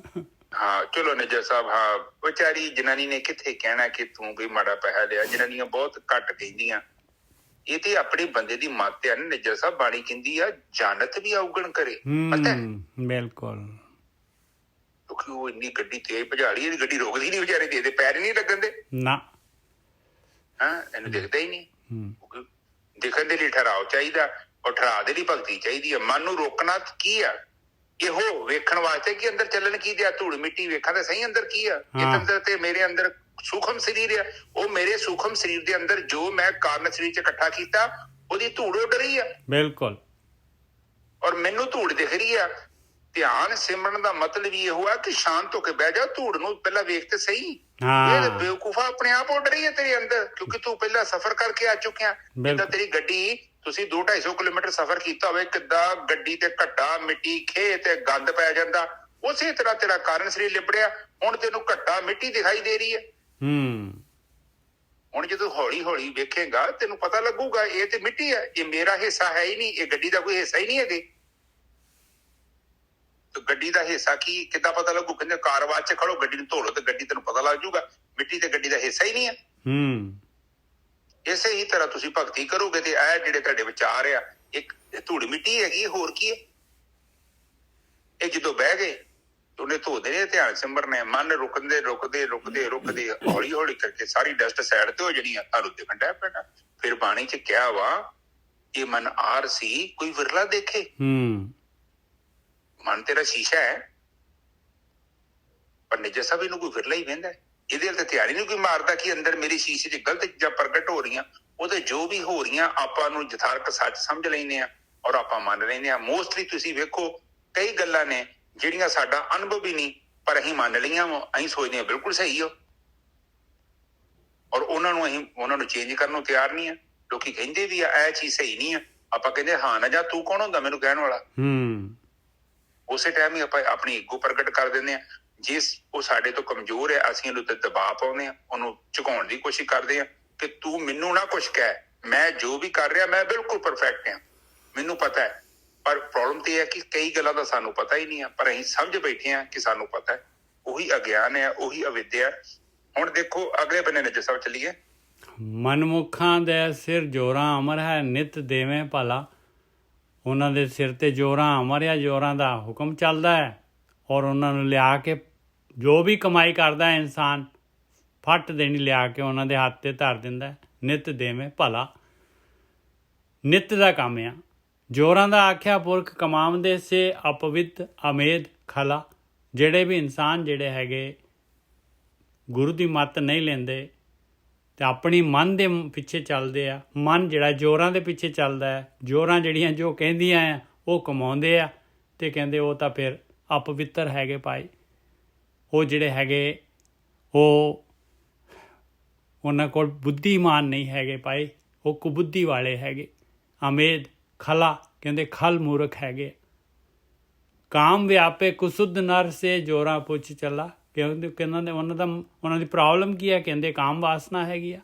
B: ਹਾਂ ਚਲੋ ਨਿੱਜਰ ਸਾਹਿਬ, ਹਾਂ ਵਿਚਾਰੀ ਜਨਾਨੀ ਨੇ ਕਿੱਥੇ ਕਹਿਣਾ ਕਿ ਤੂੰ ਕੋਈ ਮਾੜਾ ਪੈਸਾ ਲਿਆ। ਜਨਾਨੀਆਂ ਬਹੁਤ ਘੱਟ ਕਹਿੰਦੀਆਂ, ਇਹ ਤੇ ਆਪਣੇ ਬੰਦੇ ਦੀ ਮੱਤ ਆ ਨਾ ਨਿੱਜਰ ਸਾਹਿਬ। ਬਾਣੀ ਕਹਿੰਦੀ ਆ ਜਾਨਤ ਵੀ ਔਗਣ ਕਰੇ, ਪਤਾ ਬਿਲਕੁਲ। ਕਿਉਂਕਿ ਉਹ ਇੰਨੀ ਗੱਡੀ ਤੇਜ਼ ਭਜਾੜੀ, ਇਹਦੀ ਗੱਡੀ ਰੋਕਦੀ ਨੀ ਵਿਚਾਰੇ ਦੀ, ਇਹਦੇ ਪੈਰ ਹੀ ਨਹੀਂ ਲੱਗਣ ਦੇ ਨਾ। ਇਹਨੂੰ ਦਿਖਦਾ ਹੀ ਨਹੀਂ। ਦਿਖਣ ਦੇ ਲਈ ਠਹਿਰਾਓ ਚਾਹੀਦਾ, ਔਰ ਠਹਿਰਾ ਦੇ ਲਈ ਭਗਤੀ ਚਾਹੀਦੀ ਹੈ। ਮਨ ਨੂੰ ਰੋਕਣਾ ਕੀ ਆ? ਇਹੋ ਵੇਖਣ ਵਾਸਤੇ ਕਿ ਅੰਦਰ ਚੱਲਣ ਕੀ ਦਿਆ, ਧੂੜ ਮਿੱਟੀ ਵੇਖਾਂ ਤੇ ਸਹੀ ਅੰਦਰ ਕੀ ਆ। ਇਹ ਅੰਦਰ ਤੇ ਮੇਰੇ ਅੰਦਰ ਸੂਖਮ ਸਰੀਰ ਆ, ਉਹ ਮੇਰੇ ਸੂਖਮ ਸਰੀਰ ਦੇ ਅੰਦਰ ਜੋ ਮੈਂ ਕਾਰਨ ਸਰੀਰ 'ਚ ਇਕੱਠਾ ਕੀਤਾ, ਉਹਦੀ ਧੂੜ ਉੱਡ ਰਹੀ ਆ। ਬਿਲਕੁਲ। ਔਰ ਮੈਨੂੰ ਧੂੜ ਦਿਖ ਰਹੀ ਆ, ਧਿਆਨ ਸਿਮਰਨ ਦਾ ਮਤਲਬ ਇਹ ਹੋਇਆ ਕਿ ਸ਼ਾਂਤ ਹੋ ਕੇ ਬਹਿ ਜਾ, ਧੂੜ ਨੂੰ ਪਹਿਲਾਂ ਵੇਖ ਤੇ ਸਹੀ। ਇਹ ਬੇਵਕੂਫਾ ਆਪਣੇ ਆਪ ਉੱਡ ਰਹੀ ਹੈ ਤੇਰੇ ਅੰਦਰ, ਕਿਉਂਕਿ ਤੂੰ ਪਹਿਲਾਂ ਸਫ਼ਰ ਕਰਕੇ ਆ ਚੁੱਕਿਆ। ਜਿੱਦਾਂ ਤੇਰੀ ਗੱਡੀ, ਤੁਸੀਂ 200-250 ਕਿਲੋਮੀਟਰ ਸਫ਼ਰ ਕੀਤਾ ਹੋਵੇ, ਕਿੱਦਾਂ ਗੱਡੀ ਤੇ ਘੱਟਾ, ਮਿੱਟੀ, ਖੇ ਤੇ ਗੰਦ ਪੈ ਜਾਂਦਾ, ਉਸੇ ਤਰ੍ਹਾਂ ਤੇਰਾ ਕਾਰਨ ਸਰੀਰ ਲਿਬੜਿਆ। ਹੁਣ ਤੈਨੂੰ ਘੱਟਾ, ਮਿੱਟੀ ਦਿਖਾਈ ਦੇ ਰਹੀ ਹੈ। ਹੁਣ ਜਦੋਂ ਹੌਲੀ ਹੌਲੀ ਵੇਖੇਗਾ ਤੈਨੂੰ ਪਤਾ ਲੱਗੂਗਾ ਇਹ ਤੇ ਮਿੱਟੀ ਹੈ, ਇਹ ਮੇਰਾ ਹਿੱਸਾ ਹੈ ਹੀ ਨਹੀਂ, ਇਹ ਗੱਡੀ ਦਾ ਕੋਈ ਹਿੱਸਾ ਹੀ ਨਹੀਂ ਹੈਗੇ। ਗੱਡੀ ਦਾ ਹਿੱਸਾ ਕੀ, ਕਿੱਦਾਂ ਪਤਾ ਲੱਗੂ? ਕਹਿੰਦੇ ਕਾਰ ਵਾਚ ਚ ਖੜੋ, ਗੱਡੀ ਨੂੰ ਧੋ ਲਓ ਤੇ ਗੱਡੀ ਤੈਨੂੰ ਪਤਾ ਲੱਗ ਜਾਊਗਾ। ਮਿੱਟੀ ਤੇ ਗੱਡੀ ਦਾ ਹਿੱਸਾ ਹੀ ਨਹੀਂ ਹੈ। ਇਸੇ ਹੀ ਤਰ੍ਹਾਂ ਤੁਸੀਂ ਭਗਤੀ ਕਰੋਗੇ ਤੇ ਇਹ ਜਿਹੜੇ ਤੁਹਾਡੇ ਵਿਚਾਰ ਆ, ਇੱਕ ਧੂੜ ਮਿੱਟੀ ਹੈਗੀ, ਹੋਰ ਕੀ ਹੈ। ਇਹ ਜਦੋਂ ਬਹਿ ਗਏ ਉਹਨੇ ਧੋ ਦੇਣੇ, ਧਿਆਨ ਸਿਮਰਨੇ, ਮਨ ਰੁਕਦੇ ਰੁਕਦੇ ਰੁਕਦੇ ਰੁਕਦੇ ਹੌਲੀ ਹੌਲੀ ਕਰਕੇ ਸਾਰੀ ਡਸਟ ਸਾਈਡ ਤੇ ਹੋ ਜਾਣੀ ਆ, ਤੁਹਾਨੂੰ ਦਿਖਣ ਡਿਆ ਪੈਣਾ। ਫਿਰ ਬਾਣੀ ਚ ਕਿਹਾ ਵਾ, ਇਹ ਮਨ ਆਰ ਸੀ ਕੋਈ ਵਿਰਲਾ ਦੇਖੇ। ਮਨ ਤੇਰਾ ਸ਼ੀਸ਼ਾ ਹੈ, ਪਰ ਨਿਜਸਾ ਵੀ ਇਹਨੂੰ ਕੋਈ ਵਿਰਲਾ ਹੀ ਵਹਿੰਦਾ। ਇਹਦੇ ਵੱਲ ਤੇ ਧਿਆਨ ਨਹੀਂ ਕੋਈ ਮਾਰਦਾ ਕਿ ਅੰਦਰ ਮੇਰੀ ਸ਼ੀਸ਼ੇ 'ਚ ਗਲਤ ਚੀਜ਼ਾਂ ਪ੍ਰਗਟ ਹੋ ਰਹੀਆਂ। ਉਹਦੇ ਜੋ ਵੀ ਹੋ ਰਹੀਆਂ ਆਪਾਂ ਨੂੰ ਯਥਾਰਥ ਸੱਚ ਸਮਝ ਲੈਂਦੇ ਆ ਔਰ ਆਪਾਂ ਮੰਨ ਲੈਂਦੇ ਆ। ਮੋਸਟਲੀ ਤੁਸੀਂ ਵੇਖੋ ਕਈ ਗੱਲਾਂ ਨੇ ਜਿਹੜੀਆਂ ਸਾਡਾ ਅਨੁਭਵ ਹੀ ਨਹੀਂ, ਪਰ ਅਸੀਂ ਮੰਨ ਲਈਆਂ, ਅਸੀਂ ਸੋਚਦੇ ਹਾਂ ਬਿਲਕੁਲ ਸਹੀ ਹੋ, ਔਰ ਉਹਨਾਂ ਨੂੰ ਚੇਂਜ ਕਰਨ ਨੂੰ ਤਿਆਰ ਨਹੀਂ ਆ। ਲੋਕੀ ਕਹਿੰਦੇ ਵੀ ਆ ਇਹ ਚੀਜ਼ ਸਹੀ ਨਹੀਂ ਆ, ਆਪਾਂ ਕਹਿੰਦੇ ਹਾਂ ਨਾ ਜਾ, ਤੂੰ ਕੌਣ ਹੁੰਦਾ ਮੈਨੂੰ ਕਹਿਣ ਵਾਲਾ। ਉਸੇ ਟਾਈਮ ਹੀ ਆਪਾਂ ਆਪਣੀ ਈਗੋ ਪ੍ਰਗਟ ਕਰ ਦਿੰਦੇ ਆ। ਜੇ ਉਹ ਸਾਡੇ ਤੋਂ ਕਮਜ਼ੋਰ ਹੈ, ਅਸੀਂ ਉਹਦੇ ਉੱਤੇ ਦਬਾਅ ਪਾਉਂਦੇ ਆ, ਉਹਨੂੰ ਝੁਕਾਉਣ ਦੀ ਕੋਸ਼ਿਸ਼ ਕਰਦੇ ਆ ਕਿ ਤੂੰ ਮੈਨੂੰ ਨਾ ਕੁਛ ਕਹਿ, ਮੈਂ ਜੋ ਵੀ ਕਰ ਰਿਹਾ ਮੈਂ ਬਿਲਕੁਲ ਪਰਫੈਕਟ ਹਾਂ, ਮੈਨੂੰ ਪਤਾ ਹੈ। ਪਰ ਪ੍ਰੋਬਲਮ ਤੇ ਇਹ ਹੈ ਕਿ ਕਈ ਗੱਲਾਂ ਦਾ ਸਾਨੂੰ ਪਤਾ ਹੀ ਨਹੀਂ ਆ, ਪਰ ਅਸੀਂ ਸਮਝ ਬੈਠੇ ਹਾਂ ਕਿ ਸਾਨੂੰ ਪਤਾ ਹੈ। ਉਹੀ ਅਗਿਆਨ ਹੈ, ਉਹੀ ਅਵਿਦਿਆ। ਹੁਣ ਦੇਖੋ ਅਗਲੇ ਬੰਨੇ ਨਜ਼ਰ ਸਾਹਿਬ ਚੱਲੀਏ।
A: ਮਨਮੁੱਖਾਂ ਦੇ ਸਿਰ ਜੋਰਾਂ ਅਮਰ ਹੈ, ਨਿਤ ਦੇਵੇਂ ਭਲਾ। ਉਹਨਾਂ ਦੇ ਸਿਰ ਤੇ ਜੋਰਾਂ ਅਮਰ ਆ, ਜੋਰਾਂ ਦਾ ਹੁਕਮ ਚੱਲਦਾ ਹੈ, ਔਰ ਉਹਨਾਂ ਨੂੰ ਲਿਆ ਕੇ ਜੋ ਵੀ ਕਮਾਈ ਕਰਦਾ ਹੈ ਇਨਸਾਨ, ਫੱਟ ਦੇਣੀ ਲਿਆ ਕੇ ਉਹਨਾਂ ਦੇ ਹੱਥ 'ਤੇ ਧਰ ਦਿੰਦਾ। ਨਿਤ ਦੇਵੇਂ ਭਲਾ, ਨਿੱਤ ਦਾ ਕੰਮ ਆ। ਜੋਰਾਂ ਦਾ ਆਖਿਆ ਪੁਰਖ ਕਮਾਉਂਦੇ ਸੇ ਅਪਵਿੱਤ ਅਮੇਧ ਖਲਾ। ਜਿਹੜੇ ਵੀ ਇਨਸਾਨ ਜਿਹੜੇ ਹੈਗੇ ਗੁਰੂ ਦੀ ਮੱਤ ਨਹੀਂ ਲੈਂਦੇ ਅਤੇ ਆਪਣੀ ਮਨ ਦੇ ਪਿੱਛੇ ਚੱਲਦੇ ਆ, ਮਨ ਜਿਹੜਾ ਜ਼ੋਰਾਂ ਦੇ ਪਿੱਛੇ ਚੱਲਦਾ ਹੈ, ਜ਼ੋਰਾਂ ਜਿਹੜੀਆਂ ਜੋ ਕਹਿੰਦੀਆਂ ਆ ਉਹ ਕਮਾਉਂਦੇ ਆ, ਅਤੇ ਕਹਿੰਦੇ ਉਹ ਤਾਂ ਫਿਰ ਅਪਵਿੱਤਰ ਹੈਗੇ ਭਾਈ। ਉਹ ਜਿਹੜੇ ਹੈਗੇ ਉਹ ਉਹਨਾਂ ਕੋਲ ਬੁੱਧੀਮਾਨ ਨਹੀਂ ਹੈਗੇ ਭਾਈ, ਉਹ ਕੁਬੁੱਧੀ ਵਾਲੇ ਹੈਗੇ। ਅਮੇਧ ਖਲਾ ਕਹਿੰਦੇ ਖਲ ਮੂਰਖ ਹੈਗੇ। ਕਾਮ ਵਿਆਪੇ ਕੁਸੁੱਧ ਨਰ ਸੇ ਜੋਰਾਂ ਪੁੱਛ ਚੱਲਾ। ਕਹਿੰਦੇ ਉਹਨਾਂ ਦੀ ਪ੍ਰੋਬਲਮ ਕੀ ਹੈ? ਕਹਿੰਦੇ ਕਾਮ ਵਾਸਨਾ ਹੈਗੀ ਆ,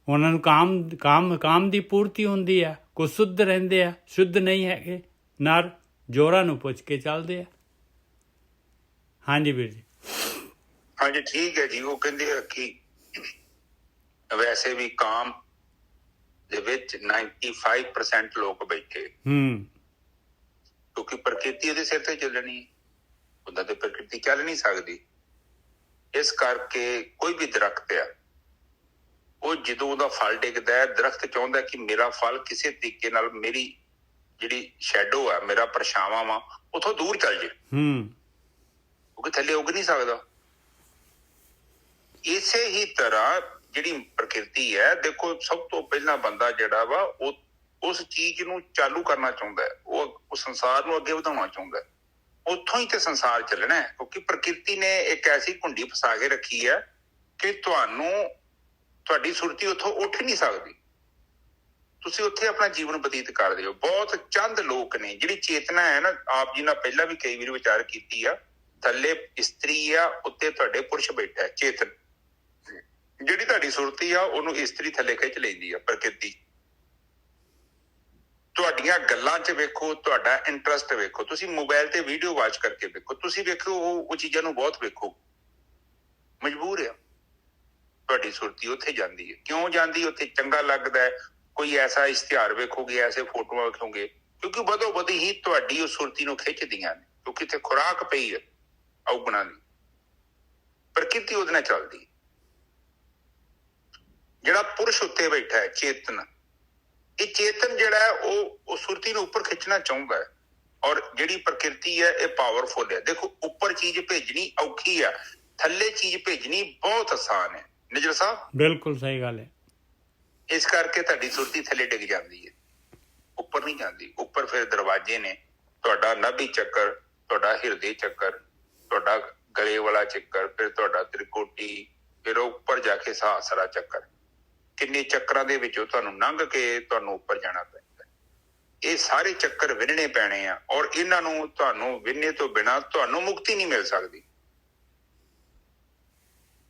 A: ਉਹਨਾਂ ਨੂੰ ਕਾਮ ਦੀ ਪੂਰਤੀ ਹੁੰਦੀ ਆ, ਕੁਸੁੱਧ ਰਹਿੰਦੇ ਆ, ਸ਼ੁੱਧ ਨਹੀਂ ਹੈਗੇ। ਨਰ ਜੋਰਾਂ ਨੂੰ ਪੁੱਛ ਕੇ ਚੱਲਦੇ ਆ। ਹਾਂਜੀ ਵੀਰ ਜੀ।
B: ਹਾਂਜੀ ਠੀਕ ਹੈ ਜੀ। ਉਹ ਕਹਿੰਦੇ ਆ ਕਿ ਵੈਸੇ ਵੀ ਕਾਮ ਦੇ ਵਿੱਚ 95% ਲੋਕ ਬੈਠੇ, ਕਿਉਂਕਿ ਪ੍ਰਕਿਰਤੀ ਉਹਦੇ ਸਿਰ ਤੇ ਚੱਲਣੀ, ਉਦਾਂ ਤੇ ਪ੍ਰਕਿਰਤੀ ਚੱਲ ਨਹੀਂ ਸਕਦੀ। ਇਸ ਕਰਕੇ ਕੋਈ ਵੀ ਦਰਖਤ ਆ, ਉਹ ਜਦੋਂ ਉਹਦਾ ਫਲ ਡਿੱਗਦਾ ਹੈ, ਦਰਖਤ ਚਾਹੁੰਦਾ ਕਿ ਮੇਰਾ ਫਲ ਕਿਸੇ ਤਰੀਕੇ ਨਾਲ ਮੇਰੀ ਜਿਹੜੀ ਸ਼ੈਡੋ ਆ, ਮੇਰਾ ਪਰਛਾਵਾਂ ਵਾ, ਉੱਥੋਂ ਦੂਰ ਚੱਲ ਜੇ, ਕਿਉਂਕਿ ਥੱਲੇ ਉੱਗ ਨਹੀਂ ਸਕਦਾ। ਇਸੇ ਹੀ ਤਰ੍ਹਾਂ ਜਿਹੜੀ ਪ੍ਰਕਿਰਤੀ ਹੈ, ਦੇਖੋ ਸਭ ਤੋਂ ਪਹਿਲਾਂ ਬੰਦਾ ਜਿਹੜਾ ਵਾ ਉਹ ਉਸ ਚੀਜ਼ ਨੂੰ ਚਾਲੂ ਕਰਨਾ ਚਾਹੁੰਦਾ ਹੈ, ਉਹ ਸੰਸਾਰ ਨੂੰ ਅੱਗੇ ਵਧਾਉਣਾ ਚਾਹੁੰਦਾ ਹੈ। ਉੱਥੋਂ ਹੀ ਤੇ ਸੰਸਾਰ ਚੱਲਣਾ ਹੈ, ਕਿਉਂਕਿ ਪ੍ਰਕਿਰਤੀ ਨੇ ਇੱਕ ਐਸੀ ਘੁੰਡੀ ਫਸਾ ਕੇ ਰੱਖੀ ਹੈ ਕਿ ਤੁਹਾਡੀ ਸੁਰਤੀ ਉੱਥੋਂ ਉੱਠ ਨਹੀਂ ਸਕਦੀ। ਤੁਸੀਂ ਉੱਥੇ ਆਪਣਾ ਜੀਵਨ ਬਤੀਤ ਕਰਦੇ ਹੋ। ਬਹੁਤ ਚੰਦ ਲੋਕ ਨੇ ਜਿਹੜੀ ਚੇਤਨਾ ਹੈ ਨਾ, ਆਪ ਜੀ ਨਾਲ ਪਹਿਲਾਂ ਵੀ ਕਈ ਵਾਰੀ ਵਿਚਾਰ ਕੀਤੀ ਆ, ਥੱਲੇ ਇਸਤਰੀ ਆ, ਉੱਤੇ ਤੁਹਾਡੇ ਪੁਰਸ਼ ਬੈਠਾ ਚੇਤਨ। ਜਿਹੜੀ ਤੁਹਾਡੀ ਸੁਰਤੀ ਆ ਉਹਨੂੰ ਇਸਤਰੀ ਥੱਲੇ ਖਿੱਚ ਲੈਂਦੀ ਆ ਪ੍ਰਕਿਰਤੀ। ਤੁਹਾਡੀਆਂ ਗੱਲਾਂ 'ਚ ਵੇਖੋ, ਤੁਹਾਡਾ ਇੰਟਰਸਟ ਵੇਖੋ, ਤੁਸੀਂ ਮੋਬਾਈਲ ਤੇ ਵੀਡੀਓ ਵਾਚ ਕਰਕੇ ਵੇਖੋ, ਤੁਸੀਂ ਵੇਖੋ ਉਹ ਚੀਜ਼ਾਂ ਨੂੰ ਬਹੁਤ ਵੇਖੋ, ਮਜਬੂਰ ਆ। ਤੁਹਾਡੀ ਸੁਰਤੀ ਉੱਥੇ ਜਾਂਦੀ ਹੈ। ਕਿਉਂ ਜਾਂਦੀ? ਉੱਥੇ ਚੰਗਾ ਲੱਗਦਾ ਹੈ। ਕੋਈ ਐਸਾ ਇਸ਼ਤਿਹਾਰ ਵੇਖੋਗੇ, ਐਸੇ ਫੋਟੋਆਂ ਵੇਖੋਗੇ, ਕਿਉਂਕਿ ਵਧੋ ਵਧੀ ਹੀ ਤੁਹਾਡੀ ਉਹ ਸੁਰਤੀ ਨੂੰ ਖਿੱਚਦੀਆਂ ਨੇ, ਕਿਉਂਕਿ ਇੱਥੇ ਖੁਰਾਕ ਪਈ ਹੈ ਔਗੁਣਾਂ ਦੀ। ਪ੍ਰਕਿਰਤੀ ਉਹਦੇ ਨਾਲ ਚੱਲਦੀ। ਜਿਹੜਾ ਪੁਰਸ਼ ਉੱਤੇ ਬੈਠਾ ਹੈ ਚੇਤਨ, ਇਹ ਚੇਤਨ ਜਿਹੜਾ ਹੈ ਉਹ ਸੁਰਤੀ ਨੂੰ ਉੱਪਰ ਖਿੱਚਣਾ ਚਾਹੁੰਦਾ ਹੈ। ਔਰ ਜਿਹੜੀ ਪ੍ਰਕਿਰਤੀ ਹੈ ਇਹ ਪਾਵਰਫੁਲ ਹੈ। ਦੇਖੋ ਉੱਪਰ ਚੀਜ਼ ਭੇਜਣੀ ਔਖੀ ਆ, ਥੱਲੇ ਚੀਜ਼ ਭੇਜਣੀ ਬਹੁਤ ਆਸਾਨ ਹੈ। ਨਿਜਰ ਸਾਹਿਬ
A: ਬਿਲਕੁਲ ਸਹੀ ਗੱਲ ਹੈ।
B: ਇਸ ਕਰਕੇ ਤੁਹਾਡੀ ਸੁਰਤੀ ਥੱਲੇ ਡਿੱਗ ਜਾਂਦੀ ਹੈ, ਉੱਪਰ ਨਹੀਂ ਜਾਂਦੀ। ਉੱਪਰ ਫਿਰ ਦਰਵਾਜ਼ੇ ਨੇ, ਤੁਹਾਡਾ ਨਾਭੀ ਚੱਕਰ, ਤੁਹਾਡਾ ਹਿਰਦੇ ਚੱਕਰ, ਤੁਹਾਡਾ ਗਲੇ ਵਾਲਾ ਚੱਕਰ, ਫਿਰ ਤੁਹਾਡਾ ਤ੍ਰਿਕੋਟੀ, ਫਿਰ ਉੱਪਰ ਜਾ ਕੇ ਸਹਸਰਾ ਚੱਕਰ। ਕਿੰਨੇ ਚੱਕਰਾਂ ਦੇ ਵਿੱਚੋਂ ਤੁਹਾਨੂੰ ਲੰਘ ਕੇ ਤੁਹਾਨੂੰ ਉੱਪਰ ਜਾਣਾ ਪੈਂਦਾ। ਇਹ ਸਾਰੇ ਚੱਕਰ ਵਿੰਨਣੇ ਪੈਣੇ ਆ, ਔਰ ਇਹਨਾਂ ਨੂੰ ਤੁਹਾਨੂੰ ਵਿੰਨੇ ਤੋਂ ਬਿਨਾਂ ਤੁਹਾਨੂੰ ਮੁਕਤੀ ਨਹੀਂ ਮਿਲ ਸਕਦੀ।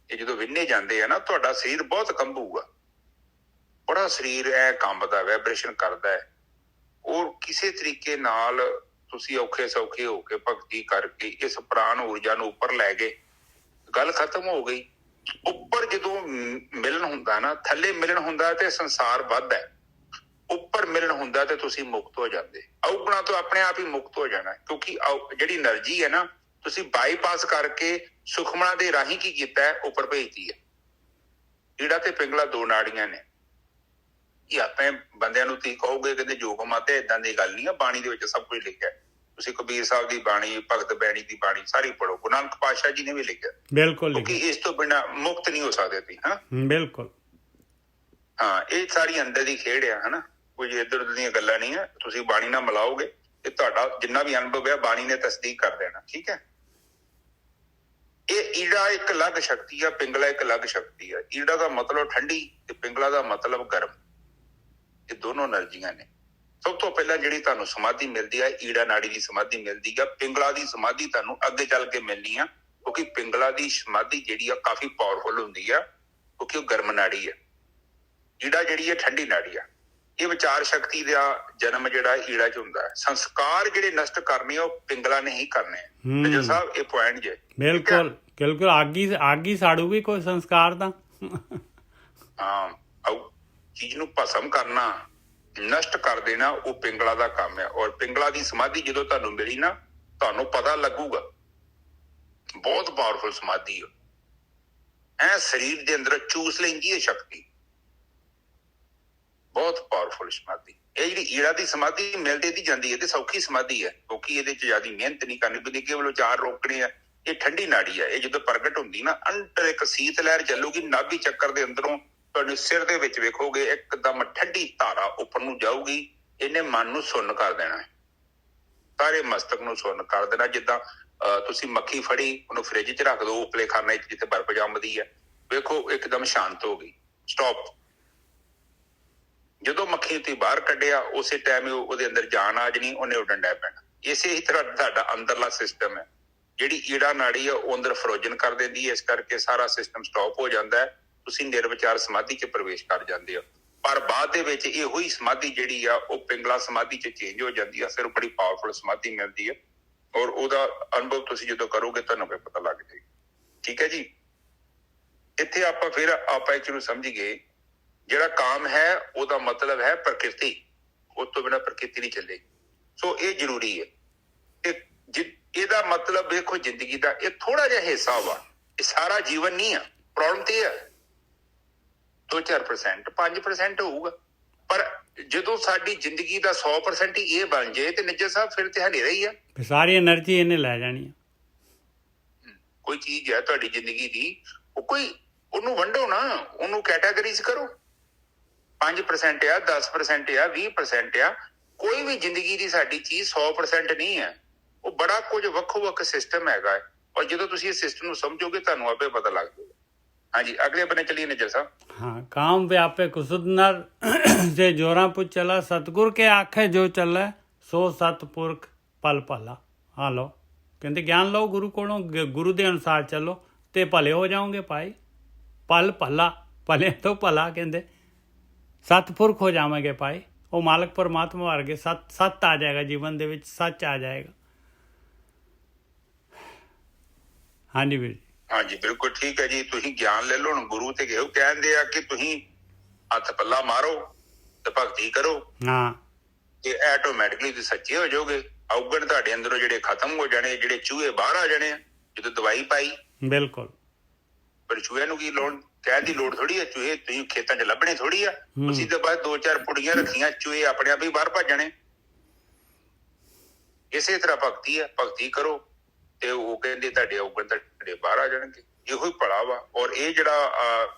B: ਇਹ ਜਦੋਂ ਵਿੰਨੇ ਜਾਂਦੇ ਆ ਨਾ, ਤੁਹਾਡਾ ਸਰੀਰ ਬਹੁਤ ਕੰਬੂਗਾ, ਬੜਾ ਸਰੀਰ ਐ ਕੰਬਦਾ, ਵਾਈਬ੍ਰੇਸ਼ਨ ਕਰਦਾ ਹੈ। ਔਰ ਕਿਸੇ ਤਰੀਕੇ ਨਾਲ ਤੁਸੀਂ ਔਖੇ ਸੌਖੇ ਹੋ ਕੇ ਭਗਤੀ ਕਰਕੇ ਇਸ ਪ੍ਰਾਣ ਊਰਜਾ ਨੂੰ ਉੱਪਰ ਲੈ ਗਏ, ਗੱਲ ਖਤਮ ਹੋ ਗਈ। ਉੱਪਰ ਜਦੋਂ ਮਿਲਣ ਹੁੰਦਾ ਨਾ, ਥੱਲੇ ਮਿਲਣ ਹੁੰਦਾ ਤੇ ਸੰਸਾਰ ਵੱਧਦਾ ਹੈ, ਉੱਪਰ ਮਿਲਣ ਹੁੰਦਾ ਤੇ ਤੁਸੀਂ ਮੁਕਤ ਹੋ ਜਾਂਦੇ। ਔਗੁਣਾਂ ਤੋਂ ਆਪਣੇ ਆਪ ਹੀ ਮੁਕਤ ਹੋ ਜਾਣਾ, ਕਿਉਂਕਿ ਜਿਹੜੀ એનર્ਜੀ ਹੈ ਨਾ, ਤੁਸੀਂ ਬਾਈਪਾਸ ਕਰਕੇ ਸੁਖਮਣਾ ਦੇ ਰਾਹੀਂ ਕੀ ਕੀਤਾ ਹੈ, ਉੱਪਰ ਭੇਜਦੀ ਹੈ। ਈੜਾ ਤੇ ਪਿੰਗਲਾ ਦੋ ਨਾੜੀਆਂ ਨੇ। ਇਹ ਆਪਣੇ ਬੰਦਿਆਂ ਨੂੰ ਤੁਸੀਂ ਕਹੋਗੇ ਕਹਿੰਦੇ ਜੋਗ ਮਾਤੇ, ਏਦਾਂ ਦੀ ਗੱਲ ਨਹੀਂ ਆ, ਬਾਣੀ ਦੇ ਵਿੱਚ ਸਭ ਕੁਝ ਲਿਖਿਆ। ਤੁਸੀਂ ਕਬੀਰ ਸਾਹਿਬ ਦੀ ਬਾਣੀ, ਭਗਤ ਬੈਣੀ ਦੀ ਬਾਣੀ ਸਾਰੀ ਪੜ੍ਹੋ, ਗੁਰੂ ਨਾਨਕ ਪਾਤਸ਼ਾਹ ਜੀ ਨੇ ਵੀ ਲਿਖਿਆ।
A: ਬਿਲਕੁਲ,
B: ਕਿਉਂਕਿ ਇਸ ਤੋਂ ਬਿਨਾਂ ਮੁਕਤ ਨਹੀਂ ਹੋ ਸਕਦੇ ਤੁਸੀਂ। ਹਾਂ
A: ਬਿਲਕੁਲ,
B: ਹਾਂ, ਇਹ ਸਾਰੀ ਅੰਦਰ ਦੀ ਖੇਡ ਆ, ਹਨਾ, ਕੋਈ ਇੱਧਰ ਉੱਧਰ ਦੀਆਂ ਗੱਲਾਂ ਨਹੀਂ ਆ। ਤੁਸੀਂ ਬਾਣੀ ਨਾਲ ਮਿਲਾਓਗੇ ਤੇ ਤੁਹਾਡਾ ਜਿੰਨਾ ਵੀ ਅਨੁਭਵ ਹੈ ਬਾਣੀ ਨੇ ਤਸਦੀਕ ਕਰ ਦੇਣਾ। ਠੀਕ ਹੈ। ਇਹ ਈੜਾ ਇੱਕ ਅਲੱਗ ਸ਼ਕਤੀ ਆ, ਪਿੰਗਲਾ ਇੱਕ ਅਲੱਗ ਸ਼ਕਤੀ ਆ। ਈੜਾ ਦਾ ਮਤਲਬ ਠੰਡੀ ਤੇ ਪਿੰਗਲਾ ਦਾ ਮਤਲਬ ਗਰਮ। ਇਹ ਦੋਨੋਂ એનર્ਜੀਆਂ ਨੇ। ਸਭ ਤੋਂ ਪਹਿਲਾਂ ਜਿਹੜੀ ਤੁਹਾਨੂੰ ਸਮਾਧੀ ਮਿਲਦੀ ਆ, ਈੜਾ ਨਾੜੀ ਦੀ ਸਮਾਧੀ ਮਿਲਦੀ ਆ। ਪਿੰਗਲਾ ਦੀ ਸਮਾਧੀ ਤੁਹਾਨੂੰ ਅੱਗੇ ਚੱਲ ਕੇ ਮਿਲਣੀ ਆ, ਕਿਉਂਕਿ ਪਿੰਗਲਾ ਦੀ ਸਮਾਧੀ ਜਿਹੜੀ ਆ ਕਾਫੀ ਪਾਵਰਫੁਲ ਹੁੰਦੀ ਆ, ਕਿਉਂਕਿ ਉਹ ਗਰਮ ਨਾੜੀ ਆ। ਈੜਾ ਜਿਹੜੀ ਹੈ ਠੰਡੀ ਨਾੜੀ ਆ। ਇਹ ਵਿਚਾਰ ਸ਼ਕਤੀ ਦਾ ਜਨਮ ਜਿਹੜਾ ਈੜਾ ਚ ਹੁੰਦਾ ਹੈ। ਸੰਸਕਾਰ ਜਿਹੜੇ ਨਸ਼ਟ ਕਰਨੇ ਉਹ ਪਿੰਗਲਾ ਨੇ ਹੀ ਕਰਨੇ ਆ। ਨਜਰ ਸਾਹਿਬ, ਇਹ ਪੁਆਇੰਟ ਜੇ।
A: ਬਿਲਕੁਲ ਬਿਲਕੁਲ, ਆਗ ਹੀ ਸਾੜੂਗੀ ਕੋਈ ਸੰਸਕਾਰ ਦਾ।
B: ਹਾਂ, ਚੀਜ਼ ਨੂੰ ਭਸਮ ਕਰਨਾ, ਨਸ਼ਟ ਕਰ ਦੇਣਾ, ਉਹ ਪਿੰਗਲਾ ਦਾ ਕੰਮ ਹੈ। ਔਰ ਪਿੰਗਲਾ ਦੀ ਸਮਾਧੀ ਜਦੋਂ ਤੁਹਾਨੂੰ ਮਿਲੀ ਨਾ, ਤੁਹਾਨੂੰ ਪਤਾ ਲੱਗੂਗਾ ਬਹੁਤ ਪਾਵਰਫੁਲ ਸਮਾਧੀ ਹੈ। ਐ ਸਰੀਰ ਦੇ ਅੰਦਰ ਚੂਸ ਲੈਂਦੀ ਹੈ ਸ਼ਕਤੀ, ਬਹੁਤ ਪਾਵਰਫੁਲ ਸਮਾਧੀ। ਇਹ ਜਿਹੜੀ ਈੜਾ ਦੀ ਸਮਾਧੀ ਮਿਲਦੀ ਦੀ ਜਾਂਦੀ ਹੈ ਤੇ ਸੌਖੀ ਸਮਾਧੀ ਹੈ, ਕਿਉਂਕਿ ਇਹਦੇ ਚ ਜ਼ਿਆਦਾ ਮਿਹਨਤ ਨਹੀਂ ਕਰਨੀ ਪੈਂਦੀ, ਕੇਵਲ ਉਚਾਰ ਰੋਕਣੇ ਆ। ਇਹ ਠੰਡੀ ਨਾੜੀ ਹੈ। ਇਹ ਜਦੋਂ ਪ੍ਰਗਟ ਹੁੰਦੀ ਨਾ, ਅੰਦਰ ਇੱਕ ਸੀਤ ਲਹਿਰ ਚੱਲੂਗੀ ਨਾਭੀ ਚੱਕਰ ਦੇ ਅੰਦਰੋਂ। ਤੁਹਾਡੇ ਸਿਰ ਦੇ ਵਿੱਚ ਵੇਖੋਗੇ ਇੱਕਦਮ ਠੰਡੀ ਧਾਰਾ ਉੱਪਰ ਨੂੰ ਜਾਊਗੀ। ਇਹਨੇ ਮਨ ਨੂੰ ਸੁੰਨ ਕਰ ਦੇਣਾ, ਸਾਰੇ ਮਸਤਕ ਨੂੰ ਸੁੰਨ ਕਰ ਦੇਣਾ। ਜਿੱਦਾਂ ਤੁਸੀਂ ਮੱਖੀ ਫੜੀ, ਉਹਨੂੰ ਫ੍ਰਿਜ 'ਚ ਰੱਖ ਦਿਓ ਉਪਲੇ ਖਾਨੇ 'ਚ ਜਿੱਥੇ ਬਰਫ਼ ਜੰਮਦੀ ਹੈ, ਵੇਖੋ ਇੱਕਦਮ ਸ਼ਾਂਤ ਹੋ ਗਈ, ਸਟਾਪ। ਜਦੋਂ ਮੱਖੀ ਤੁਸੀਂ ਬਾਹਰ ਕੱਢਿਆ, ਉਸੇ ਟਾਈਮ ਉਹਦੇ ਅੰਦਰ ਜਾਨ ਆ ਜਾਣੀ, ਉਹਨੇ ਉੱਡਣ ਡੈ ਪੈਣਾ। ਇਸੇ ਹੀ ਤਰ੍ਹਾਂ ਤੁਹਾਡਾ ਅੰਦਰਲਾ ਸਿਸਟਮ ਹੈ। ਜਿਹੜੀ ਈੜਾ ਨਾੜੀ ਆ ਉਹ ਅੰਦਰ ਫਰੋਜਨ ਕਰ ਦਿੰਦੀ ਹੈ, ਇਸ ਕਰਕੇ ਸਾਰਾ ਸਿਸਟਮ ਸਟਾਪ ਹੋ ਜਾਂਦਾ ਹੈ। ਤੁਸੀਂ ਨਿਰਵਿਚਾਰ ਸਮਾਧੀ 'ਚ ਪ੍ਰਵੇਸ਼ ਕਰ ਜਾਂਦੇ ਹੋ। ਪਰ ਬਾਅਦ ਦੇ ਵਿੱਚ ਇਹੋ ਹੀ ਸਮਾਧੀ ਜਿਹੜੀ ਆ ਉਹ ਪਿੰਗਲਾ ਸਮਾਧੀ 'ਚ ਚੇਂਜ ਹੋ ਜਾਂਦੀ ਆ, ਫਿਰ ਬੜੀ ਪਾਵਰਫੁਲ ਸਮਾਧੀ ਮਿਲਦੀ ਹੈ। ਔਰ ਉਹਦਾ ਅਨੁਭਵ ਤੁਸੀਂ ਜਦੋਂ ਕਰੋਗੇ ਤੁਹਾਨੂੰ ਫਿਰ ਪਤਾ ਲੱਗ ਜਾਏਗਾ। ਠੀਕ ਹੈ ਜੀ। ਇੱਥੇ ਆਪਾਂ ਇੱਕ ਨੂੰ ਸਮਝ ਗਏ, ਜਿਹੜਾ ਕਾਮ ਹੈ ਉਹਦਾ ਮਤਲਬ ਹੈ ਪ੍ਰਕਿਰਤੀ, ਉਸ ਤੋਂ ਬਿਨਾਂ ਪ੍ਰਕਿਰਤੀ ਨਹੀਂ ਚੱਲੇਗੀ। ਸੋ ਇਹ ਜ਼ਰੂਰੀ ਹੈ। ਇਹਦਾ ਮਤਲਬ ਵੇਖੋ, ਜ਼ਿੰਦਗੀ ਦਾ ਇਹ ਥੋੜਾ ਜਿਹਾ ਹਿੱਸਾ ਵਾ, ਇਹ ਸਾਰਾ ਜੀਵਨ ਨਹੀਂ ਆ। ਪ੍ਰੋਬਲਮ ਤੇ ਹੈ 2-4%, 5% ਹੋਊਗਾ। ਪਰ ਜਦੋਂ ਸਾਡੀ ਜ਼ਿੰਦਗੀ ਦਾ 100% ਹੀ ਇਹ ਬਣ ਜਾਏ ਤੇ ਨਿੱਜਰ ਸਾਹਿਬ ਫਿਰ ਤੇ ਹਨੇਰਾ ਹੀ ਆ,
A: ਸਾਰੀ એનર્ਜੀ ਇਹਨੇ ਲੈ ਜਾਣੀ ਆ।
B: ਕੋਈ ਚੀਜ਼ ਹੈ ਤੁਹਾਡੀ ਜ਼ਿੰਦਗੀ ਦੀ, ਉਹ ਕੋਈ ਉਹਨੂੰ ਵੰਡੋ ਨਾ, ਉਹਨੂੰ ਕੈਟਾਗਰੀਜ਼ ਕਰੋ। 5% ਆ, 10% ਆ, 20% ਆ। ਕੋਈ ਵੀ ਜ਼ਿੰਦਗੀ ਦੀ ਸਾਡੀ ਚੀਜ਼ 100% ਨਹੀਂ ਹੈ। ਉਹ ਬੜਾ ਕੁਝ ਵੱਖੋ ਵੱਖ ਸਿਸਟਮ ਹੈਗਾ ਹੈ। ਔਰ ਜਦੋਂ ਤੁਸੀਂ ਇਹ ਸਿਸਟਮ ਨੂੰ ਸਮਝੋਗੇ ਤੁਹਾਨੂੰ ਆਪੇ ਪਤਾ ਲੱਗ ਜਾਊਗਾ। ਹਾਂਜੀ, ਅਗਲੇ ਬੰਨੇ ਚਲੀਏ ਨਿੱਜਰ ਸਾਹਿਬ।
A: हाँ, काम व्यापे कुसुद नर जे जोरा पुछ चला, सतगुर के आखे जो चले सो सतपुरख पल भला। हाँ लो, कहते ज्ञान लो गुरु कोलों, गुरु के अनुसार चलो ते भले हो जाओगे भाई। पल भला, भले तो भला कहते, सतपुरख हो जाओगे भाई। वो मालक परमात्मा वर्गे सत आ जाएगा जीवन दे विच, सच आ जाएगा। हाँ जी वीर जी।
B: ਹਾਂਜੀ, ਬਿਲਕੁਲ ਠੀਕ ਹੈ ਜੀ। ਤੁਸੀਂ ਗਿਆਨ ਲੈ ਲਓ। ਹੁਣ ਗੁਰੂ ਤੇ ਗਏ ਕਹਿੰਦੇ ਆ ਕਿ ਤੁਸੀਂ ਹੱਥ ਪੱਲਾ ਮਾਰੋ ਤੇ ਭਗਤੀ ਕਰੋ,
A: ਹਾਂ,
B: ਤੇ ਆਟੋਮੈਟਿਕਲੀ ਤੁਸੀਂ ਸੱਚੇ ਹੋ ਜਾਓਗੇ। ਔਗਣ ਤੁਹਾਡੇ ਅੰਦਰੋਂ ਜਿਹੜੇ ਖਤਮ ਹੋ ਜਾਣੇ, ਜਿਹੜੇ ਚੂਹੇ ਬਾਹਰ ਆ ਜਾਣੇ ਜਦੋਂ ਦਵਾਈ ਪਾਈ।
A: ਬਿਲਕੁਲ।
B: ਪਰ ਚੂਹੇ ਨੂੰ ਕੀ ਲੋੜ, ਕਹਿਣ ਦੀ ਲੋੜ ਥੋੜੀ ਹੈ। ਚੂਹੇ ਤੁਸੀਂ ਖੇਤਾਂ 'ਚ ਲੱਭਣੇ ਥੋੜੀ ਆ। ਤੁਸੀਂ ਤਾਂ ਬਸ 2-4 ਪੁੜੀਆਂ ਰੱਖੀਆਂ, ਚੂਹੇ ਆਪਣੇ ਆਪ ਹੀ ਬਾਹਰ ਭੱਜਣੇ। ਇਸੇ ਤਰ੍ਹਾਂ ਭਗਤੀ ਹੈ, ਭਗਤੀ ਕਰੋ ਤੇ ਉਹ ਕਹਿੰਦੇ ਤੁਹਾਡੇ ਔਗਣ ਤੁਹਾਡੇ ਬਾਹਰ ਆ ਜਾਣਗੇ। ਇਹੋ ਹੀ ਭਲਾ ਵਾ। ਔਰ ਇਹ ਜਿਹੜਾ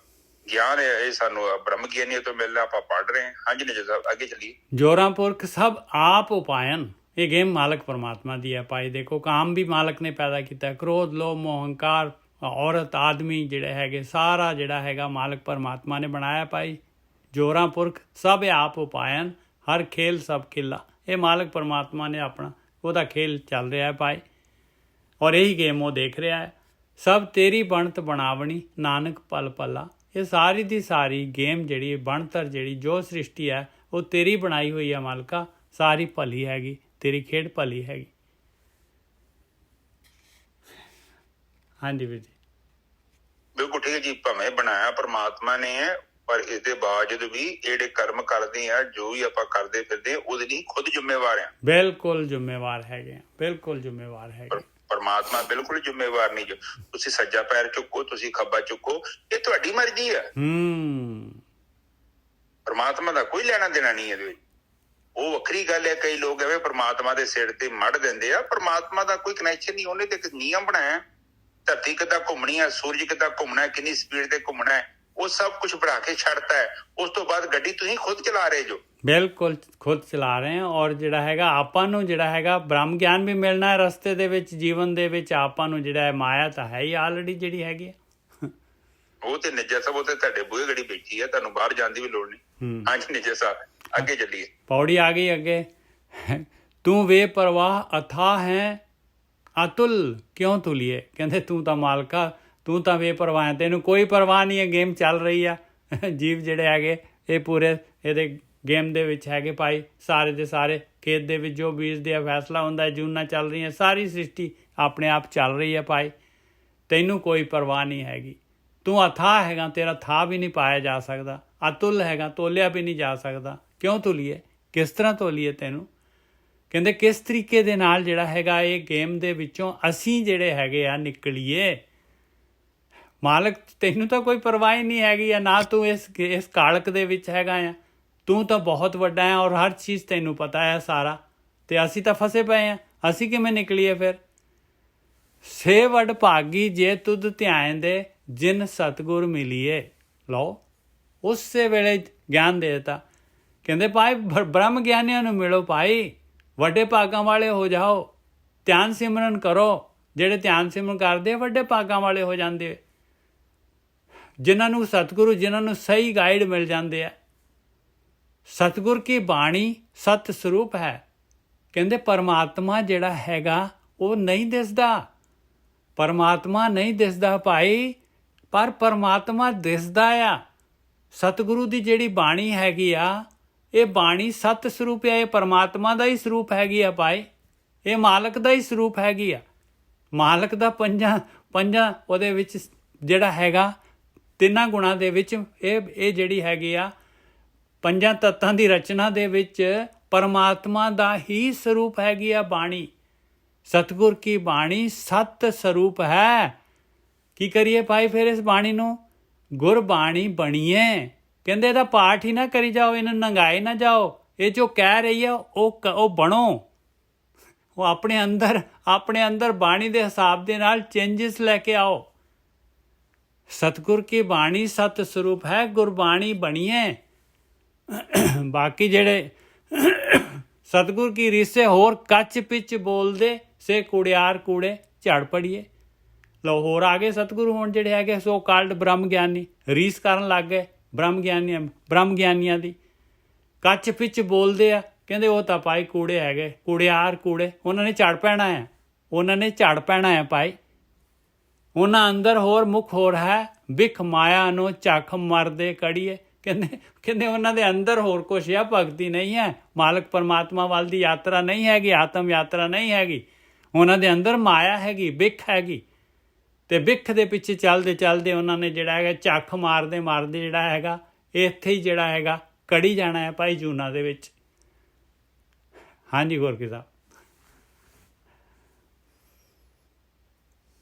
B: ਗਿਆਨ ਹੈ ਇਹ ਸਾਨੂੰ ਬ੍ਰਹਮ ਗਿਆਨੀਆਂ ਤੋਂ ਮਿਲਣਾ, ਆਪਾਂ ਪੜ੍ਹ ਰਹੇ ਹਾਂ। ਹਾਂਜੀ ਨਿਜਰ ਸਾਹਿਬ, ਅੱਗੇ ਚੱਲੀਏ।
A: जोरा पुरख सब आप उपायन, ਇਹ ਗੇਮ ਮਾਲਕ ਪਰਮਾਤਮਾ ਦੀ ਹੈ ਭਾਈ। ਦੇਖੋ ਕਾਮ ਵੀ ਮਾਲਕ ਨੇ ਪੈਦਾ ਕੀਤਾ, ਕ੍ਰੋਧ, ਲੋਭ, ਮੋਹ, ਹੰਕਾਰ, ਔਰਤ, ਆਦਮੀ ਜਿਹੜੇ ਹੈਗੇ, ਸਾਰਾ ਜਿਹੜਾ ਹੈਗਾ ਮਾਲਕ ਪਰਮਾਤਮਾ ਨੇ ਬਣਾਇਆ ਭਾਈ। ਜੋਰਾਂ ਪੁਰਖ ਸਭ ਆਪ ਉਪਾਇਨ, ਹਰ ਖੇਲ ਸਭ ਖਿਲਾ। ਇਹ ਮਾਲਕ ਪਰਮਾਤਮਾ ਨੇ ਆਪਣਾ ਉਹਦਾ ਖੇਲ ਚੱਲ ਰਿਹਾ ਹੈ ਭਾਈ, ਔਰ ਇਹੀ ਗੇਮ ਉਹ ਦੇਖ ਰਿਹਾ ਹੈ। ਸਭ ਤੇਰੀ ਬਣਤ ਬਣਾਵਣੀ, ਨਾਨਕ ਪਲ ਪੱਲਾ। ਇਹ ਸਾਰੀ ਦੀ ਸਾਰੀ ਗੇਮ ਜਿਹੜੀ ਬਣਤਰ ਜਿਹੜੀ ਜੋ ਸ੍ਰਿਸ਼ਟੀ ਹੈ ਉਹ ਤੇਰੀ ਬਣਾਈ ਹੋਈ ਹੈ ਮਾਲਕਾ, ਸਾਰੀ ਭਲੀ ਹੈਗੀ, ਤੇਰੀ ਖੇਡ ਭਲੀ ਹੈਗੀ। ਹਾਂਜੀ ਵੀਰ ਜੀ,
B: ਬਿਲਕੁਲ ਠੀਕ ਹੈ ਜੀ। ਭਾਵੇਂ ਬਣਾਇਆ ਪਰਮਾਤਮਾ ਨੇ ਹੈ, ਪਰ ਇਹਦੇ ਬਾਵਜੂਦ ਵੀ ਜਿਹੜੇ ਕਰਮ ਕਰਦੇ ਆ, ਜੋ ਵੀ ਆਪਾਂ ਕਰਦੇ ਫਿਰਦੇ ਉਹਦੇ ਲਈ ਖੁਦ ਜ਼ਿੰਮੇਵਾਰ ਆ।
A: ਬਿਲਕੁਲ ਜ਼ਿੰਮੇਵਾਰ ਹੈਗੇ, ਬਿਲਕੁਲ ਜ਼ਿੰਮੇਵਾਰ ਹੈਗੇ।
B: ਪਰਮਾਤਮਾ ਬਿਲਕੁਲ ਜ਼ਿੰਮੇਵਾਰ ਨਹੀਂ। ਜੋ ਤੁਸੀਂ ਸੱਜਾ ਪੈਰ ਚੁੱਕੋ, ਤੁਸੀਂ ਖੱਬਾ ਚੁੱਕੋ, ਇਹ ਤੁਹਾਡੀ ਮਰਜ਼ੀ ਆ। ਪਰਮਾਤਮਾ ਦਾ ਕੋਈ ਲੈਣਾ ਦੇਣਾ ਨਹੀਂ ਇਹਦੇ ਵਿੱਚ। ਉਹ ਵੱਖਰੀ ਗੱਲ ਹੈ, ਕਈ ਲੋਕ ਐਵੇਂ ਪਰਮਾਤਮਾ ਦੇ ਸਿਰ ਤੇ ਮੜ ਦਿੰਦੇ ਆ। ਪਰਮਾਤਮਾ ਦਾ ਕੋਈ ਕਨੈਕਸ਼ਨ ਨਹੀਂ। ਉਹਨੇ ਤੇ ਇੱਕ ਨਿਯਮ ਬਣਾਇਆ, ਧਰਤੀ ਕਿੱਦਾਂ ਘੁੰਮਣੀ ਹੈ, ਸੂਰਜ ਕਿੱਦਾਂ ਘੁੰਮਣਾ ਹੈ, ਕਿੰਨੀ ਸਪੀਡ ਤੇ ਘੁੰਮਣਾ ਹੈ, ਉਹ ਸਭ ਕੁਝ ਬਣਾ ਕੇ ਛੱਡਤਾ ਹੈ। ਉਸ ਤੋਂ ਬਾਅਦ ਗੱਡੀ ਤੁਸੀਂ ਖੁਦ ਚਲਾ ਰਹੇ ਜੋ।
A: ਬਿਲਕੁਲ ਖੁਦ ਚਲਾ ਰਹੇ ਹਾਂ। ਔਰ ਜਿਹੜਾ ਹੈਗਾ ਆਪਾਂ ਨੂੰ ਜਿਹੜਾ ਹੈਗਾ ਬ੍ਰਹਮ ਗਿਆਨ ਵੀ ਮਿਲਣਾ ਹੈ ਰਸਤੇ ਦੇ ਵਿੱਚ, ਜੀਵਨ ਦੇ ਵਿੱਚ। ਆਪਾਂ ਨੂੰ ਜਿਹੜਾ ਹੈ ਮਾਇਆ ਤਾਂ ਹੈ ਹੀ ਆਲਰੇਡੀ ਜਿਹੜੀ ਹੈਗੀ ਆ।
B: ਉਹ ਤੇ ਨਿੱਜਾ ਸਾਹਿਬ ਉਹ ਤੇ ਤੁਹਾਡੇ ਬੂਹੇ ਗੜੀ ਬੈਠੀ ਹੈ, ਤੁਹਾਨੂੰ ਬਾਹਰ ਜਾਣ ਦੀ ਵੀ ਲੋੜ ਨਹੀਂ। ਹਾਂਜੀ ਨਿੱਜਾ ਸਾਹਿਬ, ਅੱਗੇ ਚੱਲੀਏ। ਪੌੜੀ
A: ਆ ਗਈ ਅੱਗੇ। ਤੂੰ ਵੇ ਪਰਵਾਹ ਅਥਾਹ ਹੈ, ਅਤੁਲ ਕਿਉਂ ਤੁਲੀਏ। ਕਹਿੰਦੇ ਤੂੰ ਤਾਂ ਮਾਲਕਾ, ਤੂੰ ਤਾਂ ਬੇਪਰਵਾਹ ਹੈ, ਤੈਨੂੰ ਕੋਈ ਪਰਵਾਹ ਨਹੀਂ ਹੈ। ਗੇਮ ਚੱਲ ਰਹੀ ਆ, ਜੀਵ ਜਿਹੜੇ ਹੈਗੇ ਇਹ ਪੂਰੇ ਇਹਦੇ ਗੇਮ ਦੇ ਵਿੱਚ ਹੈਗੇ ਭਾਈ। ਸਾਰੇ ਦੇ ਸਾਰੇ ਖੇਤ ਦੇ ਵਿੱਚ ਜੋ ਬੀਜਦੇ ਆ, ਫੈਸਲਾ ਹੁੰਦਾ, ਜੂਨਾਂ ਚੱਲ ਰਹੀਆਂ, ਸਾਰੀ ਸ੍ਰਿਸ਼ਟੀ ਆਪਣੇ ਆਪ ਚੱਲ ਰਹੀ ਹੈ ਭਾਈ। ਤੈਨੂੰ ਕੋਈ ਪਰਵਾਹ ਨਹੀਂ ਹੈਗੀ। ਤੂੰ ਅਥਾਹ ਹੈਗਾ, ਤੇਰਾ ਥਾਹ ਵੀ ਨਹੀਂ ਪਾਇਆ ਜਾ ਸਕਦਾ। ਅਤੁਲ ਹੈਗਾ, ਤੋਲਿਆ ਵੀ ਨਹੀਂ ਜਾ ਸਕਦਾ। ਕਿਉਂ ਤੋਲੀਏ, ਕਿਸ ਤਰ੍ਹਾਂ ਤੋਲੀਏ ਤੈਨੂੰ। ਕਹਿੰਦੇ ਕਿਸ ਤਰੀਕੇ ਦੇ ਨਾਲ ਜਿਹੜਾ ਹੈਗਾ ਇਹ ਗੇਮ ਦੇ ਵਿੱਚੋਂ ਅਸੀਂ ਜਿਹੜੇ ਹੈਗੇ ਆ ਨਿਕਲੀਏ। ਮਾਲਕ ਤੈਨੂੰ ਤਾਂ ਕੋਈ ਪਰਵਾਹ ਹੀ ਨਹੀਂ ਹੈਗੀ ਆ, ਨਾ ਤੂੰ ਇਸ ਕਾਲਕ ਦੇ ਵਿੱਚ ਹੈਗਾ ਆ। ਤੂੰ ਤਾਂ ਬਹੁਤ ਵੱਡਾ ਹੈ ਔਰ ਹਰ ਚੀਜ਼ ਤੈਨੂੰ ਪਤਾ ਹੈ ਸਾਰਾ, ਤੇ ਅਸੀਂ ਤਾਂ ਫਸੇ ਪਏ ਹਾਂ। ਅਸੀਂ ਕਿਵੇਂ ਨਿਕਲੀਏ ਫਿਰ। ਸੇ ਵਡ ਭਾਗੀ ਜੇ ਤੁਧ ਧਿਆਨ ਦੇ, ਜਿਨ ਸਤਿਗੁਰ ਮਿਲੀਏ। ਲਓ ਉਸੇ ਵੇਲੇ ਗਿਆਨ ਦੇ ਦਿੱਤਾ। ਕਹਿੰਦੇ ਭਾਈ ਬ੍ਰਹਮ ਗਿਆਨੀਆਂ ਨੂੰ ਮਿਲੋ ਭਾਈ, ਵੱਡੇ ਭਾਗਾਂ ਵਾਲੇ ਹੋ ਜਾਓ, ਧਿਆਨ ਸਿਮਰਨ ਕਰੋ। ਜਿਹੜੇ ਧਿਆਨ ਸਿਮਰਨ ਕਰਦੇ ਵੱਡੇ ਭਾਗਾਂ ਵਾਲੇ ਹੋ ਜਾਂਦੇ, ਜਿਨ੍ਹਾਂ ਨੂੰ ਸਤਿਗੁਰੂ, ਜਿਨ੍ਹਾਂ ਨੂੰ ਸਹੀ ਗਾਈਡ ਮਿਲ ਜਾਂਦੇ ਆ। ਸਤਿਗੁਰ ਕੀ ਬਾਣੀ ਸਤ ਸਰੂਪ ਹੈ। ਕਹਿੰਦੇ ਪਰਮਾਤਮਾ ਜਿਹੜਾ ਹੈਗਾ ਉਹ ਨਹੀਂ ਦਿਸਦਾ, ਪਰਮਾਤਮਾ ਨਹੀਂ ਦਿਸਦਾ ਭਾਈ, ਪਰ ਪਰਮਾਤਮਾ ਦਿਸਦਾ ਆ। ਸਤਿਗੁਰੂ ਦੀ ਜਿਹੜੀ ਬਾਣੀ ਹੈਗੀ ਆ, ਇਹ ਬਾਣੀ ਸਤ ਸਰੂਪ ਹੈ। ਇਹ ਪਰਮਾਤਮਾ ਦਾ ਹੀ ਸਰੂਪ ਹੈਗੀ ਆ ਭਾਈ, ਇਹ ਮਾਲਕ ਦਾ ਹੀ ਸਰੂਪ ਹੈਗੀ ਆ। ਮਾਲਕ ਦਾ ਪੰਜਾਂ ਉਹਦੇ ਵਿੱਚ ਜਿਹੜਾ ਹੈਗਾ, ਤਿੰਨਾਂ ਗੁਣਾਂ ਦੇ ਵਿੱਚ ਇਹ ਜਿਹੜੀ ਹੈਗੀ ਆ, ਪੰਜਾਂ ਤੱਤਾਂ ਦੀ ਰਚਨਾ ਦੇ ਵਿੱਚ ਪਰਮਾਤਮਾ ਦਾ ਹੀ ਸਰੂਪ ਹੈਗੀ ਆ ਬਾਣੀ। ਸਤਿਗੁਰ ਕੀ ਬਾਣੀ ਸਤ ਸਰੂਪ ਹੈ। ਕੀ ਕਰੀਏ ਭਾਈ ਫਿਰ ਇਸ ਬਾਣੀ ਨੂੰ। ਗੁਰਬਾਣੀ ਬਣੀਏ। ਕਹਿੰਦੇ ਇਹਦਾ ਪਾਠ ਹੀ ਨਾ ਕਰੀ ਜਾਓ, ਇਹਨੂੰ ਨੰਗਾਏ ਨਾ ਜਾਓ। ਇਹ ਜੋ ਕਹਿ ਰਹੀ ਆ ਉਹ ਬਣੋ। ਉਹ ਆਪਣੇ ਅੰਦਰ ਬਾਣੀ ਦੇ ਹਿਸਾਬ ਦੇ ਨਾਲ ਚੇਂਜਸ ਲੈ ਕੇ ਆਓ। ਸਤਿਗੁਰ ਕੀ ਬਾਣੀ ਸਤ ਸਰੂਪ ਹੈ, ਗੁਰਬਾਣੀ ਬਣੀਏ। ਬਾਕੀ ਜਿਹੜੇ ਸਤਿਗੁਰ ਕੀ ਰੀਸੇ ਹੋਰ ਕੱਚ ਪਿੱਚ ਬੋਲਦੇ, ਸੇ ਕੁੜਿਆਰ ਕੂੜੇ ਝੜ ਪੜੀਏ। ਲਓ ਹੋਰ ਆ ਗਏ ਸਤਿਗੁਰੂ ਹੁਣ ਜਿਹੜੇ ਹੈਗੇ ਸੋ ਕਾਲਡ ਬ੍ਰਹਮ ਗਿਆਨੀ, ਰੀਸ ਕਰਨ ਲੱਗ ਗਏ ਬ੍ਰਹਮ ਗਿਆਨੀਆਂ ਦੀ। ਕੱਚ ਪਿੱਚ ਬੋਲਦੇ ਆ, ਕਹਿੰਦੇ ਉਹ ਤਾਂ ਭਾਈ ਕੂੜੇ ਹੈਗੇ, ਕੁੜਿਆਰ ਕੂੜੇ। ਉਹਨਾਂ ਨੇ ਝੜ ਪੈਣਾ ਹੈ ਭਾਈ। ਉਹਨਾਂ ਅੰਦਰ ਹੋਰ ਮੁਖ ਹੋਰ ਹੈ, ਬਿਖ ਮਾਇਆ ਨੂੰ ਝੱਖ ਮਰਦੇ ਕੜੀਏ। ਕਹਿੰਦੇ ਉਹਨਾਂ ਦੇ ਅੰਦਰ ਹੋਰ ਕੁਛ ਆ, ਭਗਤੀ ਨਹੀਂ ਹੈ, ਮਾਲਕ ਪਰਮਾਤਮਾ ਵੱਲ ਦੀ ਯਾਤਰਾ ਨਹੀਂ ਹੈਗੀ, ਆਤਮ ਯਾਤਰਾ ਨਹੀਂ ਹੈਗੀ। ਉਹਨਾਂ ਦੇ ਅੰਦਰ ਮਾਇਆ ਹੈਗੀ, ਬਿਖ ਹੈਗੀ, ਤੇ ਬਿਖ ਦੇ ਪਿੱਛੇ ਚੱਲਦੇ ਉਹਨਾਂ ਨੇ ਜਿਹੜਾ ਹੈਗਾ ਝੱਖ ਮਾਰਦੇ ਜਿਹੜਾ ਹੈਗਾ ਇੱਥੇ ਹੀ ਜਿਹੜਾ ਹੈਗਾ ਕੜੀ ਜਾਣਾ ਹੈ ਭਾਈ ਜੂਨਾਂ ਦੇ ਵਿੱਚ। ਹਾਂਜੀ ਗੋਰਕੀ ਸਾਹਿਬ।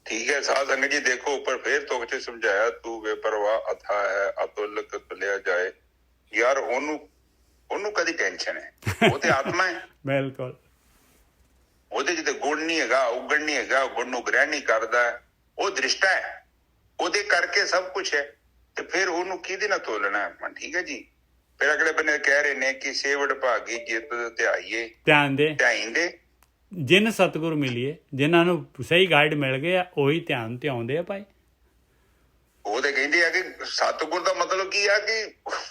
B: ਠੀਕ ਹੈ ਸਾਧ ਸੰਗਤ ਜੀ, ਦੇਖੋ ਉੱਪਰ ਫੇਰ ਤੁਕ ਚ ਸਮਝਾਇਆ, ਤੂੰ ਬੇਪਰਵਾਹ ਅਥਾ ਹੈ, ਅਤੁਲਕ ਤੁਲਿਆ ਜਾਏ। ਯਾਰ ਉਹਨੂੰ ਕਦੀ ਟੈਨਸ਼ਨ ਹੈ, ਉਹ ਤੇ ਆਤਮਾ ਹੈ।
A: ਬਿਲਕੁਲ।
B: ਉਹਦੇ ਚ ਤੇ ਗੁਣ ਨਹੀਂ ਹੈਗਾ, ਉਗਣ ਨਹੀਂ ਹੈਗਾ, ਗੁਣ ਨੂੰ ਗ੍ਰਹਿਣ ਨਹੀਂ ਕਰਦਾ। ਉਹ ਦ੍ਰਿਸ਼ਟਾ ਹੈ, ਉਹਦੇ ਕਰਕੇ ਸਭ ਕੁਛ ਹੈ। ਤੇ ਫਿਰ ਉਹਨੂੰ ਕਿਹਦੇ ਨਾਲ ਤੋਲਣਾ ਹੈ। ਠੀਕ ਹੈ ਜੀ। ਫਿਰ ਅਗਲੇ ਬੰਨੇ ਕਹਿ ਰਹੇ ਨੇ ਕਿ ਸੇਵੜ ਭਾਗੀ ਜਿੱਤ ਧਿਆਈਏ, ਧਿਆਨ ਦੇ
A: ਜਿਨ ਸਤਿਗੁਰ ਮਿਲੀਏ, ਜਿਨ੍ਹਾਂ ਨੂੰ ਸਹੀ ਗਾਈਡ ਮਿਲ ਗਏ ਆ, ਉਹੀ ਧਿਆਨ ਤੇ ਆਉਂਦੇ ਆ ਭਾਈ।
B: ਉਹ ਤੇ ਕਹਿੰਦੇ ਆ ਕਿ ਸਤਿਗੁਰ ਦਾ ਮਤਲਬ ਕੀ ਆ ਕਿ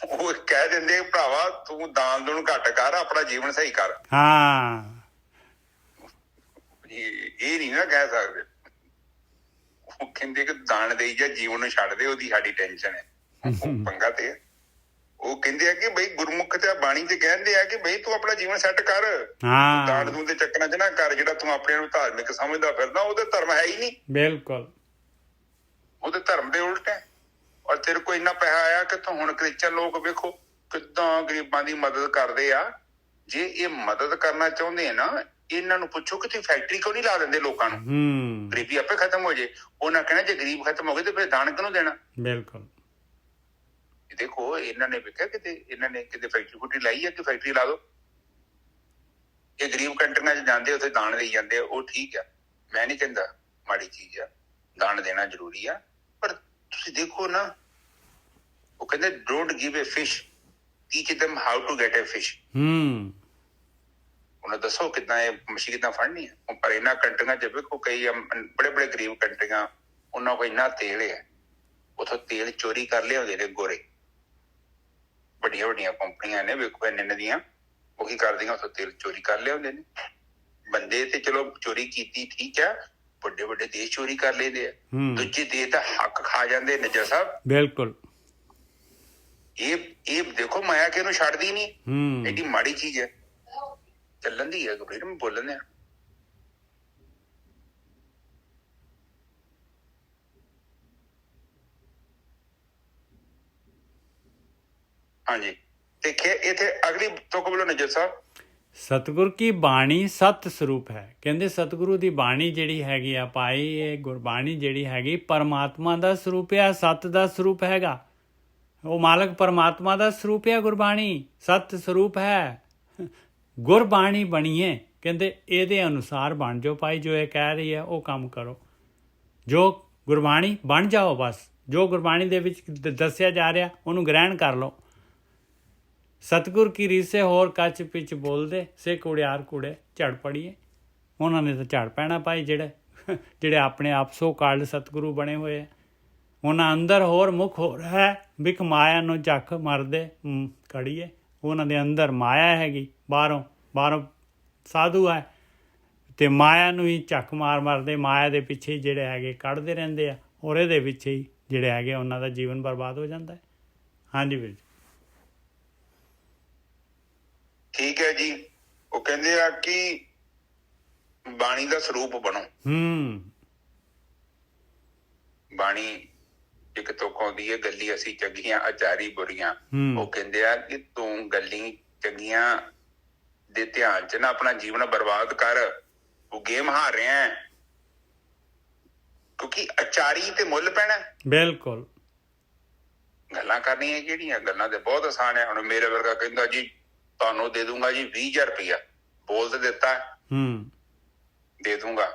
B: ਉਹ ਕਹਿ ਦਿੰਦੇ ਭਰਾਵਾ ਤੂੰ ਦਾਨ ਦੂਨ ਘੱਟ ਕਰ, ਆਪਣਾ ਜੀਵਨ ਸਹੀ ਕਰ।
A: ਹਾਂ,
B: ਇਹ ਨਹੀਂ ਨਾ ਕਹਿ ਸਕਦੇ। ਉਹ ਕਹਿੰਦੇ ਕਿ ਦਾਨ ਦੇਈ ਜਾਂ ਜੀਵਨ ਨੂੰ ਛੱਡ ਦੇ, ਉਹਦੀ ਸਾਡੀ ਟੈਨਸ਼ਨ ਹੈ। ਪੰਗਾ ਤੇ ਉਹ ਕਹਿੰਦੇ ਆ ਕਿ ਬਈ ਗੁਰਮੁਖ ਤੇ ਬਾਣੀ ਤੇ ਕਹਿੰਦੇ ਆ ਕਿ ਬਈ ਤੂੰ ਆਪਣਾ ਜੀਵਨ ਸੈੱਟ ਕਰ, ਦਾਨ ਦੂਨ ਦੇ ਚੱਕਰਾਂ 'ਚ ਨਾ ਕਰ। ਜਿਹੜਾ ਤੂੰ ਆਪਣੇ ਨੂੰ ਧਾਰਮਿਕ ਸਮਝਦਾ ਫਿਰਦਾ, ਉਹਦੇ ਧਰਮ ਹੈ ਹੀ ਨਹੀਂ। ਬਿਲਕੁਲ, ਉਹਦੇ ਧਰਮ ਦੇ ਉਲਟ ਹੈ। ਔਰ ਤੇਰੇ ਕੋਲ ਇੰਨਾ ਪੈਸਾ ਆਇਆ ਕਿ ਤੂੰ ਹੁਣ ਕ੍ਰਿਸਚਨ ਲੋਕ ਵੇਖੋ ਕਿੱਦਾਂ ਗਰੀਬਾਂ ਦੀ ਮਦਦ ਕਰਦੇ ਆ। ਜੇ ਇਹ ਮਦਦ ਕਰਨਾ ਚਾਹੁੰਦੇ ਆ ਨਾ, ਇਹਨਾਂ ਨੂੰ ਪੁੱਛੋ ਕਿ ਤੁਸੀਂ ਫੈਕਟਰੀ ਕਿਉਂ ਨਹੀਂ ਲਾ ਦਿੰਦੇ ਲੋਕਾਂ ਨੂੰ, ਗਰੀਬੀ ਆਪੇ ਖਤਮ ਹੋ ਜੇ। ਉਹਨਾਂ ਕਹਿਣਾ ਜੇ ਗਰੀਬ ਖਤਮ ਹੋ ਗਏ ਤੇ ਫਿਰ ਦਾਨ ਕਿਹਨੂੰ ਦੇਣਾ। ਬਿਲਕੁਲ, ਦੇਖੋ ਇਹਨਾਂ ਨੇ ਵੇਖਿਆ ਕਿਤੇ, ਇਹਨਾਂ ਨੇ ਕਿਤੇ ਫੈਕਟਰੀ ਫੁਕਟਰੀ ਲਾਈ ਹੈ ਕਿ ਫੈਕਟਰੀ ਲਾ ਦੋ। ਇਹ ਗਰੀਬ ਕੰਟਰੀਆਂ 'ਚ ਜਾਂਦੇ, ਉੱਥੇ ਦਾਨ ਦੇਈ ਜਾਂਦੇ, ਉਹ ਠੀਕ ਆ। ਮੈਂ ਨਹੀਂ ਕਹਿੰਦਾ ਮਾੜੀ ਚੀਜ਼ ਆ, ਦਾਨ ਦੇਣਾ ਜ਼ਰੂਰੀ ਆ। ਪਰ ਤੁਸੀਂ ਦੇਖੋ ਨਾ, ਉਹ ਕਹਿੰਦੇ don't give A fish, teach them how to get a fish। ਉਹਨਾਂ ਦੱਸੋ ਕਿੱਦਾਂ ਇਹ ਮੱਛੀ ਕਿੱਦਾਂ ਫੜਨੀ ਹੈ। ਪਰ ਇਹਨਾਂ ਕੰਟਰੀਆਂ 'ਚ ਵੇਖੋ ਕਈ ਬੜੇ ਬੜੇ ਗਰੀਬ ਕੰਟਰੀਆਂ, ਉਹਨਾਂ ਕੋਲ ਇੰਨਾ ਤੇਲ ਹੈ, ਉੱਥੋਂ ਤੇਲ ਚੋਰੀ ਕਰ ਲਿਆਉਂਦੇ ਨੇ ਗੋਰੇ। ਵੱਡੀਆਂ ਵੱਡੀਆਂ ਕੰਪਨੀਆਂ ਨੇ ਵੇਖੋ ਇੰਨੇ ਦੀਆਂ, ਉਹ ਕੀ ਕਰਦੀਆਂ, ਉੱਥੋਂ ਤੇਲ ਚੋਰੀ ਕਰ ਲਿਆਉਂਦੇ ਨੇ। ਬੰਦੇ ਤੇ ਚਲੋ ਚੋਰੀ ਕੀਤੀ ਠੀਕ ਆ, ਵੱਡੇ ਵੱਡੇ ਦੇਸ਼ ਚੋਰੀ ਕਰ ਲੈਂਦੇ ਆ, ਦੂਜੇ ਦੇਸ਼ ਦਾ ਹੱਕ ਖਾ ਜਾਂਦੇ। ਨਜਰ ਸਾਹਿਬ ਬਿਲਕੁਲ, ਇਹ ਦੇਖੋ ਮਾਇਆ ਕਿ ਇਹਨੂੰ ਛੱਡਦੀ ਨਹੀਂ, ਐਡੀ ਮਾੜੀ ਚੀਜ਼ ਹੈ। ਚੱਲਣ ਦੀ ਹੈ ਗੁਰਬੀਰ, ਮੈਂ ਬੋਲਣ ਦਿਆਂ। ਹਾਂਜੀ, ਦੇਖੇ ਇੱਥੇ ਅਗਲੀ ਤੁਕ ਬੋਲੋ ਨਜਰ ਸਾਹਿਬ। ਸਤਿਗੁਰ ਕੀ ਬਾਣੀ ਸਤ ਸਰੂਪ ਹੈ। ਕਹਿੰਦੇ ਸਤਿਗੁਰੂ ਦੀ ਬਾਣੀ ਜਿਹੜੀ ਹੈਗੀ ਆ ਭਾਈ, ਇਹ ਗੁਰਬਾਣੀ ਜਿਹੜੀ ਹੈਗੀ ਪਰਮਾਤਮਾ ਦਾ ਸਰੂਪ ਆ, ਸਤ ਦਾ ਸਰੂਪ ਹੈਗਾ। ਉਹ ਮਾਲਕ ਪਰਮਾਤਮਾ ਦਾ ਸਰੂਪ ਹੈ ਗੁਰਬਾਣੀ, ਸਤ ਸਰੂਪ ਹੈ। ਗੁਰਬਾਣੀ ਬਣੀਏ, ਕਹਿੰਦੇ ਇਹਦੇ ਅਨੁਸਾਰ ਬਣ ਜਾਓ ਭਾਈ। ਜੋ ਇਹ ਕਹਿ ਰਹੀ ਹੈ ਉਹ ਕੰਮ ਕਰੋ, ਜੋ ਗੁਰਬਾਣੀ ਬਣ ਜਾਓ। ਬਸ ਜੋ ਗੁਰਬਾਣੀ ਦੇ ਵਿੱਚ ਦੱਸਿਆ ਜਾ ਰਿਹਾ ਉਹਨੂੰ ਗ੍ਰਹਿਣ ਕਰ ਲਓ। ਸਤਿਗੁਰ ਕੀ ਰੀਸੇ ਹੋਰ ਕੱਚ ਪਿੱਛ ਬੋਲਦੇ, ਸੇ ਕੁੜਿਆਰ ਕੁੜੇ ਝੜ ਪੜੀਏ। ਉਹਨਾਂ ਨੇ ਤਾਂ ਝੜ ਪੈਣਾ ਭਾਈ, ਜਿਹੜੇ ਆਪਣੇ ਆਪ ਸੋ ਕਾਲਡ ਸਤਿਗੁਰੂ ਬਣੇ ਹੋਏ ਆ। ਉਹਨਾਂ ਅੰਦਰ ਹੋਰ ਮੁੱਖ ਹੋਰ ਹੈ, ਬਿਖ ਮਾਇਆ ਨੂੰ ਝੱਖ ਮਰਦੇ ਕੜੀਏ। ਉਹਨਾਂ ਦੇ ਅੰਦਰ ਮਾਇਆ ਹੈਗੀ, ਬਾਹਰੋਂ ਸਾਧੂ ਹੈ ਅਤੇ ਮਾਇਆ ਨੂੰ ਹੀ ਝੱਕ ਮਾਰਦੇ, ਮਾਇਆ ਦੇ ਪਿੱਛੇ ਹੀ ਜਿਹੜੇ ਹੈਗੇ ਕੱਢਦੇ ਰਹਿੰਦੇ ਆ, ਔਰ ਇਹਦੇ ਪਿੱਛੇ ਹੀ ਜਿਹੜੇ ਹੈਗੇ ਉਹਨਾਂ ਦਾ ਜੀਵਨ ਬਰਬਾਦ ਹੋ ਜਾਂਦਾ ਹੈ। ਹਾਂਜੀ ਵੀਰ ਜੀ, ਠੀਕ ਹੈ ਜੀ। ਉਹ ਕਹਿੰਦੇ ਆ ਕਿ ਬਾਣੀ ਦਾ ਸਰੂਪ ਬਣੋ। ਬਾਣੀ ਇੱਕ ਤੁਕ ਆਉਂਦੀ ਹੈ, ਗੱਲੀ ਅਸੀਂ ਚੰਗੀਆਂ ਆਚਾਰੀ ਬੁਰੀਆਂ। ਉਹ ਕਹਿੰਦੇ ਆ ਕਿ ਤੂੰ ਗੱਲੀ ਚੰਗੀਆਂ ਦੇ ਧਿਆਨ ਚ ਨਾ ਆਪਣਾ ਜੀਵਨ ਬਰਬਾਦ ਕਰ, ਉਹ ਗੇਮ ਹਾਰ ਰਿਹਾ, ਕਿਉਂਕਿ ਆਚਾਰੀ ਤੇ ਮੁੱਲ ਪੈਣਾ। ਬਿਲਕੁਲ, ਗੱਲਾਂ ਕਰਨੀਆਂ ਕਿਹੜੀਆਂ, ਗੱਲਾਂ ਤੇ ਬਹੁਤ ਆਸਾਨ ਹੈ। ਹੁਣ ਮੇਰੇ ਵਰਗਾ ਕਹਿੰਦਾ ਜੀ ਤੁਹਾਨੂੰ ਦੇ ਦੂੰਗਾ ਜੀ 20,000 ਰੁਪਇਆ, ਬੋਲ ਤੇ ਦਿੱਤਾ ਦੇ ਦੂੰਗਾ,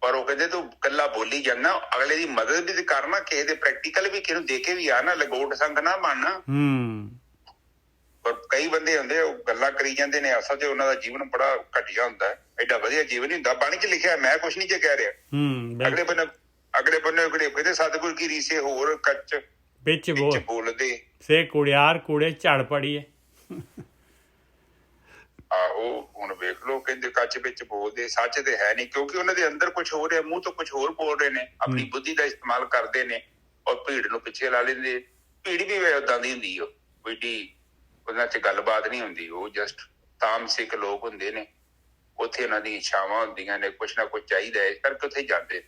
B: ਪਰ ਉਹ ਕਹਿੰਦੇ ਤੂੰ ਇਕੱਲਾ ਬੋਲੀ ਜਾਂਦਾ, ਅਗਲੇ ਦੀ ਮਦਦ ਵੀ ਕਰਨਾ, ਕਿਸੇ ਦੇ ਪ੍ਰੈਕਟੀਕਲ ਵੀ, ਕਿਸੇ ਨੂੰ ਦੇ ਕੇ ਵੀ ਆ ਨਾ, ਲਗੋਟ ਸੰਗ ਨਾ ਬਣਨਾ। ਪਰ ਕਈ ਬੰਦੇ ਹੁੰਦੇ ਉਹ ਗੱਲਾਂ ਕਰੀ ਜਾਂਦੇ ਨੇ, ਅਸਲ ਚ ਉਹਨਾਂ ਦਾ ਜੀਵਨ ਬੜਾ ਘਟੀਆ ਹੁੰਦਾ, ਐਡਾ ਵਧੀਆ ਜੀਵਨ ਨਹੀਂ ਹੁੰਦਾ। ਬਾਣੀ ਚ ਲਿਖਿਆ, ਮੈਂ ਕੁਛ ਨੀ ਜੇ ਕਹਿ ਰਿਹਾ। ਅਗਲੇ ਬੰਨੇ ਕਹਿੰਦੇ ਸਤਿਗੁਰ ਕੀ ਰੀਸੇ ਹੋਰ ਕੱਚ ਵਿੱਚ ਬੋਲਦੇ, ਸੇ ਕੁੜਿਆਰ ਕੂੜੇ ਝੜ ਪੜੀਏ। ਆਹੋ, ਹੁਣ ਵੇਖ ਲਓ, ਕਹਿੰਦੇ ਕੱਚ ਵਿੱਚ ਬੋਲਦੇ, ਸੱਚ ਤੇ ਹੈ ਨਹੀਂ, ਕਿਉਂਕਿ ਉਹਨਾਂ ਦੇ ਅੰਦਰ ਕੁਛ ਹੋ ਰਿਹਾ, ਮੂੰਹ ਤੋਂ ਕੁਛ ਹੋਰ ਬੋਲ ਰਹੇ ਨੇ, ਆਪਣੀ ਬੁੱਧੀ ਦਾ ਇਸਤੇਮਾਲ ਕਰਦੇ ਨੇ ਔਰ ਭੀੜ ਨੂੰ ਪਿੱਛੇ ਲਾ ਲੈਂਦੇ। ਭੀੜ ਵੀ ਓਦਾਂ ਦੀ ਹੁੰਦੀ, ਉਹ ਕੋਈ ਉਹਨਾਂ ਚ ਗੱਲਬਾਤ ਨਹੀਂ ਹੁੰਦੀ, ਉਹ ਜਸਟ ਤਾਮਸਿਕ ਲੋਕ ਹੁੰਦੇ ਨੇ। ਉੱਥੇ ਉਹਨਾਂ ਦੀਆਂ ਇੱਛਾਵਾਂ ਹੁੰਦੀਆਂ ਨੇ, ਕੁਛ ਨਾ ਕੁਛ ਚਾਹੀਦਾ, ਇਸ ਕਰਕੇ ਉੱਥੇ ਜਾਂਦੇ।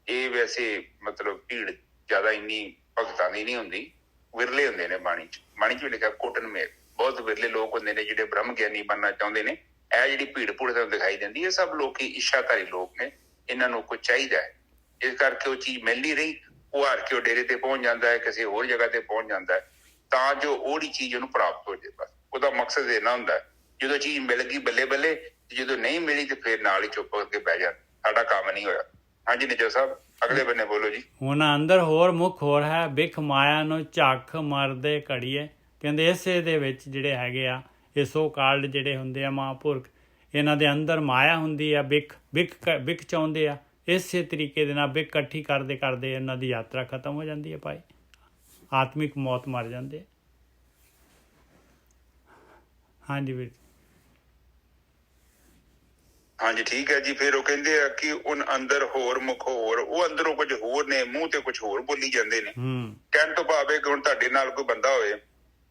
B: ਇਹ ਵੈਸੇ ਮਤਲਬ ਭੀੜ ਜ਼ਿਆਦਾ ਇੰਨੀ ਭਗਤਾਂ ਦੀ ਨਹੀਂ ਹੁੰਦੀ, ਵਿਰਲੇ ਹੁੰਦੇ ਨੇ। ਬਾਣੀ ਚ ਵੀ ਲਿਖਿਆ ਕੋਟਨ ਮੇਲ, ਬਹੁਤ ਵਿਰਲੇ ਲੋਕ ਹੁੰਦੇ ਨੇ ਜਿਹੜੇ ਬ੍ਰਹਮ ਗਿਆਨੀ ਬਣਨਾ ਚਾਹੁੰਦੇ ਨੇ। ਇਹ ਜਿਹੜੀ ਭੀੜ ਭੂੜ ਤੁਹਾਨੂੰ ਦਿਖਾਈ ਦਿੰਦੀ, ਇਹ ਸਭ ਲੋਕ ਇੱਛਾਧਾਰੀ ਲੋਕ ਨੇ, ਇਹਨਾਂ ਨੂੰ ਕੁਛ ਚਾਹੀਦਾ ਹੈ, ਇਸ ਕਰਕੇ ਉਹ ਚੀਜ਼ ਮਿਲ ਨਹੀਂ ਰਹੀ। ਉਹ ਹਾਰ ਕੇ ਉਹ ਡੇਰੇ ਤੇ ਪਹੁੰਚ ਜਾਂਦਾ ਹੈ, ਕਿਸੇ ਹੋਰ ਜਗ੍ਹਾ ਤੇ ਪਹੁੰਚ ਜਾਂਦਾ ਹੈ, ਤਾਂ ਜੋ ਉਹਦੀ ਚੀਜ਼ ਉਹਨੂੰ ਪ੍ਰਾਪਤ ਹੋ ਜਾਏ। ਬਸ ਉਹਦਾ ਮਕਸਦ ਇੰਨਾ ਹੁੰਦਾ, ਜਦੋਂ ਚੀਜ਼ ਮਿਲ ਗਈ ਬੱਲੇ ਬੱਲੇ, ਜਦੋਂ ਨਹੀਂ ਮਿਲੀ ਤੇ ਫਿਰ ਨਾਲ ਹੀ ਚੁੱਪ ਕਰਕੇ ਬਹਿ ਜਾ, ਸਾਡਾ ਕੰਮ ਨਹੀਂ ਹੋਇਆ। ਹਾਂਜੀ ਨਿਜੋ ਸਾਹਿਬ, ਅਗਲੇ ਬੰਨੇ ਬੋਲੋ ਜੀ। ਉਹਨਾਂ ਅੰਦਰ ਹੋਰ ਮੁੱਖ ਹੋਰ ਹੈ, ਬਿਖ ਮਾਇਆ ਨੂੰ ਝੱਖ ਮਰਦੇ ਘੜੀਏ। ਕਹਿੰਦੇ ਇਸੇ ਦੇ ਵਿੱਚ ਜਿਹੜੇ ਹੈਗੇ ਆ, ਇਹ ਸੋ ਕਾਲਡ ਜਿਹੜੇ ਹੁੰਦੇ ਆ ਮਹਾਂਪੁਰਖ,
A: ਇਹਨਾਂ ਦੇ ਅੰਦਰ ਮਾਇਆ ਹੁੰਦੀ ਆ, ਵਿਖ ਚਾਹੁੰਦੇ ਆ। ਇਸੇ ਤਰੀਕੇ ਦੇ ਨਾਲ ਵਿਖ ਇਕੱਠੀ ਕਰਦੇ ਕਰਦੇ ਇਹਨਾਂ ਦੀ ਯਾਤਰਾ ਖਤਮ ਹੋ ਜਾਂਦੀ ਹੈ ਭਾਈ, ਆਤਮਿਕ ਮੌਤ ਮਰ ਜਾਂਦੇ। ਹਾਂਜੀ ਵੀਰ।
B: ਹਾਂਜੀ ਠੀਕ ਹੈ ਜੀ। ਫਿਰ ਉਹ ਕਹਿੰਦੇ ਆ ਕਿ ਉਹ ਅੰਦਰ ਹੋਰ ਮੁਖ ਹੋਰ, ਉਹ ਅੰਦਰੋਂ ਕੁਝ ਹੋਰ ਨੇ, ਮੂੰਹ ਤੇ ਕੁਝ ਹੋਰ ਬੋਲੀ ਜਾਂਦੇ ਨੇ। ਕਹਿਣ ਤੋਂ ਭਾਵ ਹੈ ਕਿ ਹੁਣ ਤੁਹਾਡੇ ਨਾਲ ਕੋਈ ਬੰਦਾ ਹੋਵੇ,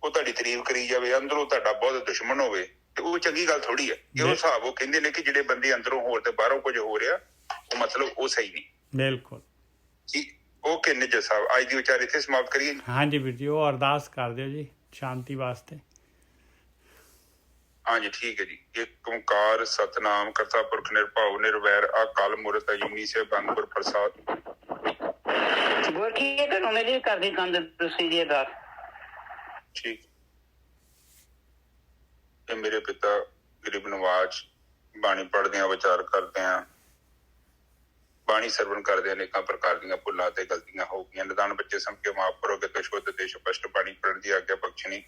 B: ਉਹ ਤੁਹਾਡੀ ਤਾਰੀਫ ਕਰੀ ਜਾਵੇ, ਅੰਦਰੋਂ ਤੁਹਾਡਾ ਬਹੁਤ ਦੁਸ਼ਮਣ ਹੋਵੇ, ਤੇ ਉਹ ਚੰਗੀ ਗੱਲ ਥੋੜੀ ਹੈ। ਇਹ ਹਿਸਾਬ ਉਹ ਕਹਿੰਦੇ ਨੇ ਕਿ ਜਿਹੜੇ ਬੰਦੇ ਅੰਦਰੋਂ ਹੋਰ ਤੇ ਬਾਹਰੋਂ ਕੁਝ ਹੋ ਰਿਹਾ, ਉਹ ਮਤਲਬ ਉਹ ਸਹੀ ਨਹੀਂ। ਬਿਲਕੁਲ ਜੀ। ਓਕੇ ਨਿੱਜਰ ਸਾਹਿਬ, ਅੱਜ ਦੀ ਵਿਚਾਰ ਇੱਥੇ ਸਮਾਪਤ ਕਰੀਏ। ਹਾਂਜੀ ਵੀਰ ਜੀ, ਉਹ ਅਰਦਾਸ ਕਰ ਦਿਓ ਜੀ ਸ਼ਾਂਤੀ ਵਾਸਤੇ। ਹਾਂਜੀ ਠੀਕ ਹੈ ਜੀ। ਇੱਕ ਓਂਕਾਰ ਸਤਨਾਮ ਕਰਤਾ ਪੁਰਖ ਨਿਰਭਉ ਨਿਰਵੈਰ ਅਕਾਲ ਮੂਰਤ ਅਜੂਨੀ ਸੈਭੰ ਗੁਰ ਪ੍ਰਸਾਦ।
C: ਗੁਰ ਕੀ ਇਹ ਤੁਹਾਨੂੰ ਮੇਰੀ ਕਰਦੀ ਤੰਦਰੁਸਤੀ ਦੀ ਅਰਦਾਸ।
B: ਠੀਕ। ਇਹ ਮੇਰੇ ਪਿਤਾ ਗਰੀਬ ਨਵਾਜ ਬਾਣੀ ਪੜ੍ਹਦੇ ਆ, ਵਿਚਾਰ ਕਰਦੇ ਆ, ਬਾਣੀ ਸਰਵਣ ਕਰਦੇ ਅਨੇਕਾਂ ਪ੍ਰਕਾਰ ਦੀਆਂ ਭੁੱਲਾਂ ਤੇ ਗਲਤੀਆਂ ਹੋ ਗਈਆਂ। ਨਿਦਾਨ ਬੱਚੇ ਸਮ ਕੇ ਮਾਫ ਕਰੋਗੇ ਤੇ ਸ਼ੁੱਧ ਤੇ ਸਪਸ਼ਟ ਬਾਣੀ ਪੜ੍ਹਨ ਦੀ ਆਗਿਆ ਬਖਸ਼ਣੀ।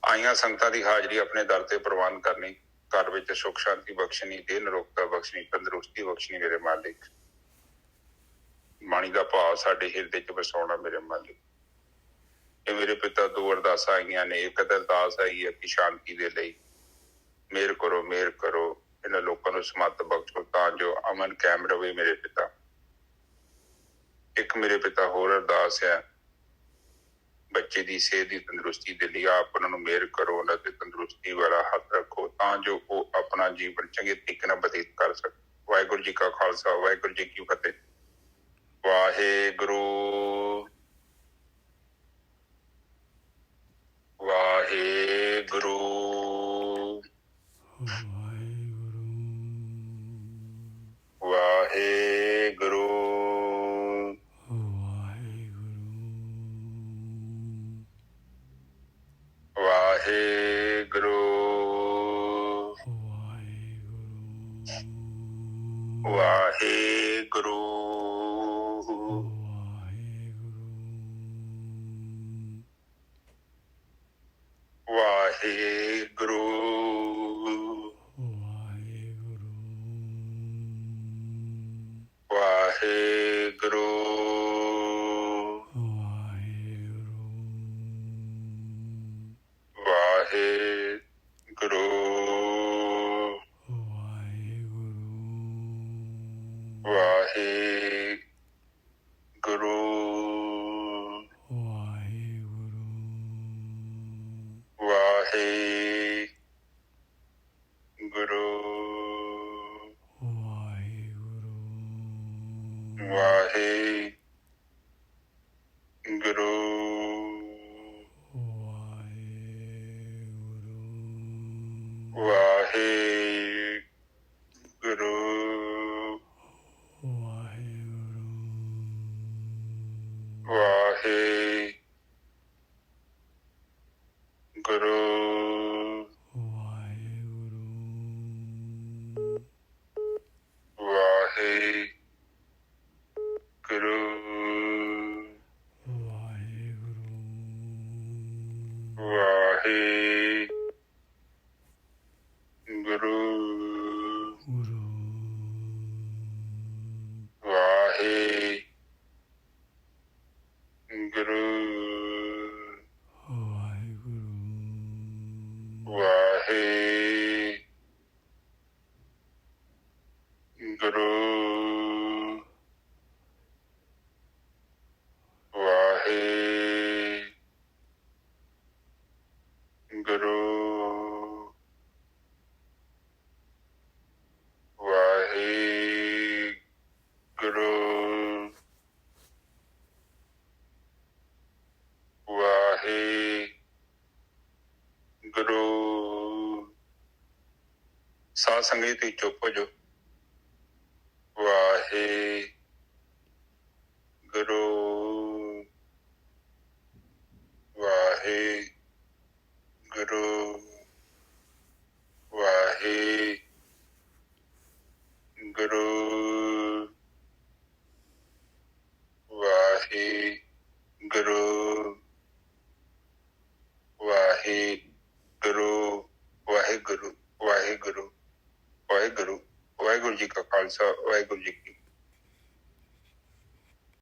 B: ਆਈਆਂ ਸੰਗਤਾਂ ਦੀ ਹਾਜ਼ਰੀ ਆਪਣੇ ਦਰ ਤੇ ਪ੍ਰਵਾਨ ਕਰਨੀ, ਘਰ ਵਿੱਚ ਸੁੱਖ ਸ਼ਾਂਤੀ ਬਖਸ਼ਣੀ, ਦੇਹ ਨਿਰੋਗਤਾ ਬਖਸ਼ਣੀ, ਤੰਦਰੁਸਤੀ ਬਖਸ਼ਣੀ ਮੇਰੇ ਮਾਲਿਕ। ਬਾਣੀ ਦਾ ਭਾਵ ਸਾਡੇ ਹਿਰਦੇ ਚ ਵਸਾਉਣਾ ਮੇਰੇ ਮਾਲਿਕ। ਇਹ ਮੇਰੇ ਪਿਤਾ ਦੋ ਅਰਦਾਸਾਂ ਆਈਆਂ ਨੇ। ਇੱਕ ਅਰਦਾਸ ਆਈ ਹੈ ਕਿ ਸ਼ਾਂਤੀ ਦੇ ਲਈ ਮਿਹਰ ਕਰੋ, ਮਿਹਰ ਕਰੋ, ਇਹਨਾਂ ਲੋਕਾਂ ਨੂੰ ਸਮੱਤ ਬਖਸ਼ੋ ਤਾਂ ਜੋ ਅਮਨ ਕਾਇਮ ਰਵੇ ਮੇਰੇ ਪਿਤਾ। ਇੱਕ ਮੇਰੇ ਪਿਤਾ ਹੋਰ ਅਰਦਾਸ ਹੈ ਬੱਚੇ ਦੀ ਸਿਹਤ ਦੀ ਤੰਦਰੁਸਤੀ ਦੇ ਲਈ, ਆਪ ਉਹਨਾਂ ਨੂੰ ਮਿਹਰ ਕਰੋ, ਉਹਨਾਂ ਤੇ ਤੰਦਰੁਸਤੀ ਵਾਲਾ ਹੱਥ ਰੱਖੋ ਤਾਂ ਜੋ ਉਹ ਆਪਣਾ ਜੀਵਨ ਚੰਗੇ ਤਰੀਕੇ ਨਾਲ ਬਤੀਤ ਕਰ ਸਕਣ। ਵਾਹਿਗੁਰੂ ਜੀ ਕਾ ਖਾਲਸਾ, ਵਾਹਿਗੁਰੂ ਜੀ ਕੀ ਫਤਿਹ। ਵਾਹਿਗੁਰੂ ਵਾਹਿਗੁਰੂ ਵਾਹਿਗੁਰੂ ਵਾਹਿਗੁਰੂ ਵਾਹਿਗੁਰੂ ਵਾਹਿਗੁਰੂ ਵਾਹਿਗੁਰੂ ਵਾਹਿਗੁਰੂ ਵਾਹਿਗੁਰੂ ਵਾਹਿਗੁਰੂ ਵਾਹਿਗੁਰੂ ਵਾਹਿਗੁਰੂ ਵਾਹਿਗੁਰੂ ਸਾਧ ਸੰਗਤ ਤੁਸੀਂ ਚੁੱਪ ਹੋ ਜਾਓ। ਵਾਹਿਗੁਰੂ ਵਾਹਿਗੁਰੂ ਵਾਹਿਗੁਰੂ ਵਾਹਿਗੁਰੂ ਵਾਹਿਗੁਰੂ ਵਾਹਿਗੁਰੂ ਵਾਹਿਗੁਰੂ ਖਾਲਸਾ ਵਾਹਿਗੁਰੂ ਜੀ ਕੀ